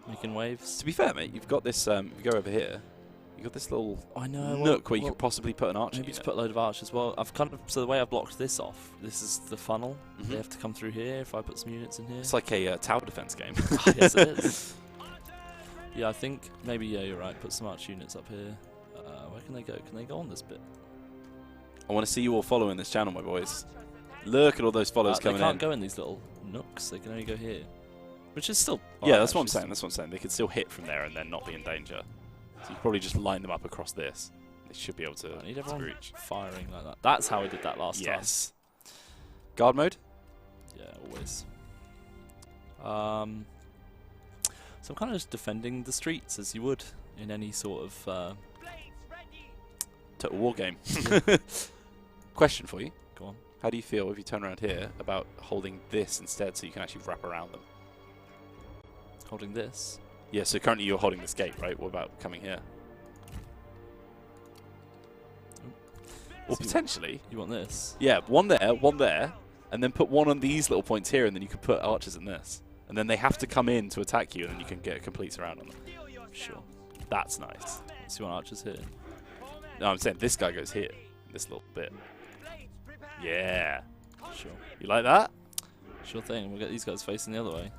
making waves. To be fair, mate, you've got this, if you go over here, you've got this little I know. nook where you could possibly put an archer Maybe unit. just put a load of archers. Well, I've kind of so the way I've blocked this off. This is the funnel. Mhm. They have to come through here. If I put some units in here. It's like a tower defense game. Yes, it is. Yeah, I think maybe you're right. Put some arch units up here. Where can they go? Can they go on this bit? I want to see you all following this channel, my boys. Look at all those follows They coming can't in. go in these little nooks. They can only go here, which is still. Yeah, alright, that's what I'm actually. saying. That's what I'm saying. They could still hit from there and then not be in danger. So you probably just line them up across this. They should be able to I need everyone reach. firing like that. That's how I did that last Yes. Guard mode? time. Yeah, always. So I'm kind of just defending the streets as you would in any sort of. Total war game. Question for you. Go on. How do you feel if you turn around here about holding this instead so you can actually wrap around them? Holding this. Yeah, so currently you're holding this gate, right? What about coming here? Or So potentially. You want this? Yeah, one there, and then put one on these little points here, and then you could put archers in this. And then they have to come in to attack you, and then you can get a complete surround on them. Sure. That's nice. So you want archers here? No, I'm saying this guy goes here. This little bit. Yeah. Sure. You like that? Sure thing. We'll get these guys facing the other way.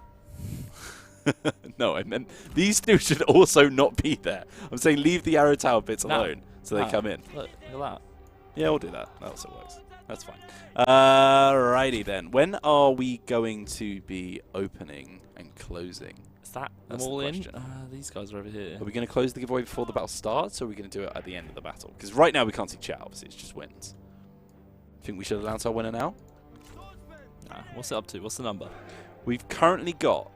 No, I meant these two should also not be there. I'm saying leave the arrow tower bits alone so they come in. Look at that. Yeah, we'll do that. That also works. That's fine. Alrighty then. When are we going to be opening and closing? Is that That's them all the in? question. These guys are over here. Are we going to close the giveaway before the battle starts, or are we going to do it at the end of the battle? Because right now we can't see chat, obviously, it's just wins. Think we should announce our winner now? Nah, what's it up to? What's the number? We've currently got,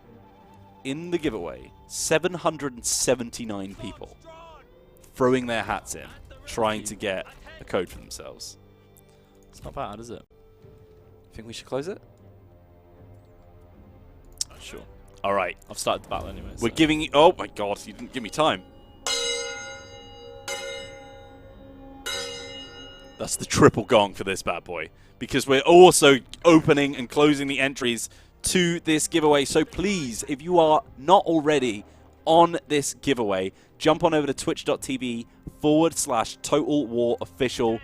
in the giveaway, 779 people throwing their hats in, trying to get a code for themselves. It's not bad, is it? Think we should close it? Sure. All right. I've started the battle anyway. We're so. giving you... Oh, my God. You didn't give me time. That's the triple gong for this bad boy. Because we're also opening and closing the entries to this giveaway. So please, if you are not already on this giveaway, jump on over to twitch.tv/Total War Official.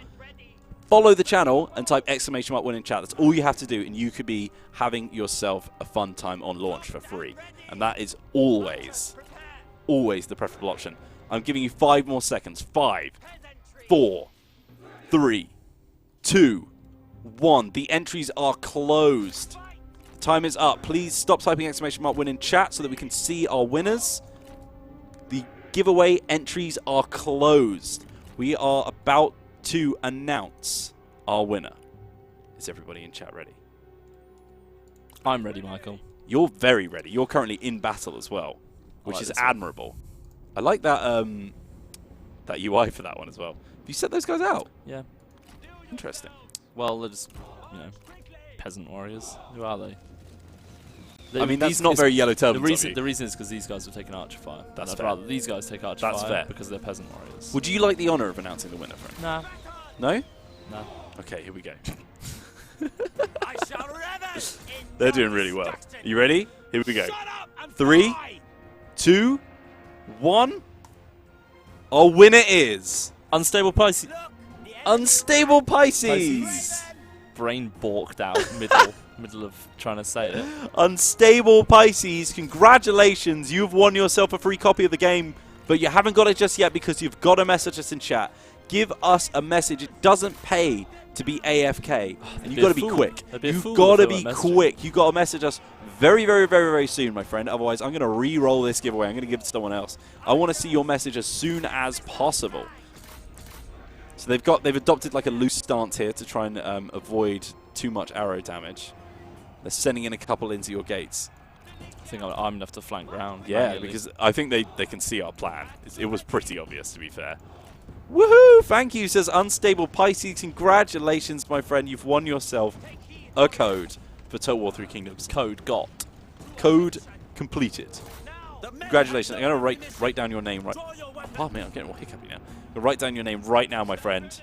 Follow the channel and type !win in chat. That's all you have to do, and you could be having yourself a fun time on launch for free. And that is always the preferable option. I'm giving you 5 more seconds. 5, 4, 3, 2, 1. The entries are closed. Time is up. Please stop typing !win in chat so that we can see our winners. The giveaway entries are closed. We are about to announce our winner. Is everybody in chat ready? I'm ready, Michael. You're very ready. You're currently in battle as well, which like is this one. admirable. I like that that UI for that one as well. Have you set those guys out? Yeah. Interesting. Well, they're just, peasant warriors. Who are they? I mean, that's not very Yellow Turbans. The reason is because these guys have taken archer fire. That's I'd fair. rather these guys take archer That's fire fair. because they're peasant warriors. Would you like the honour of announcing the winner, friend? Nah. No? No. Okay, here we go. I shall revel in They're doing really well. Are you ready? Here we go. 3, 2, 1. Our winner is Unstable Pisces. Unstable Pisces. Brain balked out middle of trying to say it. Unstable Pisces, congratulations. You've won yourself a free copy of the game, but you haven't got it just yet because you've got to message us in chat. Give us a message. It doesn't pay to be AFK, and you've got to be quick. You've got to be quick. You've got to message us very, very, very, very soon, my friend. Otherwise, I'm going to re-roll this giveaway. I'm going to give it to someone else. I want to see your message as soon as possible. So they've adopted like a loose stance here to try and avoid too much arrow damage. They're sending in a couple into your gates. I think I'm enough to flank round. Yeah, manually. because I think they can see our plan. It was pretty obvious, to be fair. Woohoo! Thank you, says Unstable Pisces. Congratulations, my friend. You've won yourself a code for Total War 3 Kingdoms. Code got. Code completed. Congratulations. I'm going to write down your name right... Oh, pardon me, I'm getting all hiccupy now. I'm going to write down your name right now, my friend.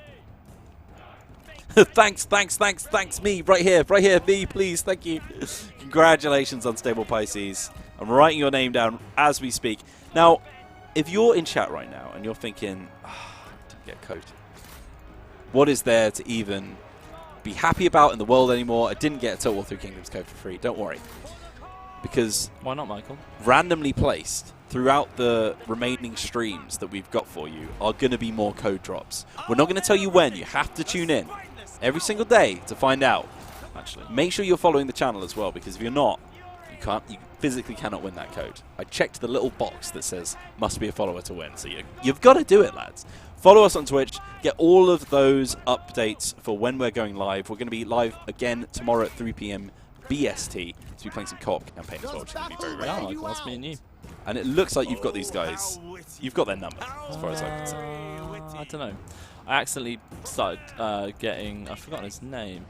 Thanks, me. Right here, me, please. Thank you. Congratulations, Unstable Pisces. I'm writing your name down as we speak. Now, if you're in chat right now and you're thinking, I didn't get a code. What is there to even be happy about in the world anymore? I didn't get a Total War 3 Kingdoms code for free. Don't worry. Because Why not, Michael? randomly placed throughout the remaining streams that we've got for you are going to be more code drops. We're not going to tell you when. You have to tune in every single day to find out. Actually, Make sure you're following the channel as well, because if you're not, you physically cannot win that code. I checked the little box that says must be a follower to win, so you've got to do it, lads. Follow us on Twitch. Get all of those updates for when we're going live. We're going to be live again tomorrow at 3 p.m. BST to be playing some co-op campaign as well, which is going to be very, very yeah, fun. Michael, that's me and you. And it looks like you've got these guys. You've got their number, as far as I'm concerned. I don't know. I accidentally started getting... I've forgotten his name.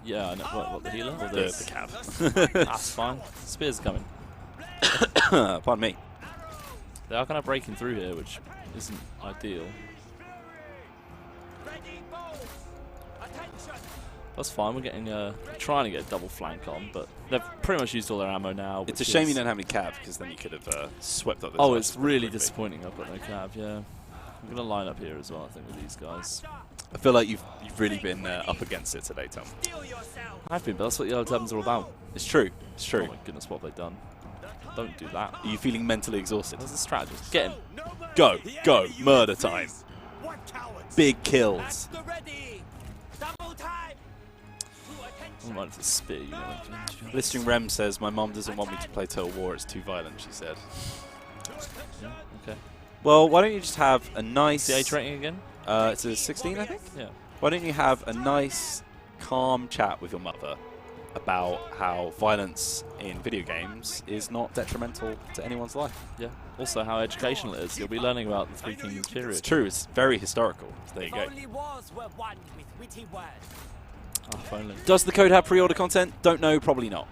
Yeah, I know. What, the healer? Or The Calves. That's fine. Spears are coming. Pardon me. They are kind of breaking through here, which isn't ideal. That's fine. We're getting trying to get a double flank on, but they've pretty much used all their ammo now. It's a shame you don't have any Calves, because then you could have swept up those. Oh, it's really disappointing I've got no Cav, yeah. I'm going to line up here as well, I think, with these guys. I feel like you've really been up against it today, Tom. I've been, but that's what Yellow Turbans are all about. It's true. It's true. Oh my goodness, what have they done? Don't do that. Are you feeling mentally exhausted? There's a strategist. Get him. Go, go, murder time. Big kills. I might have to spit you. Blistering Rem says, my mom doesn't want me to play Total War, it's too violent, she said. Yeah, okay. Well, why don't you just have a nice... The age rating again? It's a 16, I think? Yeah. Why don't you have a nice, calm chat with your mother about how violence in video games is not detrimental to anyone's life? Yeah. Also, how educational it is. You'll be learning about the Three Kingdoms period. It's true. It's very historical. So there you go. Oh, if only. Does the code have pre-order content? Don't know. Probably not.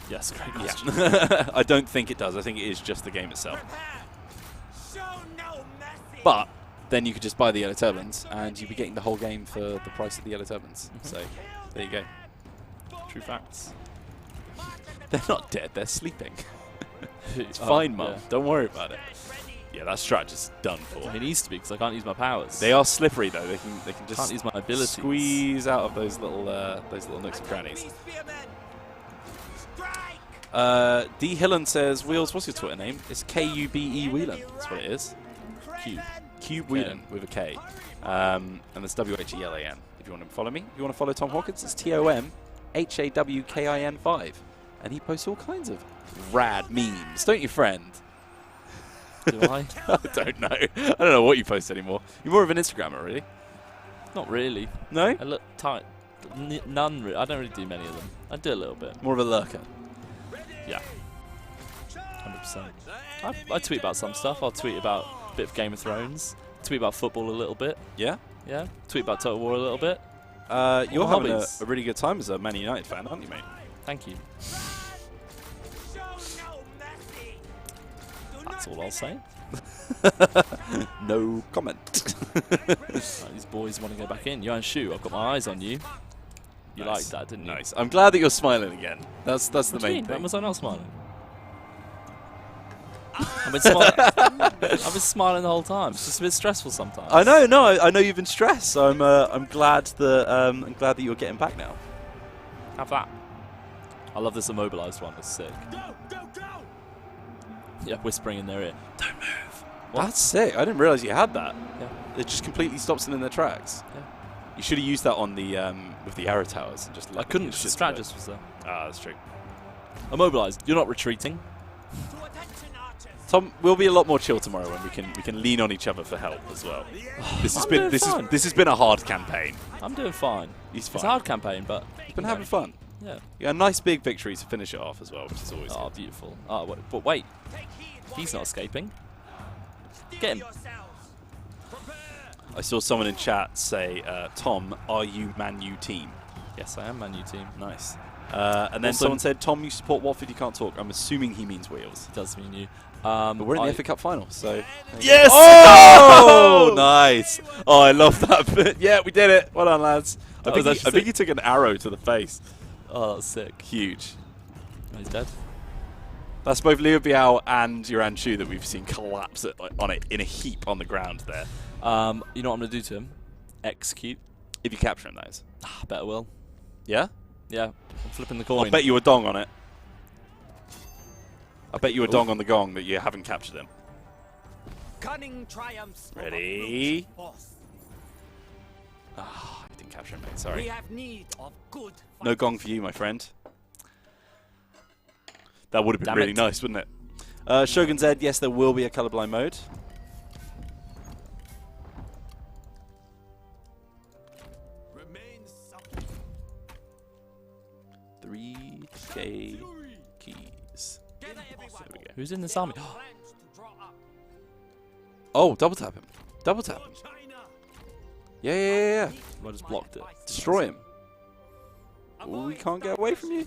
Yes, great question. Yeah. I don't think it does. I think it is just the game itself. But then you could just buy the Yellow Turbans, and you'd be getting the whole game for the price of the Yellow Turbans. So there you go. True facts. They're not dead. They're sleeping. It's Oh, fine, Mum. yeah. Don't worry about it. Yeah, that strat is done for. It needs to be, because I can't use my powers. They are slippery though. They can just Can't use my abilities. squeeze out of those little nooks and crannies. D Hillen says, Wheels, what's your Twitter name? It's K-U-B-E Whelan. That's what it is. Cube Whelan with a K. And there's W-H-E-L-A-N. If you want to follow me, if you want to follow Tom Hawkins, it's TOMHAWKIN5. And he posts all kinds of rad memes, don't you, friend? Do I? I don't know. I don't know what you post anymore. You're more of an Instagrammer, really? Not really. No? I look tight. None. I don't really do many of them. I do a little bit. More of a lurker. Yeah. 100%. I tweet about some stuff. I'll tweet about a bit of Game of Thrones. Tweet about football a little bit. Yeah? Yeah. Tweet about Total War a little bit. You're What having hobbies? a really good time as a Man United fan, aren't you, mate? Thank you. That's all I'll say. No comment. Right, these boys want to go back in. Yangshao, I've got my eyes on you. You Nice. liked that, didn't you? Nice. I'm glad that you're smiling again. That's the What do you main mean? When thing. was I not smiling? I've been smiling. I've been smiling the whole time. It's just a bit stressful sometimes. I know. No, I know you've been stressed. So I'm glad that you're getting back now. Have that. I love this immobilized one. It's sick. Yeah, whispering in their ear. Don't move. What? That's sick. I didn't realize you had that. Yeah. It just completely stops them in their tracks. Yeah. You should have used that on the with the arrow towers and just. I couldn't. The strategist was there. Ah, that's true. Immobilized. You're not retreating. Tom, we'll be a lot more chill tomorrow when we can lean on each other for help as well. This has been a hard campaign. I'm doing fine. He's fine. It's a hard campaign, but He's been having fun. yeah. Yeah, a nice big victory to finish it off as well, which is always Oh, good. beautiful. Oh, but wait. He's not escaping. Get him. I saw someone in chat say, Tom, are you Man U team? Yes, I am Man U team. Nice. And then Also- someone said, Tom, you support Watford, you can't talk. I'm assuming he means Wheels. It does mean you. But we're in the FA Cup final, so... Yes! Oh, nice! Oh, I love that bit. Yeah, we did it. Well done, lads. I was think actually he took an arrow to the face. Oh, that's sick. Huge. Oh, he's dead. That's both Liu Biao and Yangshao that we've seen collapse in a heap on the ground there. You know what I'm going to do to him? Execute. If you capture him, that is. Ah, better will. Yeah? Yeah. I'm flipping the coin. I bet you a dong on it. I bet you a dong on the gong that you haven't captured him. Cunning triumphs. Ready? Ah, I didn't capture him, mate. We Sorry. have need of good. No gong for you, my friend. That would have been Damn really it. nice, wouldn't it? Shogun Z, yes, there will be a colorblind mode. Remain subject. 3K keys. Gather everyone. There we go. Who's in this army? Plans to draw up. Oh, double tap him. Double tap him. China. Yeah. I just blocked it. Destroy him. We can't get away from you.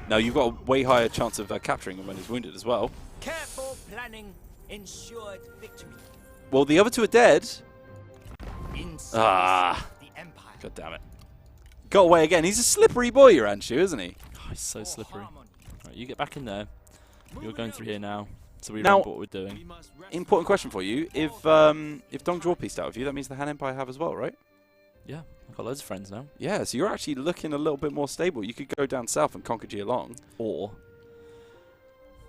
Now, you've got a way higher chance of capturing him when he's wounded as well. Careful planning ensured victory. Well, the other two are dead. Ah. God damn it. Got away again. He's a slippery boy, Yangshao, isn't he? Oh, he's so slippery. Right, you get back in there. You're going through here now. So we Now- remember what we're doing. Important question for you. If Dong Zhuo pieced out with you, that means the Han Empire have as well, right? Yeah, I've got loads of friends now. Yeah, so you're actually looking a little bit more stable. You could go down south and conquer Geelong. Or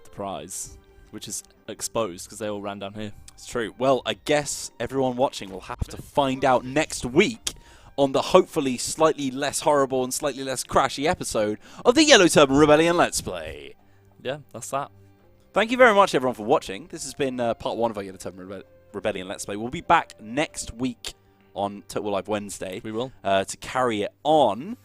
the prize, which is exposed because they all ran down here. It's true. Well, I guess everyone watching will have to find out next week on the hopefully slightly less horrible and slightly less crashy episode of the Yellow Turban Rebellion Let's Play. Yeah, that's that. Thank you very much, everyone, for watching. This has been part 1 of our Yellow Turban Rebellion Let's Play. We'll be back next week on Total Live Wednesday. We will. To carry it on.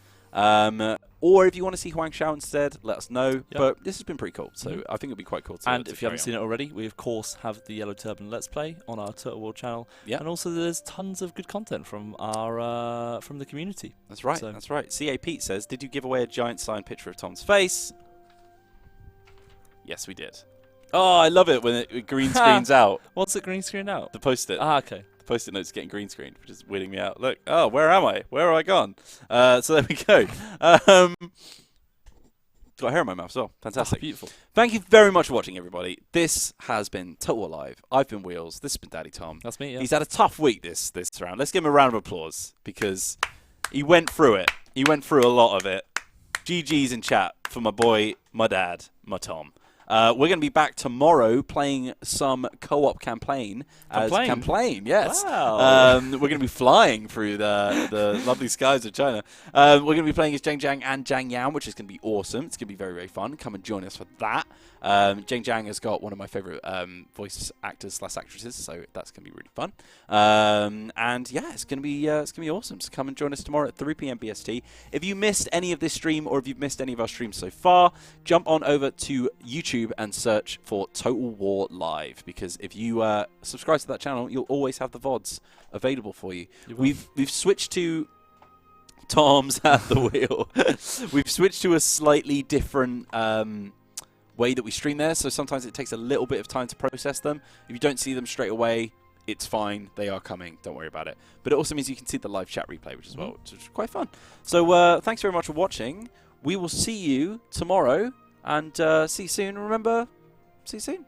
Or if you want to see Yangshao instead, let us know. Yep. But this has been pretty cool, so I think it'll be quite cool to And to if you haven't carry seen it already, we of course have the Yellow Turban Let's Play on our Turtle World channel. Yeah. And also there's tons of good content from our from the community. That's right, So- that's right. CA Pete says, did you give away a giant signed picture of Tom's face? Yes, we did. Oh, I love it when it green screens out. What's it green screen out? The post-it. Ah, okay. The post-it note's getting green screened, which is weirding me out. Look, oh, where am I? Where have I gone? So there we go. Got hair in my mouth as well. Fantastic. Oh, beautiful. Thank you very much for watching, everybody. This has been Total Alive. I've been Wheels. This has been Daddy Tom. That's me, yeah. He's had a tough week this round. Let's give him a round of applause because he went through it. He went through a lot of it. GG's in chat for my boy, my dad, my Tom. We're going to be back tomorrow playing some co-op campaign. Campaign, yes. Wow. We're going to be flying through the lovely skies of China. We're going to be playing as Zhang Jiang and Zhang Yan, which is going to be awesome. It's going to be very, very fun. Come and join us for that. Zhang Jiang has got one of my favorite voice actors / actresses, so that's going to be really fun. And yeah, it's going to be awesome. So come and join us tomorrow at 3 p.m. BST. If you missed any of this stream or if you've missed any of our streams so far, jump on over to YouTube and search for Total War Live, because if you subscribe to that channel, you'll always have the VODs available for you. We've switched to Tom's at the wheel. We've switched to a slightly different way that we stream there, so sometimes it takes a little bit of time to process them. If you don't see them straight away, it's fine. They are coming. Don't worry about it. But it also means you can see the live chat replay, which is quite fun. So thanks very much for watching. We will see you tomorrow, and see you soon. Remember, see you soon.